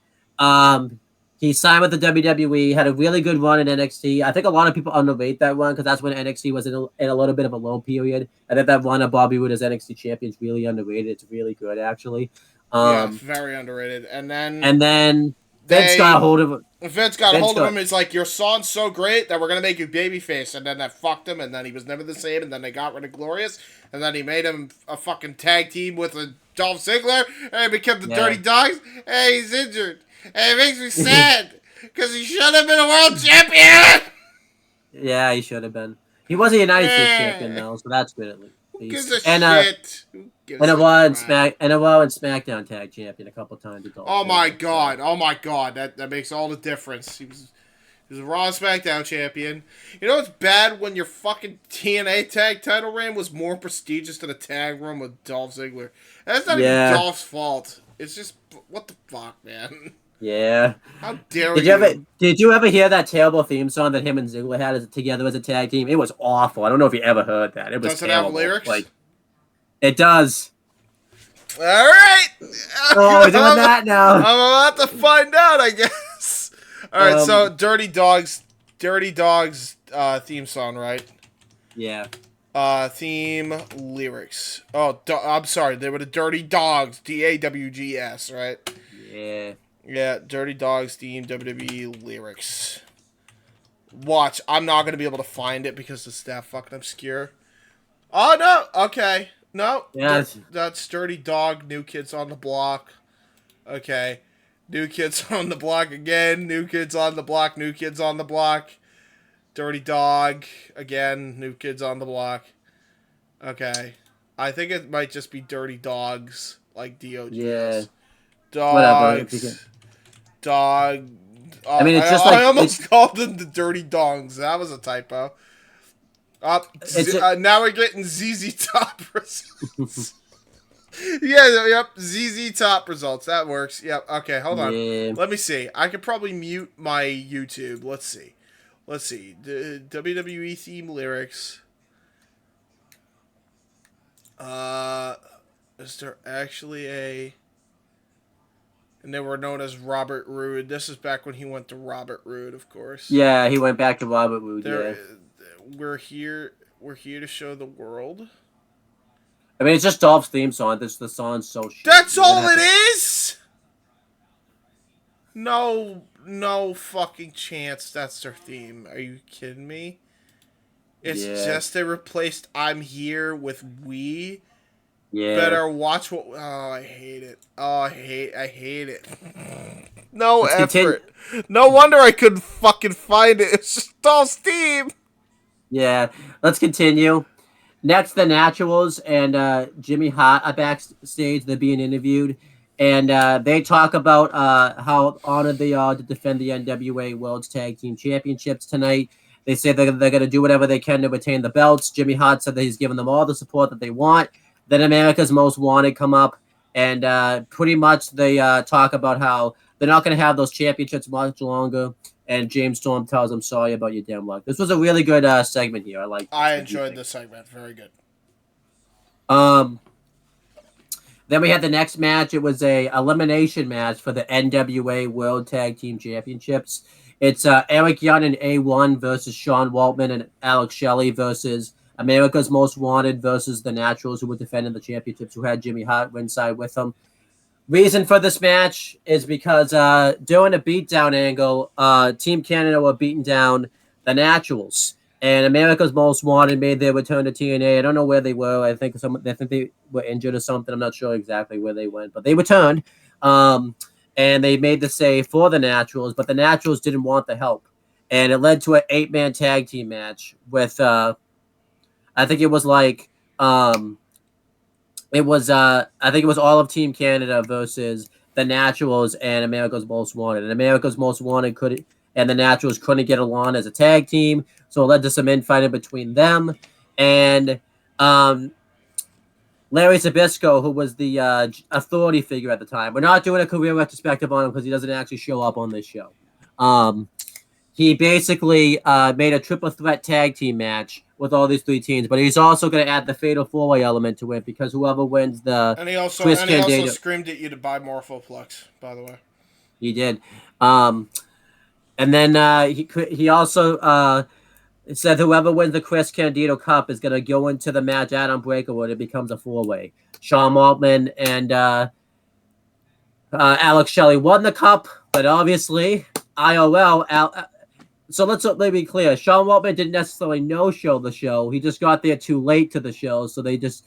He signed with the WWE, had a really good run in NXT. I think a lot of people underrate that run because that's when NXT was in a little bit of a low period. I think that run of Bobby Roode as NXT champion is really underrated. It's really good, actually. Yeah, it's very underrated. And And then Vince got a hold of Vince got a hold of him. It's like, your song's so great that we're gonna make you babyface, and then that fucked him, and then he was never the same, and then they got rid of Glorious, and then he made him a fucking tag team with a Dolph Ziggler, and he became the Dirty Dogs. Hey, he's injured, and it makes me sad because he should have been a world champion. Yeah, he should have been. He was a United States champion though, so that's good at least. Who gives a shit? And a Raw and SmackDown tag champion a couple times. Oh my god! Oh my god! That makes all the difference. He was a Raw and SmackDown champion. You know what's bad when your fucking TNA tag title reign was more prestigious than a tag run with Dolph Ziggler. That's not even Dolph's fault. It's just, what the fuck, man. Yeah. How dare you? Did you ever hear that terrible theme song that him and Ziggler had together as a tag team? It was awful. I don't know if you ever heard that. It was Does it have lyrics? Like, it does. All right. Oh, we're doing that now. I'm about to find out, I guess. All right, so Dirty Dogs theme song, right? Yeah. Theme lyrics. Oh, I'm sorry. They were the Dirty Dogs, DAWGS, right? Yeah. Yeah, Dirty Dogs theme WWE lyrics. Watch, I'm not going to be able to find it because it's that fucking obscure. Oh, no. Okay. No. Yeah. That's Dirty Dog, New Kids on the Block. Okay. New Kids on the Block again. New Kids on the Block. New Kids on the Block. Dirty Dog again. New Kids on the Block. Okay. I think it might just be Dirty Dogs, like DOGs. Yeah. Dogs. Whatever. Dog. I mean, it's just like... I almost called them the Dirty Dongs. That was a typo. Now we're getting ZZ Top results. Yep. ZZ Top results. That works. Yep. Okay, hold on. Yeah. Let me see. I could probably mute my YouTube. Let's see. The WWE theme lyrics. Is there actually a... And they were known as Robert Roode. This is back when he went to Robert Roode, of course. Yeah, he went back to Robert Roode. We're here to show the world. I mean, it's just Dolph's theme song. The song's so shit. That's all it is? No fucking chance that's their theme. Are you kidding me? It's just they replaced I'm Here with We. Yeah. Better watch what... Oh, I hate it. Oh, I hate it. No effort. No wonder I couldn't fucking find it. It's just Dolph's theme. Yeah. Let's continue. Next, the Naturals and Jimmy Hart are backstage. They're being interviewed. And they talk about how honored they are to defend the NWA World's Tag Team Championships tonight. They say they're going to do whatever they can to retain the belts. Jimmy Hart said that he's given them all the support that they want. Then America's Most Wanted come up, and pretty much they talk about how they're not going to have those championships much longer. And James Storm tells them, sorry about your damn luck. This was a really good segment here. I enjoyed this segment. Very good. Then we had the next match. It was a elimination match for the NWA World Tag Team Championships. It's Eric Young and A1 versus Sean Waltman and Alex Shelley versus America's Most Wanted versus the Naturals, who were defending the championships, who had Jimmy Hart ringside with them. Reason for this match is because during a beatdown angle, Team Canada were beating down the Naturals, and America's Most Wanted made their return to TNA. I don't know where they were. I think they were injured or something. I'm not sure exactly where they went, but they returned, and they made the save for the Naturals, but the Naturals didn't want the help, and it led to an 8-man tag team match with I think it was like I think it was all of Team Canada versus the Naturals and America's Most Wanted. And America's Most Wanted and the Naturals couldn't get along as a tag team, so it led to some infighting between them. And Larry Zbyszko, who was the authority figure at the time. We're not doing a career retrospective on him because he doesn't actually show up on this show. He basically made a triple threat tag team match with all these three teams, but he's also going to add the fatal four-way element to it because whoever wins the and he also screamed at you to buy Morphoplex, by the way. He did. And then he also it said whoever wins the Chris Candido Cup is gonna go into the match at Unbreakable, and it becomes a 4-way. Sean Waltman and Alex Shelley won the cup, but obviously IOL. So let me be clear. Sean Waltman didn't necessarily no-show the show. He just got there too late to the show, so he just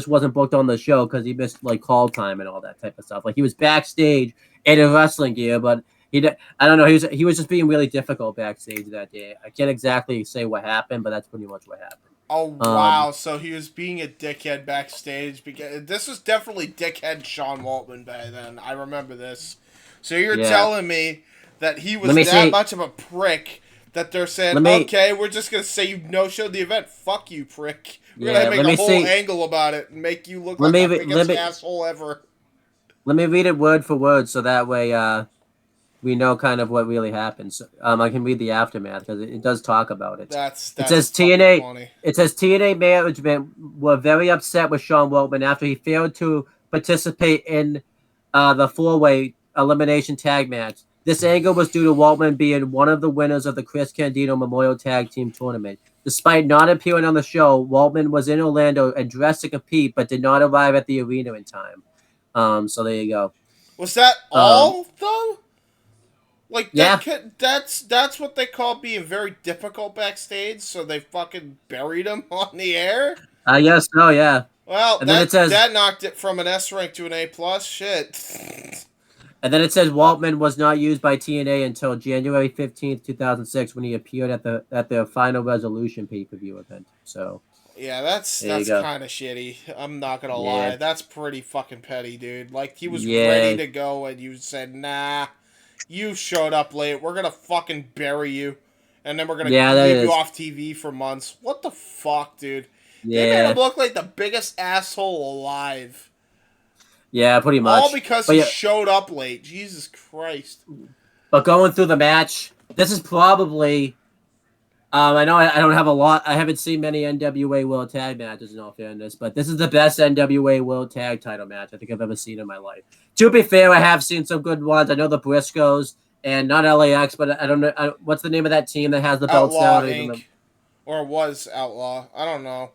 wasn't booked on the show because he missed like call time and all that type of stuff. Like he was backstage in a wrestling gear, but I don't know. He was just being really difficult backstage that day. I can't exactly say what happened, but that's pretty much what happened. Oh wow! So he was being a dickhead backstage because this was definitely dickhead Sean Waltman by then. I remember this. So you're telling me that he was that much of a prick that they're saying, okay, we're just gonna say you no-showed the event. Fuck you, prick. We're gonna make a whole angle about it and make you look like the biggest asshole ever. Let me read it word for word so that way we know kind of what really happens. I can read the aftermath because it does talk about it. It says TNA. Funny. It says TNA management were very upset with Sean Waltman after he failed to participate in the 4-way elimination tag match. This anger was due to Waltman being one of the winners of the Chris Candido Memorial Tag Team Tournament. Despite not appearing on the show, Waltman was in Orlando and dressed to compete, but did not arrive at the arena in time. So there you go. Was that all though? Like that's what they call being very difficult backstage. So they fucking buried him on the air. I guess so, yeah. Well, that knocked it from an S rank to an A+. Shit. And then it says Waltman was not used by TNA until January 15th, 2006, when he appeared at their Final Resolution pay-per-view event. So yeah, that's kind of shitty. I'm not gonna lie. That's pretty fucking petty, dude. Like he was ready to go, and you said, "Nah, you showed up late. We're gonna fucking bury you, and then we're gonna leave you off TV for months." What the fuck, dude? They made him look like the biggest asshole alive. Yeah, pretty much. All because he showed up late. Jesus Christ. But going through the match, this is probably... I know I don't have a lot. I haven't seen many NWA World Tag matches in all fairness, but this is the best NWA World Tag title match I think I've ever seen in my life. To be fair, I have seen some good ones. I know the Briscoes and not LAX, but I don't know. What's the name of that team that has the belts now? Inc. Or was Outlaw. I don't know.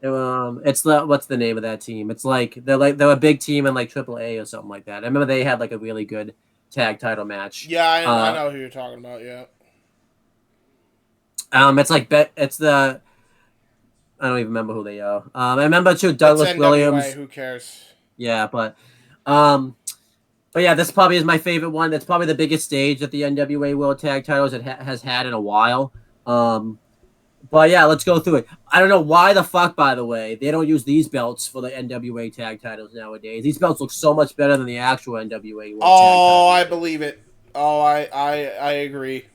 What's the name of that team? It's they're a big team in like AAA or something like that. I remember they had like a really good tag title match. Yeah, I know who you're talking about. Yeah. It's the I don't even remember who they are. I remember too Douglas Williams. Who cares? Yeah, but yeah, this probably is my favorite one. That's probably the biggest stage that the NWA World Tag Titles has had in a while. But yeah, let's go through it. I don't know why the fuck, by the way, they don't use these belts for the NWA Tag Titles nowadays. These belts look so much better than the actual NWA World Tag Titles. I believe it. Oh, I agree.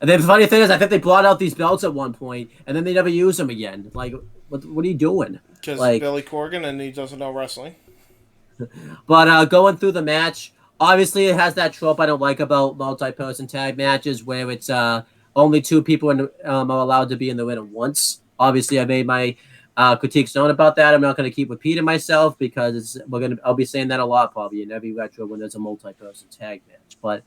And then the funny thing is, I think they brought out these belts at one point, and then they never use them again. Like, what are you doing? Because Billy Corgan, and he doesn't know wrestling. But going through the match, obviously it has that trope I don't like about multi-person tag matches, where it's only two people are allowed to be in the ring at once. Obviously, I made my critiques known about that. I'm not going to keep repeating myself because I'll be saying that a lot probably in every retro when there's a multi-person tag match. But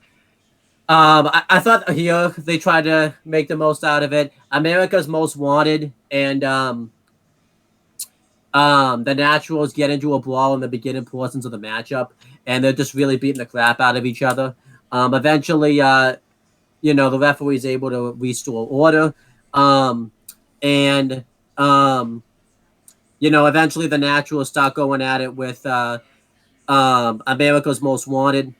I thought here they tried to make the most out of it. America's Most Wanted and the Naturals get into a brawl in the beginning portions of the matchup, and they're just really beating the crap out of each other. Eventually, the referee's able to restore order, and eventually the Naturals start going at it with America's Most Wanted.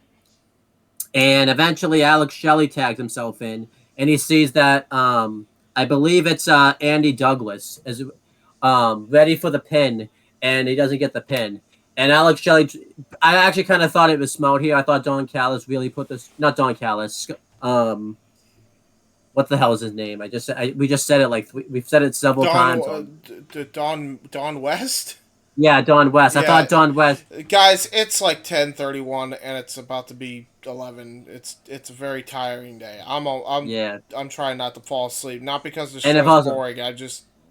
And eventually Alex Shelley tags himself in, and he sees that I believe it's Andy Douglas is ready for the pin, and he doesn't get the pin. And Alex Shelley, I actually kind of thought it was smart here. I thought Don Callis really put this, not Don Callis. What the hell is his name? We just said it we've said it several times. Don West. Yeah, Don West. I thought Don West. Guys, it's like 10:31 and it's about to be 11. It's a very tiring day. I'm trying not to fall asleep, not because the show's boring.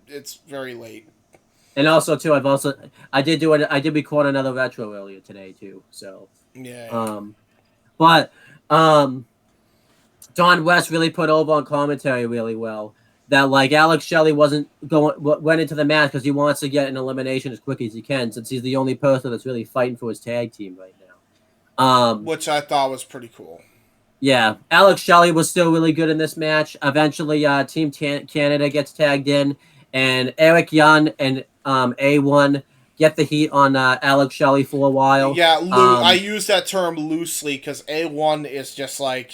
It's very late. And also too, I did record another retro earlier today too. So yeah. Don West really put over on commentary really well. That like Alex Shelley went into the match because he wants to get an elimination as quick as he can, since he's the only person that's really fighting for his tag team right now. Which I thought was pretty cool. Yeah, Alex Shelley was still really good in this match. Eventually, Team Canada gets tagged in, and Eric Young and A1 get the heat on Alex Shelley for a while. Yeah, I use that term loosely because A1 is just like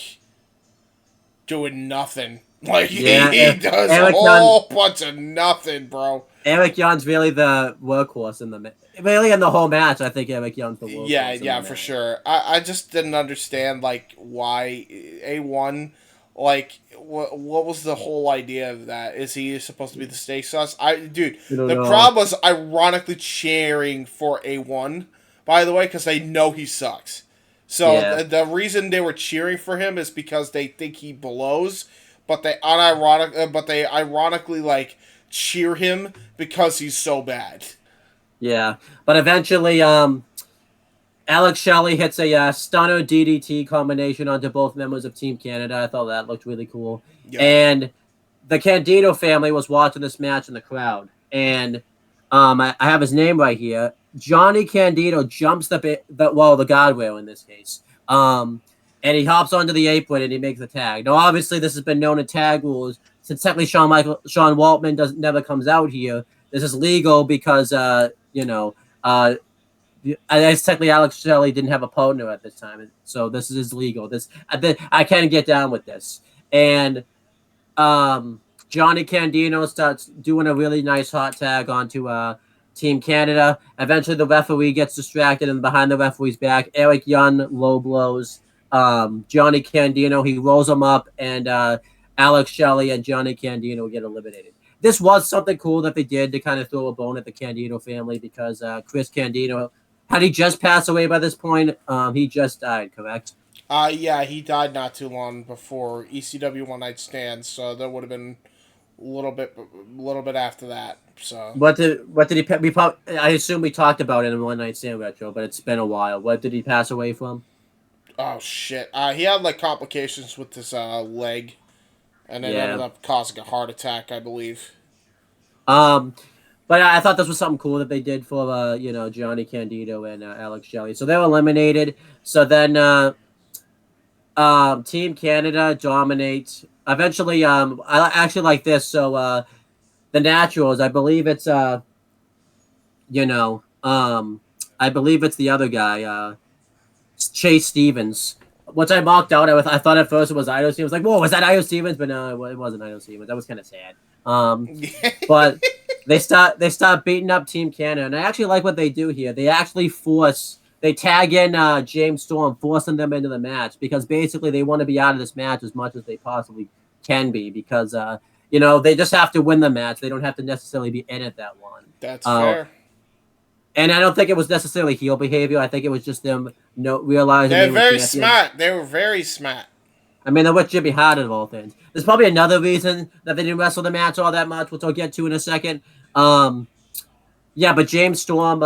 doing nothing. Like he does a whole bunch of nothing, bro. Eric Young's really the workhorse in the whole match. I think Eric Young's the workhorse. Yeah, for sure. I just didn't understand like why A1, like what was the whole idea of that? Is he supposed to be the steak sauce? The crowd was ironically cheering for A1, by the way, because they know he sucks. So the reason they were cheering for him is because they think he blows, but they ironically like cheer him because he's so bad. Yeah, but eventually, Alex Shelley hits a stunner DDT combination onto both members of Team Canada. I thought that looked really cool. Yeah. And the Candido family was watching this match in the crowd, and I have his name right here. Johnny Candido jumps the guardrail in this case. And he hops onto the apron and he makes the tag. Now, obviously, this has been known in tag rules since technically Sean Waltman never comes out here. This is legal because as technically Alex Shelley didn't have a partner at this time, so this is legal. I can get down with this. And Johnny Candido starts doing a really nice hot tag onto Team Canada. Eventually, the referee gets distracted, and behind the referee's back, Eric Young low blows Johnny Candido. He rolls him up, and Alex Shelley and Johnny Candido get eliminated. This was something cool that they did to kind of throw a bone at the Candido family because Chris Candido, had he just passed away by this point? He just died, correct? Yeah, he died not too long before ECW One Night Stand, so that would have been a little bit after that. So what did he? I assume we talked about it in One Night Stand Retro, but it's been a while. What did he pass away from? Oh shit! He had like complications with his leg, and it ended up causing a heart attack, I believe. But I thought this was something cool that they did for Johnny Candido and Alex Shelley. So they're eliminated. So then Team Canada dominates. Eventually, I actually like this. So the Naturals, I believe it's I believe it's the other guy, Chase Stevens. Once I mocked out, I thought at first it was Io Stevens. Like, whoa, was that Io Stevens? But no, it wasn't Io Stevens. That was kind of sad. But they start beating up Team Canada, and I actually like what they do here. They actually tag in James Storm, forcing them into the match because basically they want to be out of this match as much as they possibly can be because they just have to win the match. They don't have to necessarily be in it that long. That's fair. And I don't think it was necessarily heel behavior. I think it was just them realizing they're very smart. They were very smart. I mean, they're with Jimmy Hart of all things. There's probably another reason that they didn't wrestle the match all that much, which I'll get to in a second. But James Storm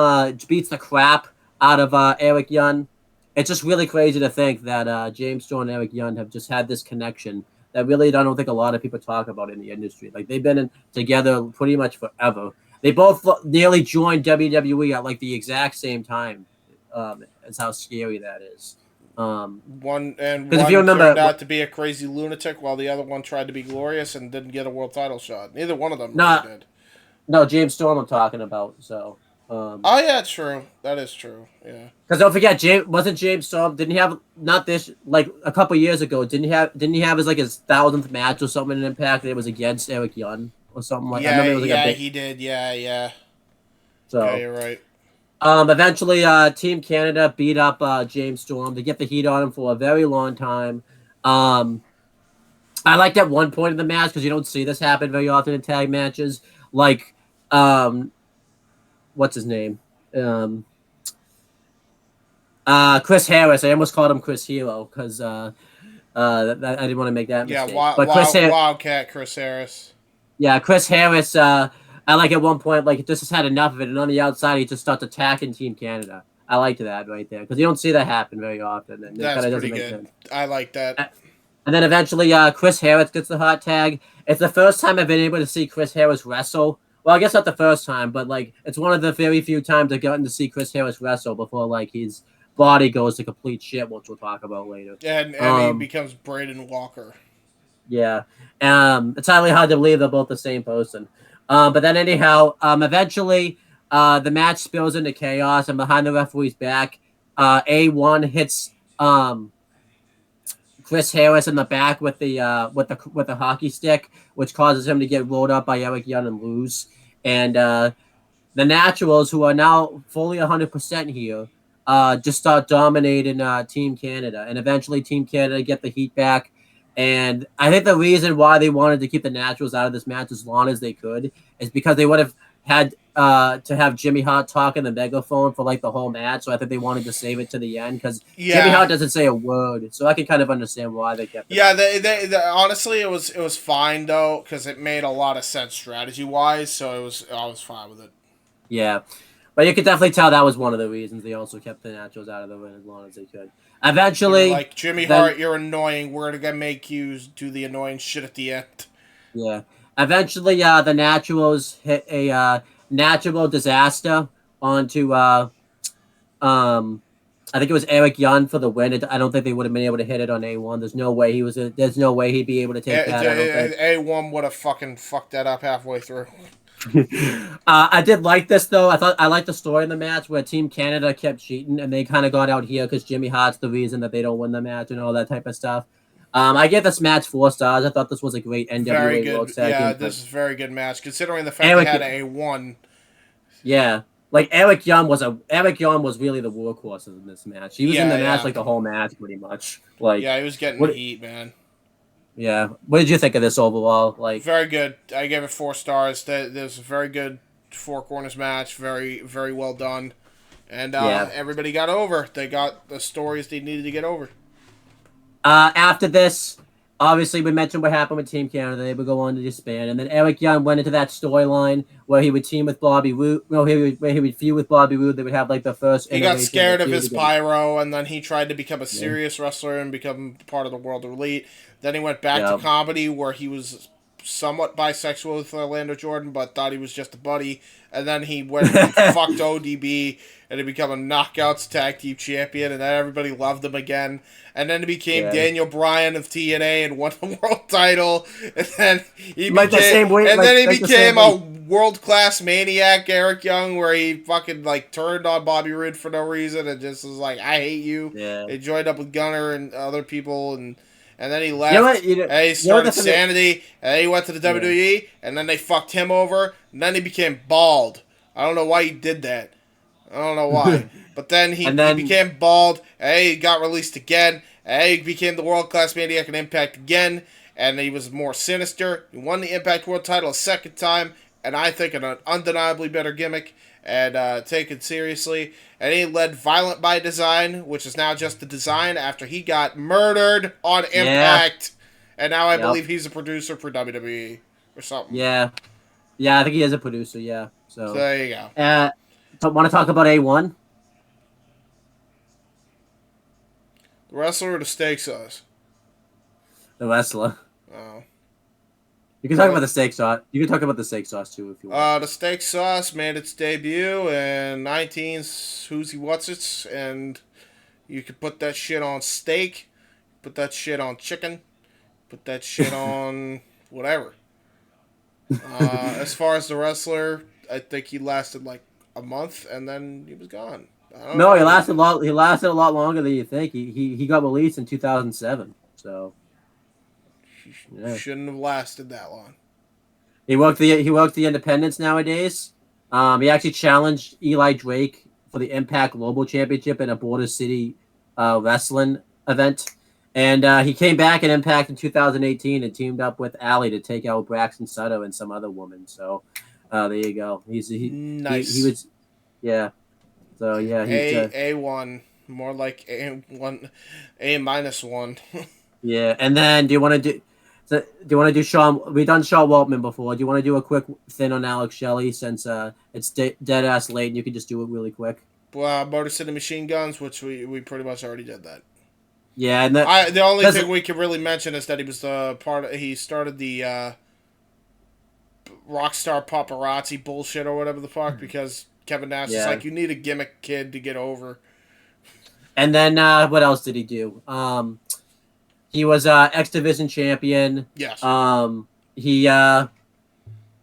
beats the crap out of Eric Young. It's just really crazy to think that James Storm and Eric Young have just had this connection that really I don't think a lot of people talk about in the industry. Like, they've been together pretty much forever. They both nearly joined WWE at like the exact same time. That's how scary that is. One turned out to be a crazy lunatic, while the other one tried to be glorious and didn't get a world title shot. Neither one of them did. No, James Storm I'm talking about. So. Yeah, true. That is true. Yeah. Because don't forget, James Storm didn't he have not this like a couple years ago? Didn't he have his 1,000th match or something in Impact? That was against Eric Young or something like that. He did. Yeah. So yeah, you're right. Eventually, Team Canada beat up James Storm to get the heat on him for a very long time. I liked at one point in the match because you don't see this happen very often in tag matches. Like, what's his name? Chris Harris. I almost called him Chris Hero because I didn't want to make that mistake. Wildcat Chris Harris. Yeah, Chris Harris. I like at one point, like, just had enough of it, and on the outside, he just starts attacking Team Canada. I liked that right there because you don't see that happen very often. And that's pretty good. I like that. And And then eventually, Chris Harris gets the hot tag. It's the first time I've been able to see Chris Harris wrestle. Well, I guess not the first time, but like it's one of the very few times I've gotten to see Chris Harris wrestle before like his body goes to complete shit, which we'll talk about later. And he becomes Braden Walker. Yeah. It's highly hard to believe they're both the same person. But then anyhow, eventually, the match spills into chaos, and behind the referee's back, A1 hits Chris Harris in the back with the hockey stick, which causes him to get rolled up by Eric Young and lose. And the Naturals, who are now fully 100% here, just start dominating Team Canada, and eventually Team Canada get the heat back. And I think the reason why they wanted to keep the Naturals out of this match as long as they could is because they would have had to have Jimmy Hart talk in the megaphone for like the whole match. So I think they wanted to save it to the end because Jimmy Hart doesn't say a word. So I can kind of understand why they kept it. Yeah, they honestly it was fine though because it made a lot of sense strategy wise. So I was fine with it. Yeah. But you could definitely tell that was one of the reasons they also kept the Naturals out of the ring as long as they could. Eventually, you're like Jimmy Hart, you're annoying. We're gonna make you do the annoying shit at the end. Yeah. Eventually, the Naturals hit a natural disaster onto I think it was Eric Young for the win. I don't think they would have been able to hit it on A1. There's no way There's no way he'd be able to take that. A1 would have fucking fucked that up halfway through. I did like this though. I liked the story in the match where Team Canada kept cheating and they kind of got out here because Jimmy Hart's the reason that they don't win the match and all that type of stuff. I gave this match 4 stars. I thought this was a great NWA World Tag Team. Yeah, this is a very good match considering the fact they had A1. Yeah, like Eric Young was really the workhorse in this match. He was in the match like the whole match pretty much. Like he was getting the heat, man. Yeah. What did you think of this overall? Like very good. I gave it 4 stars. There's a very good 4 corners match. Very, very well done. And everybody got over. They got the stories they needed to get over. After this, obviously we mentioned what happened with Team Canada. They would go on to disband, and then Eric Young went into that storyline where he would team with Bobby Roode. Where he would feud with Bobby Roode. They would have like the first. He got scared of his pyro, and then he tried to become a serious wrestler and become part of the World Elite. Then he went back to comedy, where he was somewhat bisexual with Orlando Jordan, but thought he was just a buddy. And then he went and fucked ODB, and he became a Knockouts Tag Team Champion, and then everybody loved him again. And then he became Daniel Bryan of TNA and won the world title. And then he became a world-class maniac, Eric Young, where he fucking like turned on Bobby Roode for no reason and just was like, I hate you. Yeah. He joined up with Gunner and other people, and then he left, and he started Sanity, and then he went to the WWE, and then they fucked him over, and then he became bald. I don't know why he did that. I don't know why. But then he became bald, and he got released again, and he became the world-class Maniac in Impact again, and he was more sinister. He won the Impact World title a second time, and I think an undeniably better gimmick, and taken seriously. And he led Violent by Design, which is now just the design after he got murdered on Impact. And now I believe he's a producer for WWE or something. Yeah. Yeah, I think he is a producer, yeah. So there you go. Want to talk about A1? The wrestler or the steak sauce? The wrestler. Oh. You can talk about the steak sauce. You can talk about the steak sauce too if you want. The steak sauce made its debut in 19's Who's He What's It's, and you could put that shit on steak, put that shit on chicken, put that shit on whatever. As far as the wrestler, I think he lasted like a month and then he was gone. No, he lasted a lot. He lasted a lot longer than you think. He got released in 2007. So. Yeah. Shouldn't have lasted that long. He worked the independents nowadays. He actually challenged Eli Drake for the Impact Global Championship in a Border City wrestling event. And he came back in Impact in 2018 and teamed up with Allie to take out Braxton Sutter and some other woman. So there you go. Nice. He was, yeah. So yeah, he's A1, more like A1, A-1. Yeah, and then do you want to do Sean? We've done Sean Waltman before. Do you want to do a quick thing on Alex Shelley since it's dead ass late and you can just do it really quick? Well, Motor City Machine Guns, which we pretty much already did that. Yeah, and The only that's- thing we can really mention is that he was he started the Rockstar Paparazzi bullshit or whatever the fuck, because Kevin Nash is Yeah. like, you need a gimmick kid to get over. And then what else did he do? He was X Division champion. Yes. He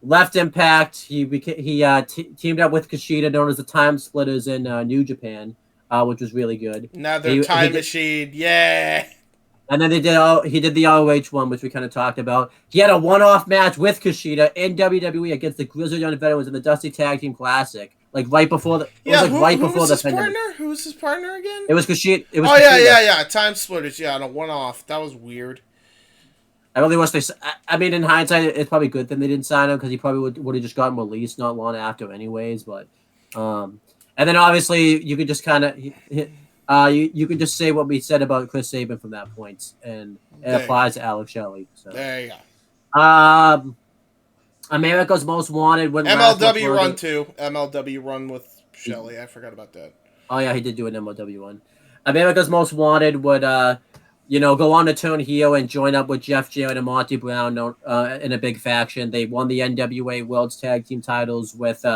left Impact. He teamed up with Kushida, known as the Time Splitters in New Japan, which was really good. Another time machine. Yeah. And then he did the ROH one, which we kind of talked about. He had a one-off match with Kushida in WWE against the Grizzled Young Veterans in the Dusty Tag Team Classic, like right before the. It was like right before the pandemic. Who was his partner again? It was Kushida. Yeah. Time Splitters. Yeah, on a one-off. That was weird. I really wish they. I mean, in hindsight, it's probably a good thing they didn't sign him, because he probably would have just gotten released not long after, anyways. But, and then obviously you could just kind of, you could just say what we said about Chris Sabin from that point, and it applies to Alex Shelley. So there you go. America's Most Wanted. MLW run too. MLW run with Shelley. I forgot about that. Oh yeah, he did do an MLW one. America's Most Wanted would go on to turn heel and join up with Jeff Jarrett and Monty Brown in a big faction. They won the NWA World's Tag Team titles with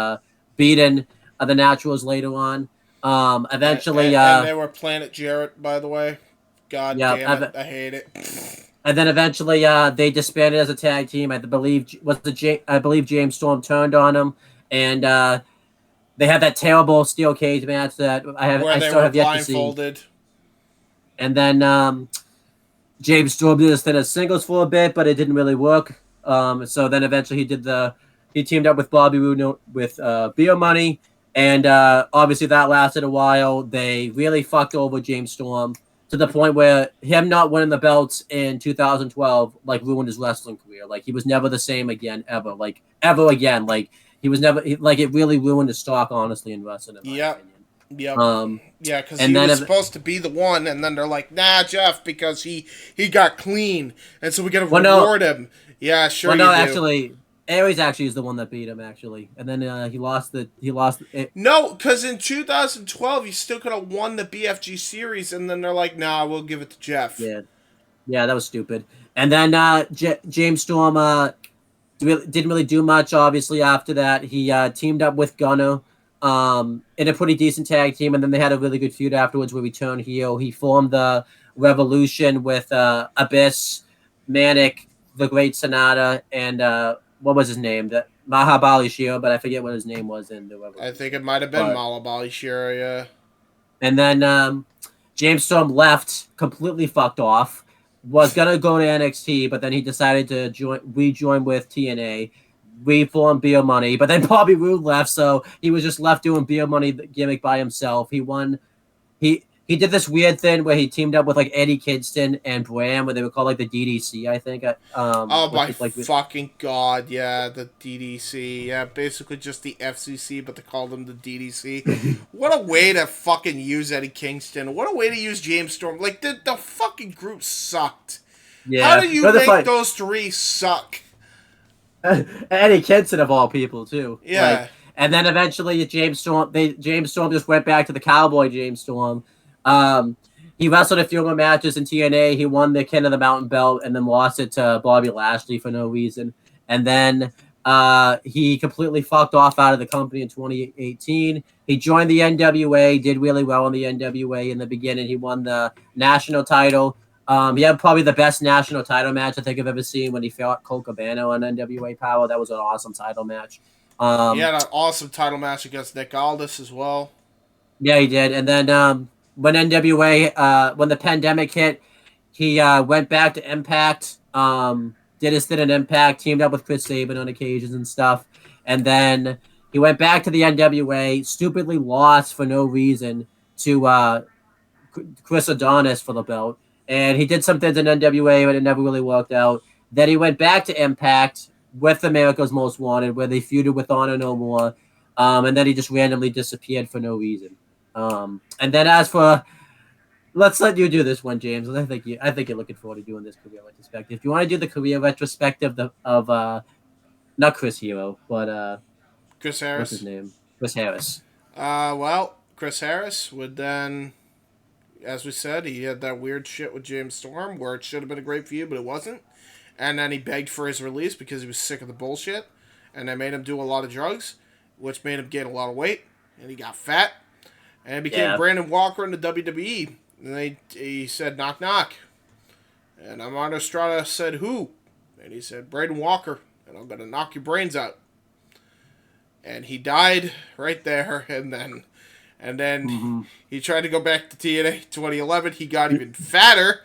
beating the Naturals later on. Eventually, and they were Planet Jarrett, by the way. God damn it, I hate it. And then eventually, they disbanded as a tag team. I believe James Storm turned on them, and they had that terrible steel cage match that I still have yet to see. And then James Storm did this thing as singles for a bit, but it didn't really work. So then eventually he teamed up with Bobby Roode with Beer Money, and obviously that lasted a while. They really fucked over James Storm to the point where him not winning the belts in 2012 ruined his wrestling career. Like, he was never the same again, ever. Like, ever again. Like, he was never it really ruined his stock, honestly, in wrestling. In my opinion. Yep. Yeah, because he was supposed to be the one, and then they're like, nah, Jeff, because he got clean, and so we got to reward him. Yeah, sure. Well, no, actually, Aries actually is the one that beat him, actually, and then he lost it. No, because in 2012 he still could have won the BFG series, and then they're like, nah, we'll give it to Jeff. Yeah, that was stupid. And then James Storm didn't really do much. Obviously, after that, he teamed up with Gunner. In a pretty decent tag team, and then they had a really good feud afterwards where he turned heel. He formed the Revolution with Abyss, Manic, the Great Sonata, and what was his name? Mahabali Shira, but I forget what his name was in the Revolution. I think it might have been Mahabali Shira, yeah. And then James Storm left, completely fucked off, was gonna go to NXT, but then he decided to rejoin with TNA. Reformed Beer Money, but then Bobby Roode left, so he was just left doing Beer Money gimmick by himself. He did this weird thing where he teamed up with Eddie Kingston and Bram, where they were called the DDC, I think. Fucking god, yeah, the DDC, yeah, basically just the FCC, but they called them the DDC. What a way to fucking use Eddie Kingston! What a way to use James Storm! Like, the fucking group sucked. Yeah, how do you make those three suck? Eddie Kingston of all people too. Yeah. And then eventually James Storm just went back to the Cowboy James Storm. He wrestled a few more matches in TNA. He won the King of the Mountain belt and then lost it to Bobby Lashley for no reason. And then he completely fucked off out of the company in 2018. He joined the NWA, did really well in the NWA in the beginning. He won the national title. He had probably the best national title match I think I've ever seen when he fought Colt Cabana on NWA Power. That was an awesome title match. He had an awesome title match against Nick Aldis as well. Yeah, he did. And then when the pandemic hit, he went back to Impact, did his thing in Impact, teamed up with Chris Sabin on occasions and stuff. And then he went back to the NWA, stupidly lost for no reason to Chris Adonis for the belt. And he did some things in NWA, but it never really worked out. Then he went back to Impact with America's Most Wanted, where they feuded with Honor No More. And then he just randomly disappeared for no reason. And then as for, let's let you do this one, James. I think you're looking forward to doing this career retrospective. If you want to do the career retrospective of not Chris Hero, but Chris Harris. What's his name? Chris Harris. Well, Chris Harris would then as we said, he had that weird shit with James Storm where it should have been a great feud, but it wasn't. And then he begged for his release because he was sick of the bullshit. And they made him do a lot of drugs, which made him gain a lot of weight. And he got fat. And he became Brandon Walker in the WWE. And he said, knock, knock. And Armando Estrada said, who? And he said, Brandon Walker. And I'm going to knock your brains out. And he died right there. And then he tried to go back to TNA 2011. He got even fatter.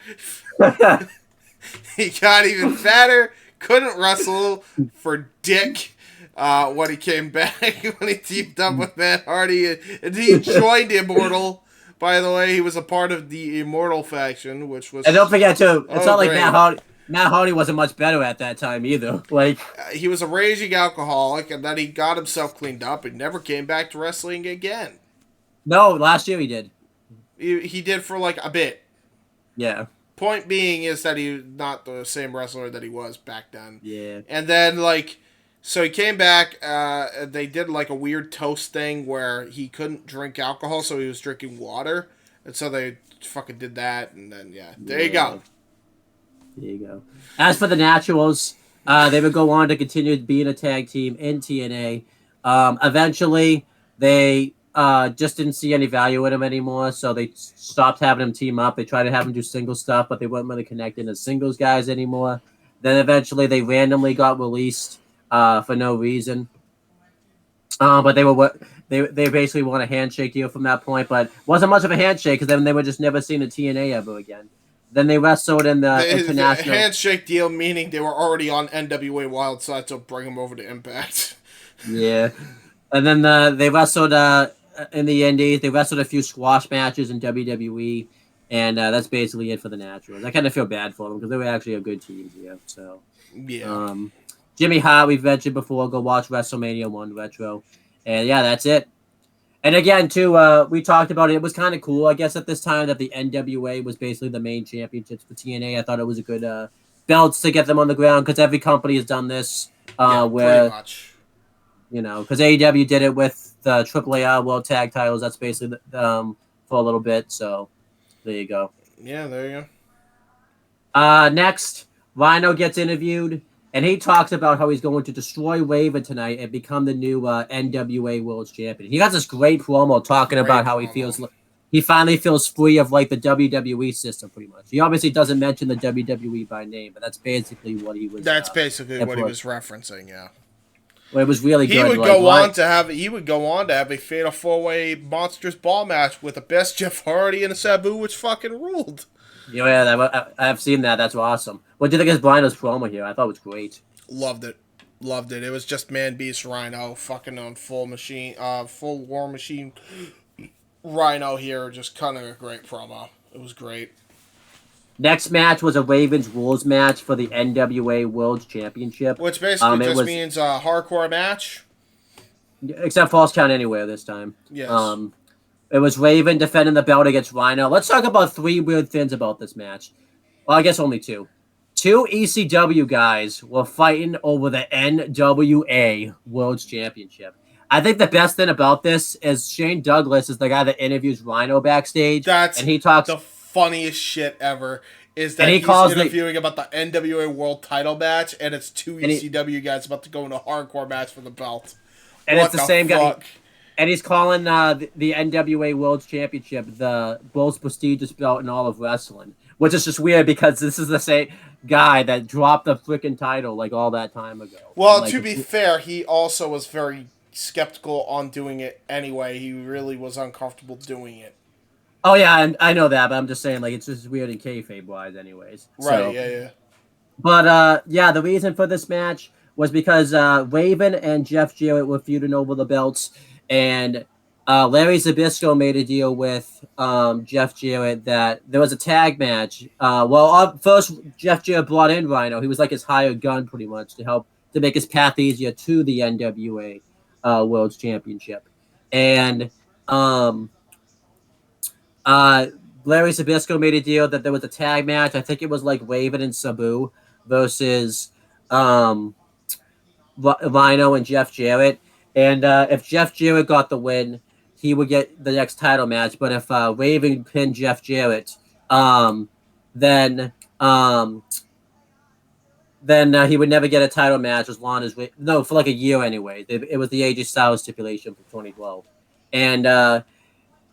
He got even fatter. Couldn't wrestle for dick when he came back. When he teamed up with Matt Hardy. And he joined Immortal. By the way, he was a part of the Immortal faction, which was... And don't forget, too, it's not like great. Matt Hardy wasn't much better at that time, either. Like he was a raging alcoholic, and then he got himself cleaned up and never came back to wrestling again. No, last year he did. He did for, like, a bit. Yeah. Point being is that he's not the same wrestler that he was back then. Yeah. And then, like... So he came back, they did like a weird toast thing where he couldn't drink alcohol, so he was drinking water. And so they fucking did that, and then, there you go. There you go. As for the Naturals, they would go on to continue being a tag team in TNA. Eventually, they just didn't see any value in him anymore, so they stopped having him team up. They tried to have him do single stuff, but they weren't really connecting as singles guys anymore. Then eventually, they randomly got released for no reason. But they basically won a handshake deal from that point, but wasn't much of a handshake because then they were just never seen in TNA ever again. Then they wrestled in the international handshake deal, meaning they were already on NWA Wildside, so bring them over to Impact. Yeah, and then they wrestled in the Indies. They wrestled a few squash matches in WWE, and that's basically it for the Naturals. I kind of feel bad for them because they were actually a good team here. So yeah. Jimmy Hart, we've mentioned before. Go watch WrestleMania 1 Retro. And, yeah, that's it. And, again, too, we talked about it. It was kind of cool, I guess, at this time that the NWA was basically the main championships for TNA. I thought it was a good belts to get them on the ground because every company has done this. Where, pretty much. You know, because AEW did it with the AAA World Tag titles. That's basically for a little bit. So, there you go. Yeah, there you go. Next, Rhino gets interviewed. And he talks about how he's going to destroy Raven tonight and become the new NWA World Champion. He got this great promo talking about how he finally feels free of like the WWE system, pretty much. He obviously doesn't mention the WWE by name, but that's basically what he was. That's basically what he was referencing. Yeah. Well, it was really good. He would go on to have a fatal 4-way monstrous ball match with the best Jeff Hardy and Sabu, which fucking ruled. Yeah, I've seen that. That's awesome. What do you think of Rhino's promo here? I thought it was great. Loved it. It was just Man Beast Rhino fucking on full War Machine Rhino here. Just kind of a great promo. It was great. Next match was a Ravens Rules match for the NWA World Championship. Which basically means a hardcore match. Except False Count Anywhere this time. Yes. It was Raven defending the belt against Rhino. Let's talk about 3 weird things about this match. Well, I guess only 2. 2 ECW guys were fighting over the NWA World Championship. I think the best thing about this is Shane Douglas is the guy that interviews Rhino backstage. That's and he talks the funniest shit ever. Is that he's interviewing about the NWA World Title match, and it's 2 ECW guys about to go into a hardcore match for the belt. And it's the same guy. And he's calling the NWA World Championship the most prestigious belt in all of wrestling, which is just weird because this is the same guy that dropped the freaking title like all that time ago. Well, to be fair, he also was very skeptical on doing it anyway. He really was uncomfortable doing it. Oh, yeah, I know that, but I'm just saying, like, it's just weird in kayfabe-wise anyways. Right, so. yeah. But, yeah, the reason for this match was because Raven and Jeff Jarrett were feuding over the belts. And Larry Zbyszko made a deal with Jeff Jarrett that there was a tag match. First, Jeff Jarrett brought in Rhino. He was like his hired gun, pretty much, to make his path easier to the NWA World Championship. And Larry Zbyszko made a deal that there was a tag match. I think it was like Raven and Sabu versus Rhino and Jeff Jarrett. And if Jeff Jarrett got the win, he would get the next title match. But if Raven pinned Jeff Jarrett, then he would never get a title match as long as for like a year anyway. It was the AJ Styles stipulation for 2012, and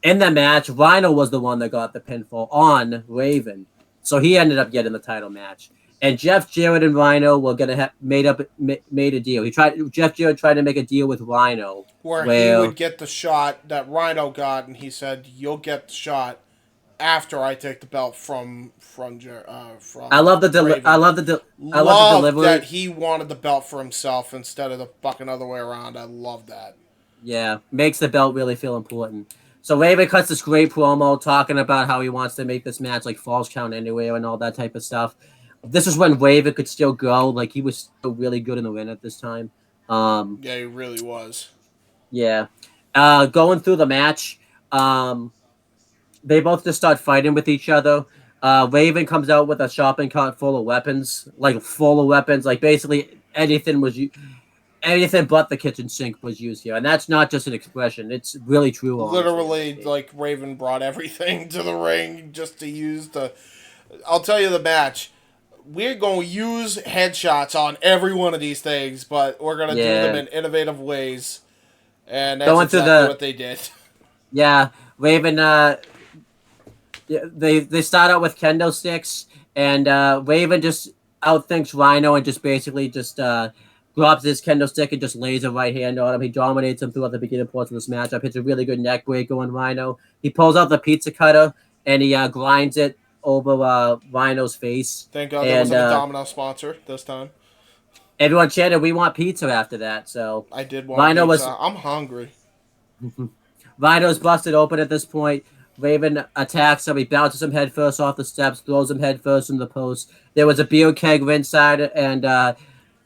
in the match, Rhino was the one that got the pinfall on Raven, so he ended up getting the title match. And Jeff Jarrett and Rhino were gonna made a deal. Jeff Jarrett tried to make a deal with Rhino where he would get the shot that Rhino got, and he said, "You'll get the shot after I take the belt from." I love the delivery. That he wanted the belt for himself instead of the fucking other way around. I love that. Yeah, makes the belt really feel important. So Raven cuts this great promo talking about how he wants to make this match like Falls Count Anywhere and all that type of stuff. This is when Raven could still go. Like, he was still really good in the ring at this time. Yeah, he really was. Yeah. Going through the match, they both just start fighting with each other. Raven comes out with a shopping cart full of weapons. Like, basically anything but the kitchen sink was used here. And that's not just an expression. It's really true. Literally, like, Raven brought everything to the ring just to use the... I'll tell you the match. We're going to use headshots on every one of these things, but we're going to do them in innovative ways. And that's exactly what they did. Yeah, Raven, they start out with kendo sticks, and Raven just outthinks Rhino and just basically drops his kendo stick and just lays a right hand on him. He dominates him throughout the beginning portion of this matchup. Hits a really good neck breaker on Rhino. He pulls out the pizza cutter, and he grinds it over Rhino's face. Thank God there wasn't a Domino sponsor this time. Everyone chanted, "We want pizza" after that. So I did want pizza. I'm hungry. Rhino's busted open at this point. Raven attacks him. He bounces him head first off the steps, throws him head first in the post. There was a beer keg ringside, and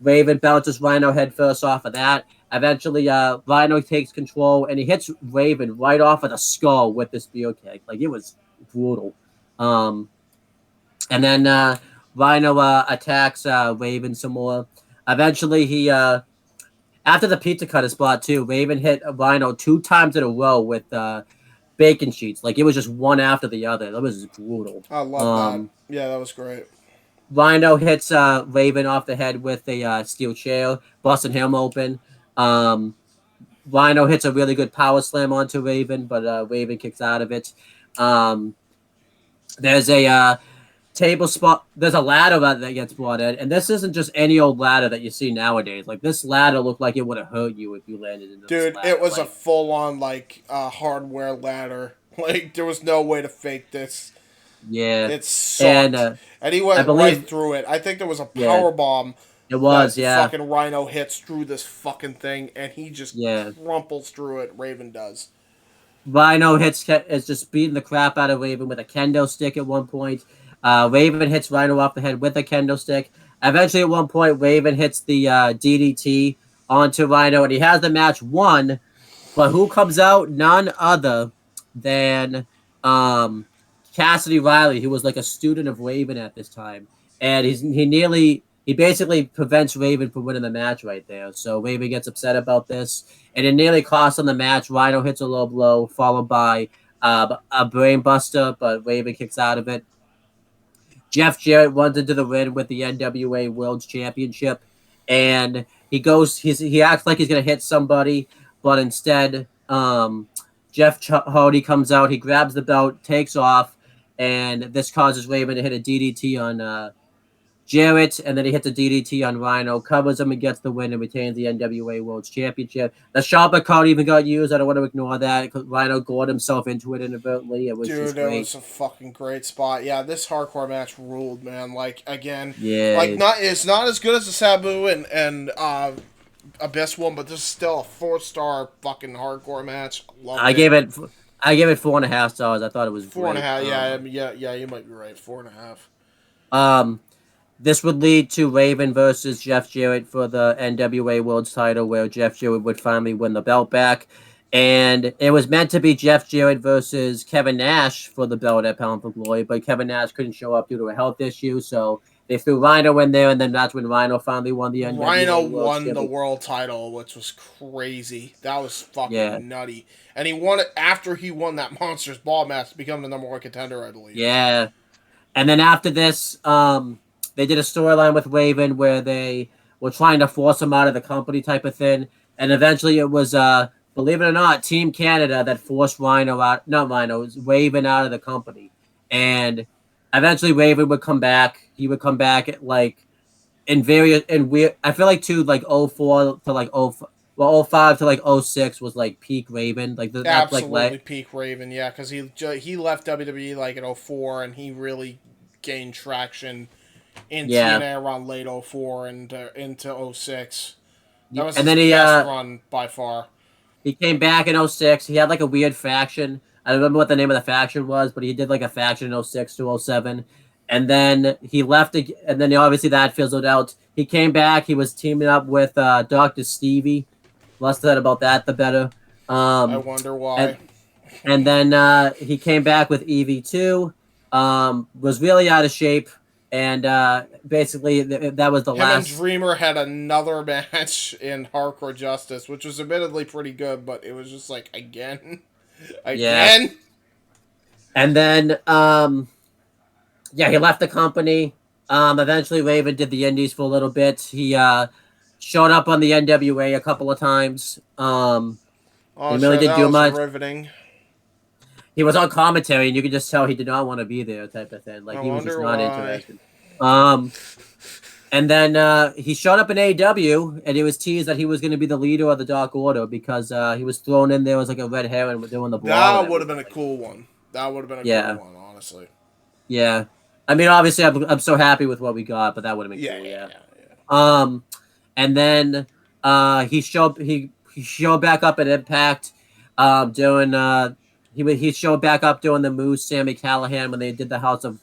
Raven bounces Rhino head first off of that. Eventually, Rhino takes control, and he hits Raven right off of the skull with this beer keg. Like, it was brutal. And then Rhino attacks Raven some more. Eventually, he after the pizza cutter spot too, Raven hit Rhino 2 times in a row with bacon sheets. Like, it was just one after the other. That was brutal. I love that. Yeah, that was great. Rhino hits Raven off the head with a steel chair, busting him open. Rhino hits a really good power slam onto Raven, but Raven kicks out of it. There's a table spot. There's a ladder that gets brought in, and this isn't just any old ladder that you see nowadays. Like, this ladder looked like it would have hurt you if you landed in this ladder. It was a full-on hardware ladder. Like, there was no way to fake this. Yeah, it sucked. And he went right through it. I think there was a power bomb. It was, fucking Rhino hits through this fucking thing, and he just crumples through it. Raven does. Rhino is just beating the crap out of Raven with a kendo stick at one point. Raven hits Rhino off the head with a kendo stick. Eventually, at one point, Raven hits the DDT onto Rhino, and he has the match won. But who comes out? None other than Cassidy Riley, who was like a student of Raven at this time. And he basically prevents Raven from winning the match right there. So Raven gets upset about this, and it nearly costs him the match. Rhino hits a low blow, followed by a brain buster, but Raven kicks out of it. Jeff Jarrett runs into the ring with the NWA World Championship, and he acts like he's gonna hit somebody, but instead, Jeff Hardy comes out. He grabs the belt, takes off, and this causes Raven to hit a DDT on Jarrett, and then he hits a DDT on Rhino, covers him and gets the win and retains the NWA World Championship. The shopper card even got used. I don't want to ignore that because Rhino gored himself into it inadvertently. It was just great. It was a fucking great spot. Yeah, this hardcore match ruled, man. Like, again, it's not as good as the Sabu and Abyss one, but this is still a 4-star fucking hardcore match. I gave it 4.5 stars. I thought it was 4.5. Yeah, you might be right. 4.5. This would lead to Raven versus Jeff Jarrett for the NWA World title, where Jeff Jarrett would finally win the belt back. And it was meant to be Jeff Jarrett versus Kevin Nash for the belt at Pound for Glory, but Kevin Nash couldn't show up due to a health issue, so they threw Rhino in there, and then that's when Rhino finally won the NWA Rhino World won the Championship. world title, which was crazy. That was fucking Yeah. nutty. And he won it after he won that Monsters Ball match to become the #1 contender, I believe. Yeah. And then after this, they did a storyline with Raven where they were trying to force him out of the company type of thing. And eventually it was, believe it or not, Team Canada that forced Rhino out. Not Rhino, it was Raven out of the company. And eventually Raven would come back. He would come back at, like, in various, and weird, I feel like, too, like, 04 to, like, 05 to, like, 06 was, like, peak Raven. Like, that's, like, Absolutely peak Raven, yeah, because he left WWE, like, in 04, and he really gained traction in TNA around late 04 and into 06. That was and his then best run by far. he came back in 06. He had like a weird faction. I don't remember what the name of the faction was, but he did like a faction in 06 to 07. And then he left, and then obviously that fizzled out. He came back. He was teaming up with Dr. Stevie. Less said about that, the better. I wonder why. And then he came back with EV2. Was really out of shape. And basically, that was the last. Him and Dreamer had another match in Hardcore Justice, which was admittedly pretty good, but it was just like, again? Yeah. And then, he left the company. Eventually, Raven did the Indies for a little bit. He showed up on the NWA a couple of times. He really didn't do much. Riveting. He was on commentary, and you could just tell he did not want to be there, type of thing. Like, he was just not interested. And then he showed up in AEW, and it was teased that he was going to be the leader of the Dark Order because he was thrown in there as like a red herring doing the blog. That would have been a cool one. That would have been a cool one, honestly. Yeah. I mean, obviously, I'm so happy with what we got, but that would have been cool, yeah. And then he showed back up at Impact doing... He showed back up doing the Moose, Sammy Callahan, when they did the House of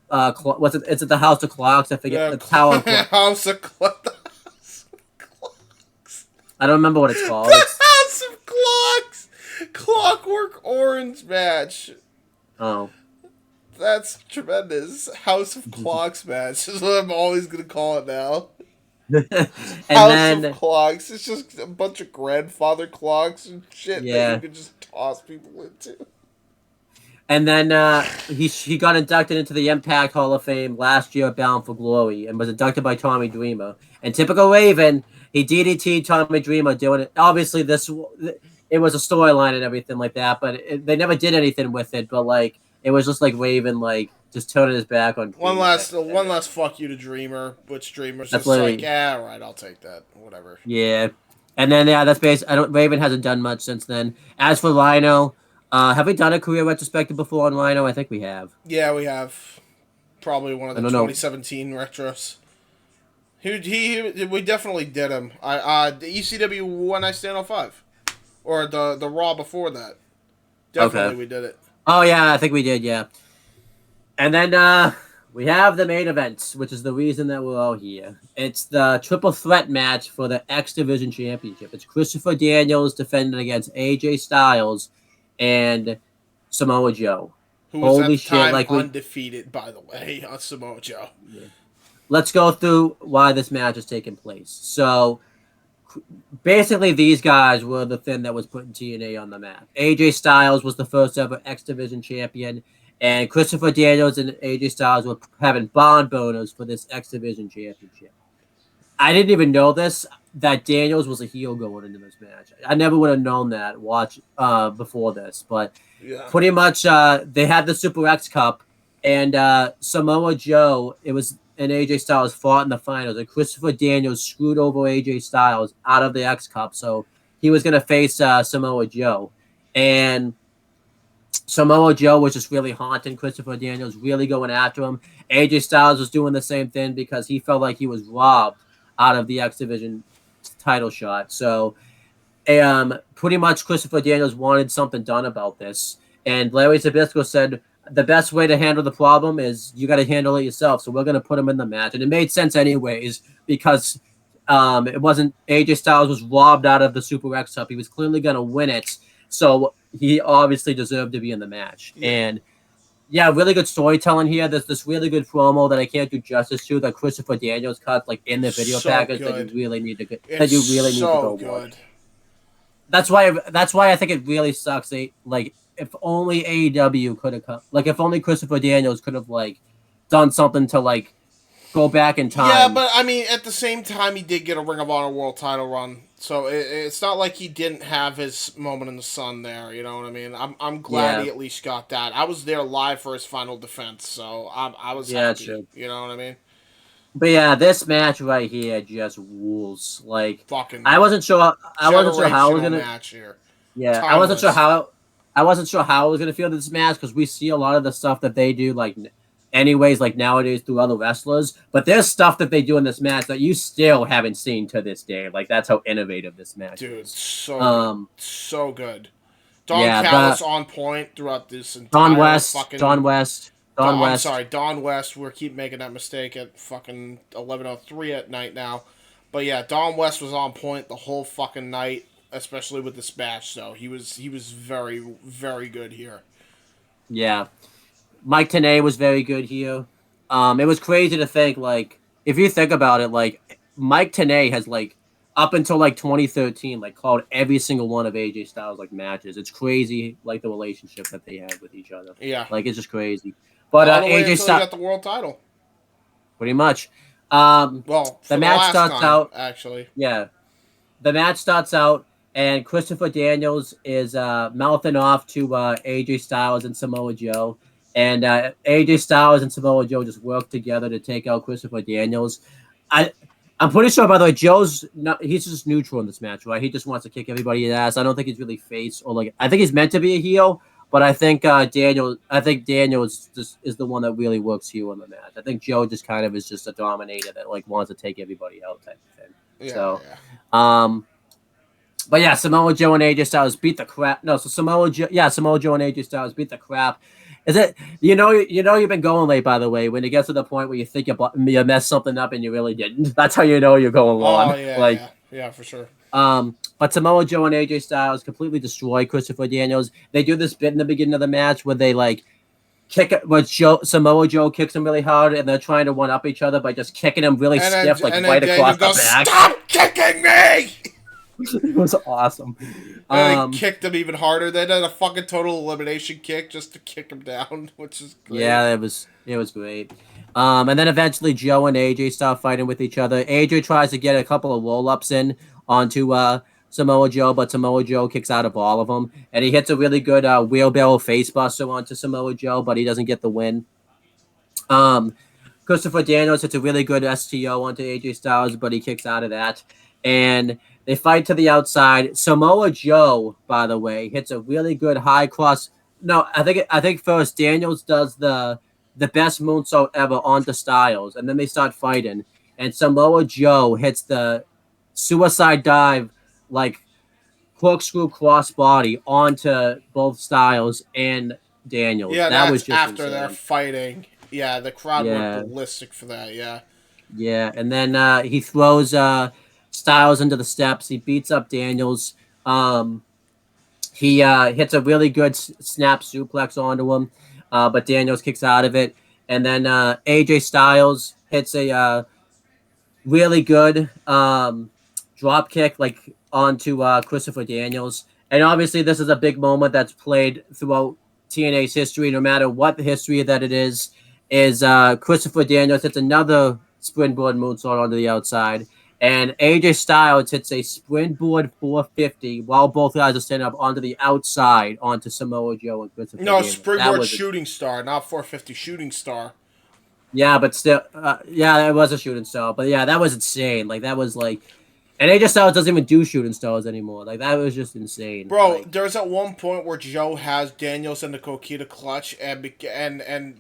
what's it? Is it the House of Clocks? I forget. The Tower of Clocks. House of Clocks. I don't remember what it's called. The House of Clocks. Clockwork Orange match. Oh, that's tremendous. House of Clocks match is what I'm always gonna call it now. Of Clocks. It's just a bunch of grandfather clocks and shit that you could just toss people into. And then he got inducted into the Impact Hall of Fame last year at Bound for Glory and was inducted by Tommy Dreamer. And typical Raven, he DDT'd Tommy Dreamer doing it. Obviously, it was a storyline and everything like that, but they never did anything with it. But like, it was just like Raven, like, just turning his back on one last fuck you to Dreamer, which Dreamer's just like, yeah, all right, I'll take that, whatever. Yeah, and then that's basically. Raven hasn't done much since then. As for Rhino, have we done a career retrospective before on Rhino? I think we have. Yeah, we have. Probably one of the 2017 retros. We definitely did him. The ECW One Night Stand 05, or the Raw before that. Definitely, we did it. Oh yeah, I think we did. Yeah. And then we have the main event, which is the reason that we're all here. It's the triple threat match for the X Division Championship. It's Christopher Daniels defending against AJ Styles and Samoa Joe. Who was at the time undefeated, by the way, on Samoa Joe. Yeah. Let's go through why this match is taking place. So, basically, these guys were the thing that was putting TNA on the map. AJ Styles was the first ever X Division champion. And Christopher Daniels and AJ Styles were having bond boners for this X Division championship. I didn't even know that Daniels was a heel going into this match. I never would have known that before this. But pretty much they had the Super X Cup, and Samoa Joe, and AJ Styles fought in the finals. And Christopher Daniels screwed over AJ Styles out of the X Cup. So he was going to face Samoa Joe. And Samoa Joe was just really haunting Christopher Daniels, really going after him. AJ Styles was doing the same thing because he felt like he was robbed out of the X Division title shot. So pretty much Christopher Daniels wanted something done about this. And Larry Zbyszko said, the best way to handle the problem is you got to handle it yourself. So we're going to put him in the match. And it made sense anyways because it wasn't AJ Styles was robbed out of the Super X Cup. He was clearly going to win it. So he obviously deserved to be in the match. Yeah. And Yeah, really good storytelling here. There's this really good promo that I can't do justice to that Christopher Daniels cut like in the video So package good. that you really need to It's go so watch. good. That's why I think it really sucks. Like if only AEW could have come, like if only Christopher Daniels could have like done something to like go back in Yeah, time. but I mean, at the same time, he did get a Ring of Honor World Title run, so it's not like he didn't have his moment in the sun there. You know what I mean? I'm glad Yeah, he at least got that. I was there live for his final defense, so I was yeah, happy. sure. You know what I mean? But yeah, this match right here just rules. Like I Fucking wasn't sure. I wasn't sure how I was generational gonna. match here. Yeah, I wasn't sure Timeless. how. I wasn't sure how I was gonna feel this match because we see a lot of the stuff that they do, like, anyways, like nowadays through other wrestlers. But there's stuff that they do in this match that you still haven't seen to this day. Like that's how innovative this match Dude, is. so good. Um, So good. Don yeah, Callis on point throughout this Don entire West, fucking. Don West, Don I'm West. sorry, Don West. We keep making that mistake at fucking 11:03 at night now. But yeah, Don West was on point the whole fucking night, especially with this match. So he was very very good here. Yeah, Mike Tenay was very good here. It was crazy to think like if you think about it, like Mike Tenay has like up until like 2013, like called every single one of AJ Styles like matches. It's crazy, like the relationship that they have with each other. Yeah, Like it's just crazy. But all the way AJ until he Styles, got the world title. pretty much. Um, Well, the for the match last starts time, out. actually. Yeah, the match starts out, and Christopher Daniels is mouthing off to AJ Styles and Samoa Joe. And AJ Styles and Samoa Joe just work together to take out Christopher Daniels. I, I'm pretty sure, by the way, he's just neutral in this match, right? He just wants to kick everybody's ass. I don't think he's really face or like, I think he's meant to be a heel, but I think Daniel is the one that really works heel in the match. I think Joe just kind of is just a dominator that like wants to take everybody out type of thing. Yeah, So, yeah. um, but yeah, Samoa Joe and AJ Styles beat the crap. No, so Samoa Joe and AJ Styles beat the crap. Is it you've been going late, by the way, when it gets to the point where you think you messed something up and you really didn't. That's how you know you're going Oh on. yeah, Like yeah, yeah, for sure. but Samoa Joe and AJ Styles completely destroy Christopher Daniels. They do this bit in the beginning of the match where they like Samoa Joe kicks him really hard and they're trying to one up each other by just kicking him really stiff, like And then right Daniel across the goes, back. "Stop kicking me!" It was awesome. And they kicked him even harder. They did a fucking total elimination kick just to kick him down, which is great. Yeah, it was great. And then eventually Joe and AJ start fighting with each other. AJ tries to get a couple of roll-ups in onto Samoa Joe, but Samoa Joe kicks out of all of them. And he hits a really good wheelbarrow facebuster onto Samoa Joe, but he doesn't get the win. Christopher Daniels hits a really good STO onto AJ Styles, but he kicks out of that. And they fight to the outside. Samoa Joe, by the way, hits a really good high cross. No, I think first Daniels does the best moonsault ever onto Styles, and then they start fighting. And Samoa Joe hits the suicide dive, like corkscrew crossbody onto both Styles and Daniels. Yeah, That was that's just after they're insane. fighting. Yeah, the crowd went Yeah. ballistic for that. Yeah. Yeah, and then he throws Styles into the steps. He beats up Daniels. He hits a really good snap suplex onto him, but Daniels kicks out of it. And then AJ Styles hits a really good drop kick like onto Christopher Daniels. And obviously, this is a big moment that's played throughout TNA's history, no matter what the history that it is Christopher Daniels hits another springboard moonsault onto the outside. And AJ Styles hits a springboard 450 while both guys are standing up onto the outside onto Samoa Joe and Christopher No, Daniels. springboard shooting star, not 450 shooting star. Yeah, but still, yeah, it was a shooting star. But yeah, that was insane. Like, that was like, and AJ Styles doesn't even do shooting stars anymore. Like, that was just insane. Bro, Like, there's at one point where Joe has Daniels in the Coquita clutch, and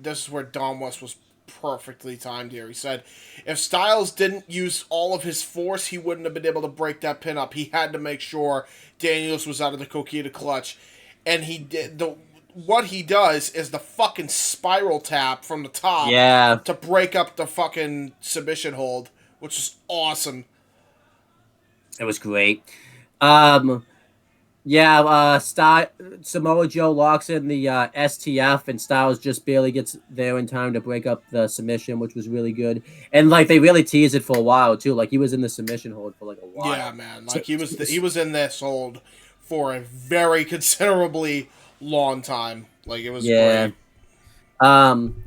this is where Don West was perfectly timed here. He said, if Styles didn't use all of his force, he wouldn't have been able to break that pin up. He had to make sure Daniels was out of the Coquita clutch, and he did. What he does is the fucking spiral tap from the top, yeah, to break up the fucking submission hold, which is awesome. it was great. Um, Yeah, Samoa Joe locks in the STF, and Styles just barely gets there in time to break up the submission, which was really good. And like they really teased it for a while too. Like he was in the submission hold for like a Yeah, while. man. So, Like he was in this hold for a very considerably long time. Like it was yeah. great. Um,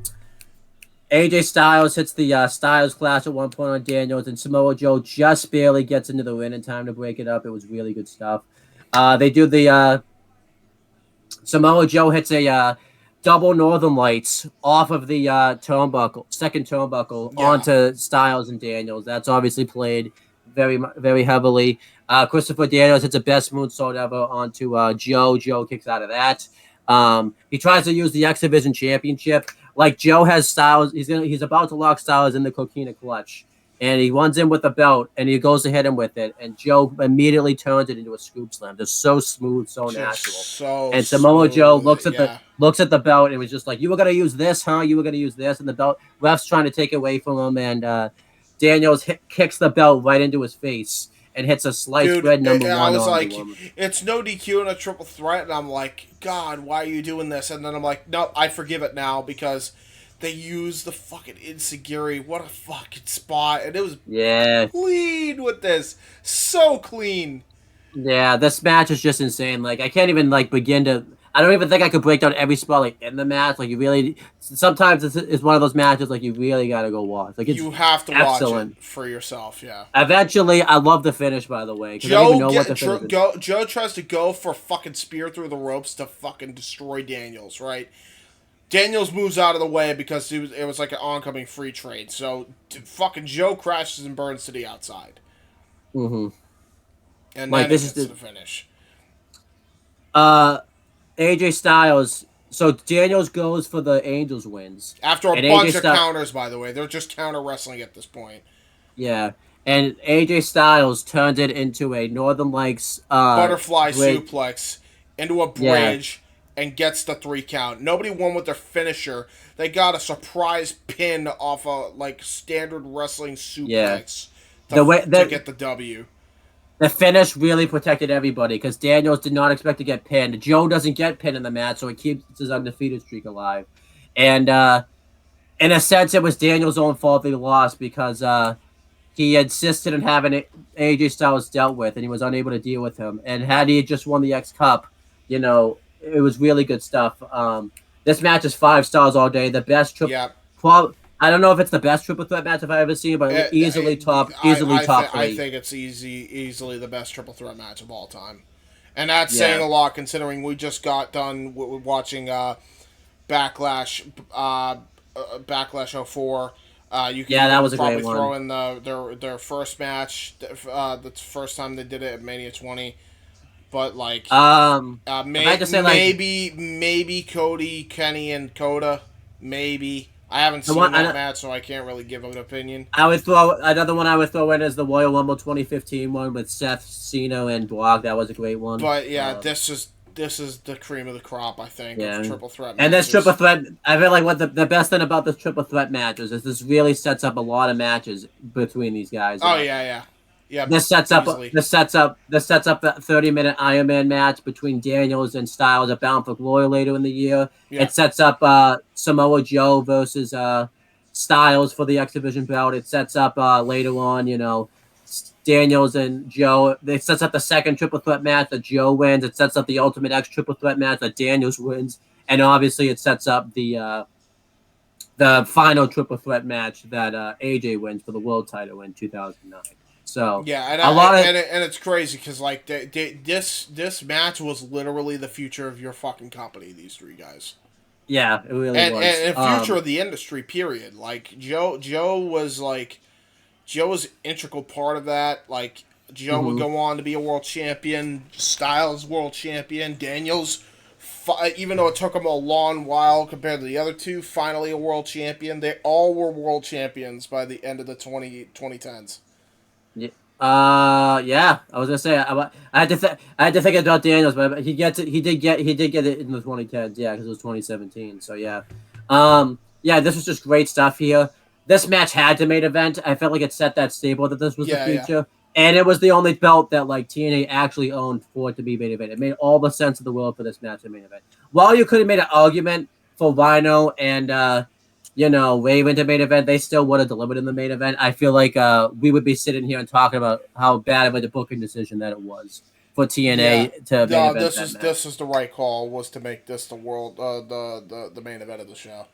AJ Styles hits the Styles Clash at one point on Daniels, and Samoa Joe just barely gets into the ring in time to break it up. It was really good stuff. They do the Samoa Joe hits a double Northern Lights off of the second turnbuckle Yeah. onto Styles and Daniels. That's obviously played very heavily. Christopher Daniels hits a best moonsault ever onto Joe. Joe kicks out of that. He tries to use the X Division Championship. Like Joe has Styles, he's about to lock Styles in the Coquina Clutch, and he runs in with the belt, and he goes to hit him with it, and Joe immediately turns it into a scoop slam. They're so smooth, so Just natural. so And Samoa Joe smooth. Yeah. looks at the belt and was just like, "You were gonna use this, huh? You were gonna use this." And the belt ref's trying to take it away from him, and Daniels kicks the belt right into his face and hits a sliced Dude, bread number I one was on like, the woman. it's no DQ and a triple threat, and I'm like, God, why are you doing this? And then I'm like, no, I forgive it now because they used the fucking Insigiri. What a fucking spot, and it was Yeah, clean with this, so clean. yeah. This match is just insane. Like I can't even like begin to. I don't even think I could break down every spot like in the match. Like you really, sometimes it's one of those matches like you really gotta go watch. Like it's You have to excellent. watch it for yourself. Yeah. Eventually, I love the finish, by the way, because I don't even know what the finish is. Joe tries to go for fucking spear through the ropes to fucking destroy Daniels, right? Daniels moves out of the way because it was like an oncoming free trade. So fucking Joe crashes and burns to the outside, Mm-hmm. and Like then it this is gets to the the finish. AJ Styles. So Daniels goes for the Angels wins, After a and bunch AJ of Styles, counters, by the way, they're just counter wrestling at this point. yeah, and AJ Styles turned it into a Northern Lights Butterfly bridge. suplex into a Yeah, bridge and gets the 3 count. Nobody won with their finisher. They got a surprise pin off a like standard wrestling yeah. suplex The way to that get the W. the finish really protected everybody because Daniels did not expect to get pinned. Joe doesn't get pinned in the match, so he keeps his undefeated streak alive. And in a sense, it was Daniels' own fault that he lost because he insisted on having AJ Styles dealt with, and he was unable to deal with him. And had he just won the X Cup, it was really good stuff. This match is 5 stars all day. The best Yeah. I don't know if it's the best triple threat match I've ever seen, but easily top I three. think it's easily the best triple threat match of all time, and that's Yeah. saying a lot considering we just got done watching Backlash Backlash '04. You can Yeah, that was a probably great one. throw in their first match. The first time they did it at Mania 20, but like If I had to say, like, maybe Cody, Kenny, and Coda. Maybe I haven't the seen one that match, so I can't really give an opinion. I would throw another one. I would throw in as the Royal Rumble 2015 one with Seth, Cena, and Brock. That was a great one. But yeah, this is the cream of the crop, I think, Yeah. of triple threat matches. And this triple threat, I feel like what the best thing about this triple threat matches is this really sets up a lot of matches between these guys. Oh yeah. This sets up easily. the 30-minute Iron Man match between Daniels and Styles at Bound for Glory later in the year. Yeah. It sets up Samoa Joe versus Styles for the X Division belt. It sets up later on, Daniels and Joe. It sets up the second triple threat match that Joe wins. It sets up the Ultimate X triple threat match that Daniels wins, and obviously it sets up the final triple threat match that AJ wins for the world title in 2009. So Yeah, and it's crazy because like this match was literally the future of your fucking company. These 3 guys, yeah, it really and was. and future of the industry. Period. Like Joe was integral part of that. Like Joe would go on to be a world champion. Styles world champion. Daniels, even though it took him a long while compared to the other 2, finally a world champion. They all were world champions by the end of the 2010s. Yeah, I was gonna say I had to think about Daniels, but he did get it in the 2010s, yeah, because it was 2017. So yeah, yeah, this was just great stuff here. This match had to main event. I felt like it set that stable that this was the future. And it was the only belt that like TNA actually owned for it to be main event. It made all the sense of the world for this match to main event. While you could have made an argument for Rhino and Raven to main event, they still would have delivered in the main event. I feel like we would be sitting here and talking about how bad of a booking decision that it was for TNA to main event. This is the right call, was to make this the main event of the show.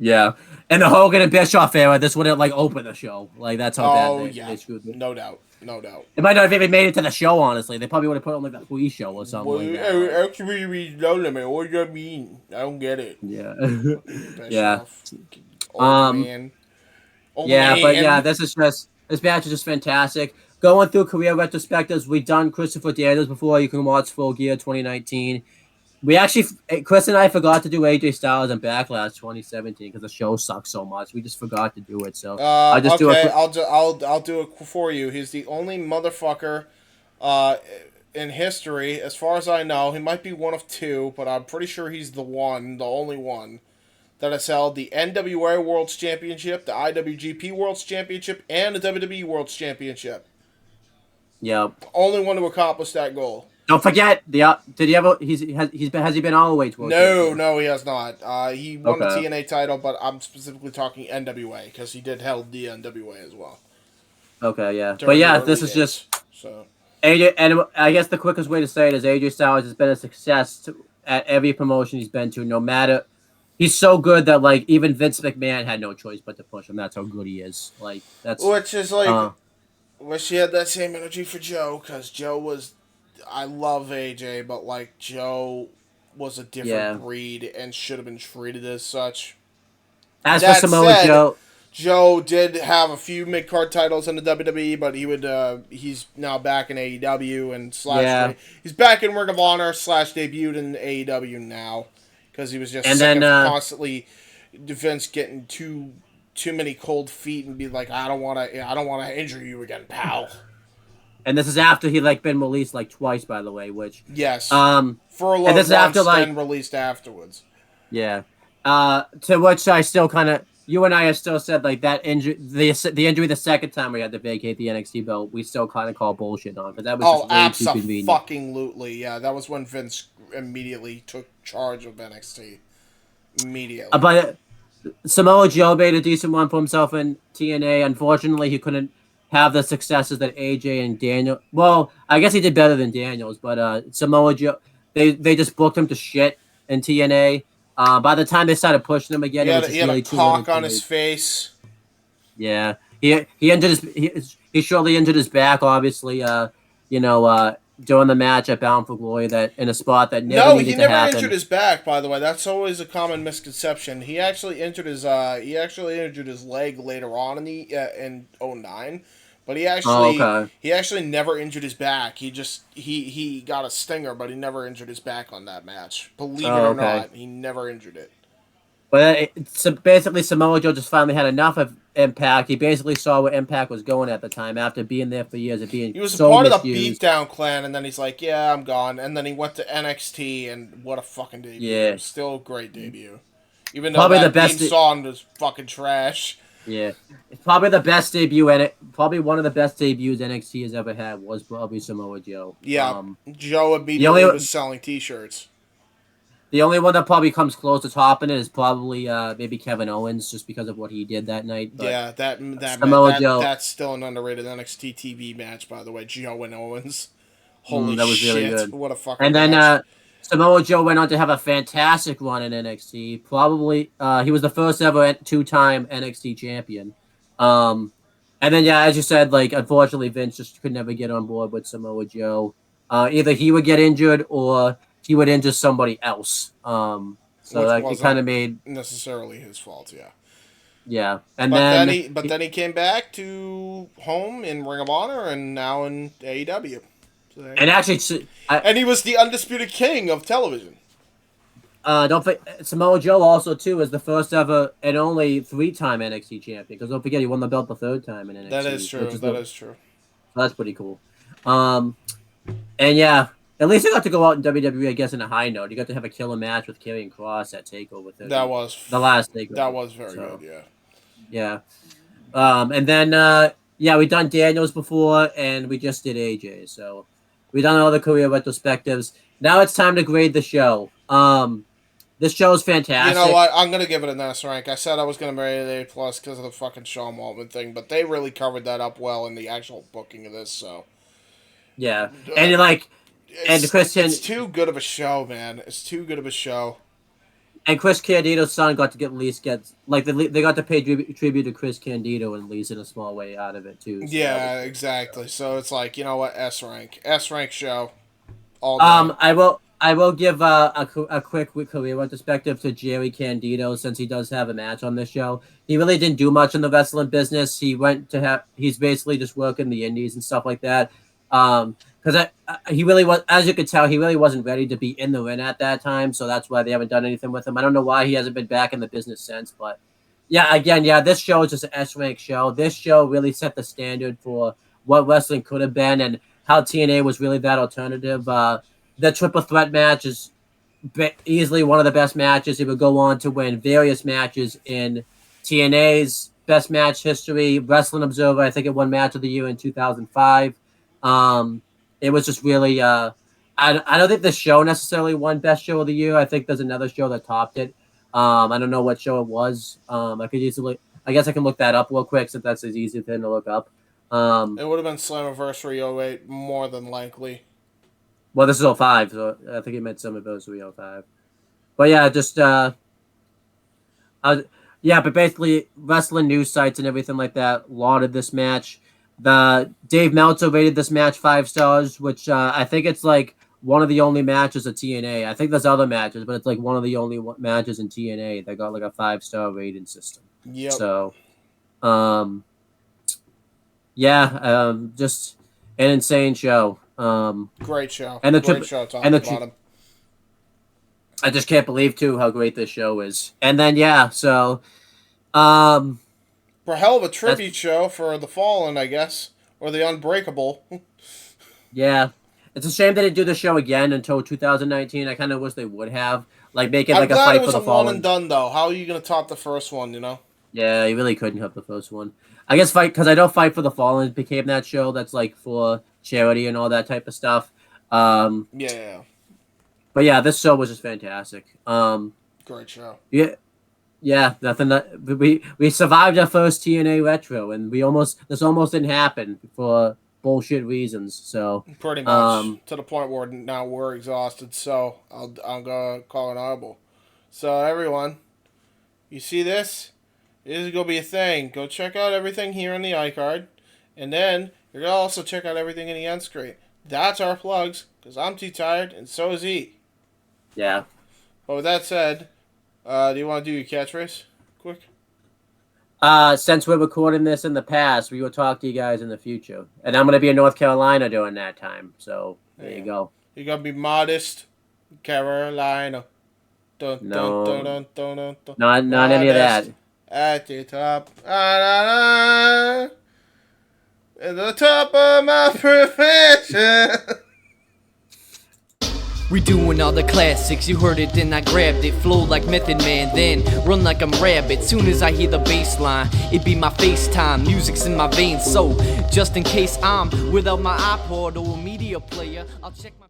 Yeah, and the Hogan and Bischoff era, this wouldn't like open the show. Like that's how bad they screwed me. No doubt. It might not have even made it to the show. Honestly, they probably would have put it on like the pre-show or something. Well, like that. actually, we know them. What do you mean? I don't get it. Yeah, Bischoff, man. This match is just fantastic. Going through career retrospectives, we've done Christopher Daniels before. You can watch Full Gear 2019. We actually, Chris and I forgot to do AJ Styles and Backlash 2017 because the show sucks so much. We just forgot to do it. So I'll just do it. I'll do it for you. He's the only motherfucker in history, as far as I know. He might be one of two, but I'm pretty sure he's the only one that has held the NWA World's Championship, the IWGP World's Championship, and the WWE World's Championship. Yeah. Only one to accomplish that goal. Don't forget did he ever? Has he been all the way to? No, he has not. He won the TNA title, but I'm specifically talking NWA because he did held the NWA as well. Okay, yeah, but yeah, this is just so. AJ, and I guess the quickest way to say it is AJ Styles has been a success at every promotion he's been to. No matter, he's so good that like even Vince McMahon had no choice but to push him. That's how good he is. Like that's which is like, wish he had that same energy for Joe because Joe was. I love AJ, but like Joe was a different breed and should have been treated as such. As for Samoa Joe did have a few mid-card titles in the WWE, but he's now back in AEW and he's back in Ring of Honor / debuted in AEW now because he was just sick of constantly Vince getting too many cold feet and be like, I don't want to injure you again, pal. And this is after he like been released like twice, by the way. Which yes, for a long time, then released afterwards. Yeah, to which I still kind of you and I have still said like that injury, the injury the second time we had to vacate the NXT belt, we still kind of call bullshit on because that was just way too convenient. Absolutely, yeah, that was when Vince immediately took charge of NXT. Immediately, but Samoa Joe made a decent one for himself in TNA. Unfortunately, he couldn't have the successes that AJ and Daniel. Well, I guess he did better than Daniels, but Samoa Joe, they just booked him to shit in TNA. By the time they started pushing him again, he had a talk on his face. Yeah, he injured he shortly injured his back. Obviously, during the match at Bound for Glory, that in a spot that never needed to happen. No, he never injured his back. By the way, that's always a common misconception. He actually injured his leg later on in 2009. But he actually never injured his back. He got a stinger, but he never injured his back on that match. Believe it or not, he never injured it. But basically, Samoa Joe just finally had enough of Impact. He basically saw where Impact was going at the time after being there for years and being. He was so part of the Beatdown Clan, and then he's like, "Yeah, I'm gone." And then he went to NXT, and what a fucking debut! Yeah, still a great debut, even though that theme song was fucking trash. Yeah, it's probably the best debut and probably one of the best debuts NXT has ever had was probably Samoa Joe. Yeah, Joe immediately was selling T-shirts. The only one that probably comes close to topping it is probably maybe Kevin Owens, just because of what he did that night. But yeah, that's still an underrated NXT TV match, by the way. Joe and Owens, holy that was shit! Really good. What a fucking. And then Samoa Joe went on to have a fantastic run in NXT. Probably he was the first ever 2-time NXT champion. And then as you said, like unfortunately Vince just could never get on board with Samoa Joe. Either he would get injured or he would injure somebody else. So that it kind of made necessarily his fault, yeah. Yeah, and then he came back to home in Ring of Honor and now in AEW. So, and actually, and he was the undisputed king of television. Don't forget, Samoa Joe also too is the first ever and only 3-time NXT champion. Because don't forget, he won the belt the 3rd time in NXT. That is true. That is true. So that's pretty cool. And yeah. At least he got to go out in WWE, I guess, in a high note. He got to have a killer match with Karrion Kross at TakeOver 30. That was the last TakeOver. That was very good, yeah. Yeah. And then Yeah, we done Daniels before, and we just did AJ. So we done all the career retrospectives. Now it's time to grade the show. This show is You know fantastic. what? I'm gonna give it an S rank. I said I was gonna rate it A+ because of the fucking Shawn Waltman thing, but they really covered that up well in the actual booking of this. So Yeah, and like, and Christian it's too good of a show, man. It's too good of a show. and Chris Candido's son got to get like they got to pay tribute to Chris Candido and at least in a small way out of it too. So Yeah, exactly. So it's like, you know what? S rank show. All day. I will give a quick career retrospective to Jerry Candido since he does have a match on this show. He really didn't do much in the wrestling business. He's basically just working the indies and stuff like that. Because he really was, as you could tell, he really wasn't ready to be in the ring at that time. So that's why they haven't done anything with him. I don't know why he hasn't been back in the business since, but yeah, again, yeah, this show is just an S-rank show. This show really set the standard for what wrestling could have been and how TNA was really that alternative. The triple threat match is easily one of the best matches. He would go on to win various matches in TNA's best match history. Wrestling Observer, I think it won Match of the Year in 2005. It was just really. I don't think the show necessarily won Best Show of the Year. I think there's another show that topped it. I don't know what show it was. I guess I can look that up real quick since that's as easy thing to look up. It would have been Slammiversary 08, more than likely. Well, this is 05, so I think it meant Summerversary 05. But yeah, just but basically wrestling news sites and everything like that lauded this match. The Dave Meltzer rated this match 5 stars, which I think it's like one of the only matches of TNA. I think there's other matches, but it's like one of the only matches in TNA that got like a 5-star rating system. Yep. So, just an insane show. Great show. And the Great show. Top and to the bottom. I just can't believe too how great this show is. And then so For a hell of a tribute show for the Fallen, I guess, or the Unbreakable. yeah, it's a shame they didn't do the show again until 2019. I kind of wish they would have make it I'm like a glad fight it was for the a Fallen. one and done though. How are you gonna top the first one? You know. Yeah, you really couldn't have the first one. I guess because I know Fight for the Fallen became that show that's like for charity and all that type of stuff. Yeah. But yeah, this show was just fantastic. Great show. Yeah, nothing that we survived our first TNA retro, and this almost didn't happen for bullshit reasons. So Pretty much to the point where now we're exhausted. So I'm gonna call an audible. So everyone, you see this? This is gonna be a thing. Go check out everything here on the iCard, and then you're gonna also check out everything in the end screen. That's our plugs, because I'm too tired, and so is he. yeah. But with that said, do you want to do your catchphrase? Quick. Since we're recording this in the past, we will talk to you guys in the future, and I'm gonna be in North Carolina during that time. So there you go. You gotta be modest, Carolina. Dun, No. dun, dun, dun, dun, dun. Not any of that. Modest at the top. At the top of my profession. We doing all the classics, you heard it, then I grabbed it. Flow like Method Man, then run like I'm Rabbit. Soon as I hear the bass line, it be my FaceTime. Music's in my veins, so just in case I'm without my iPod or a media player, I'll check my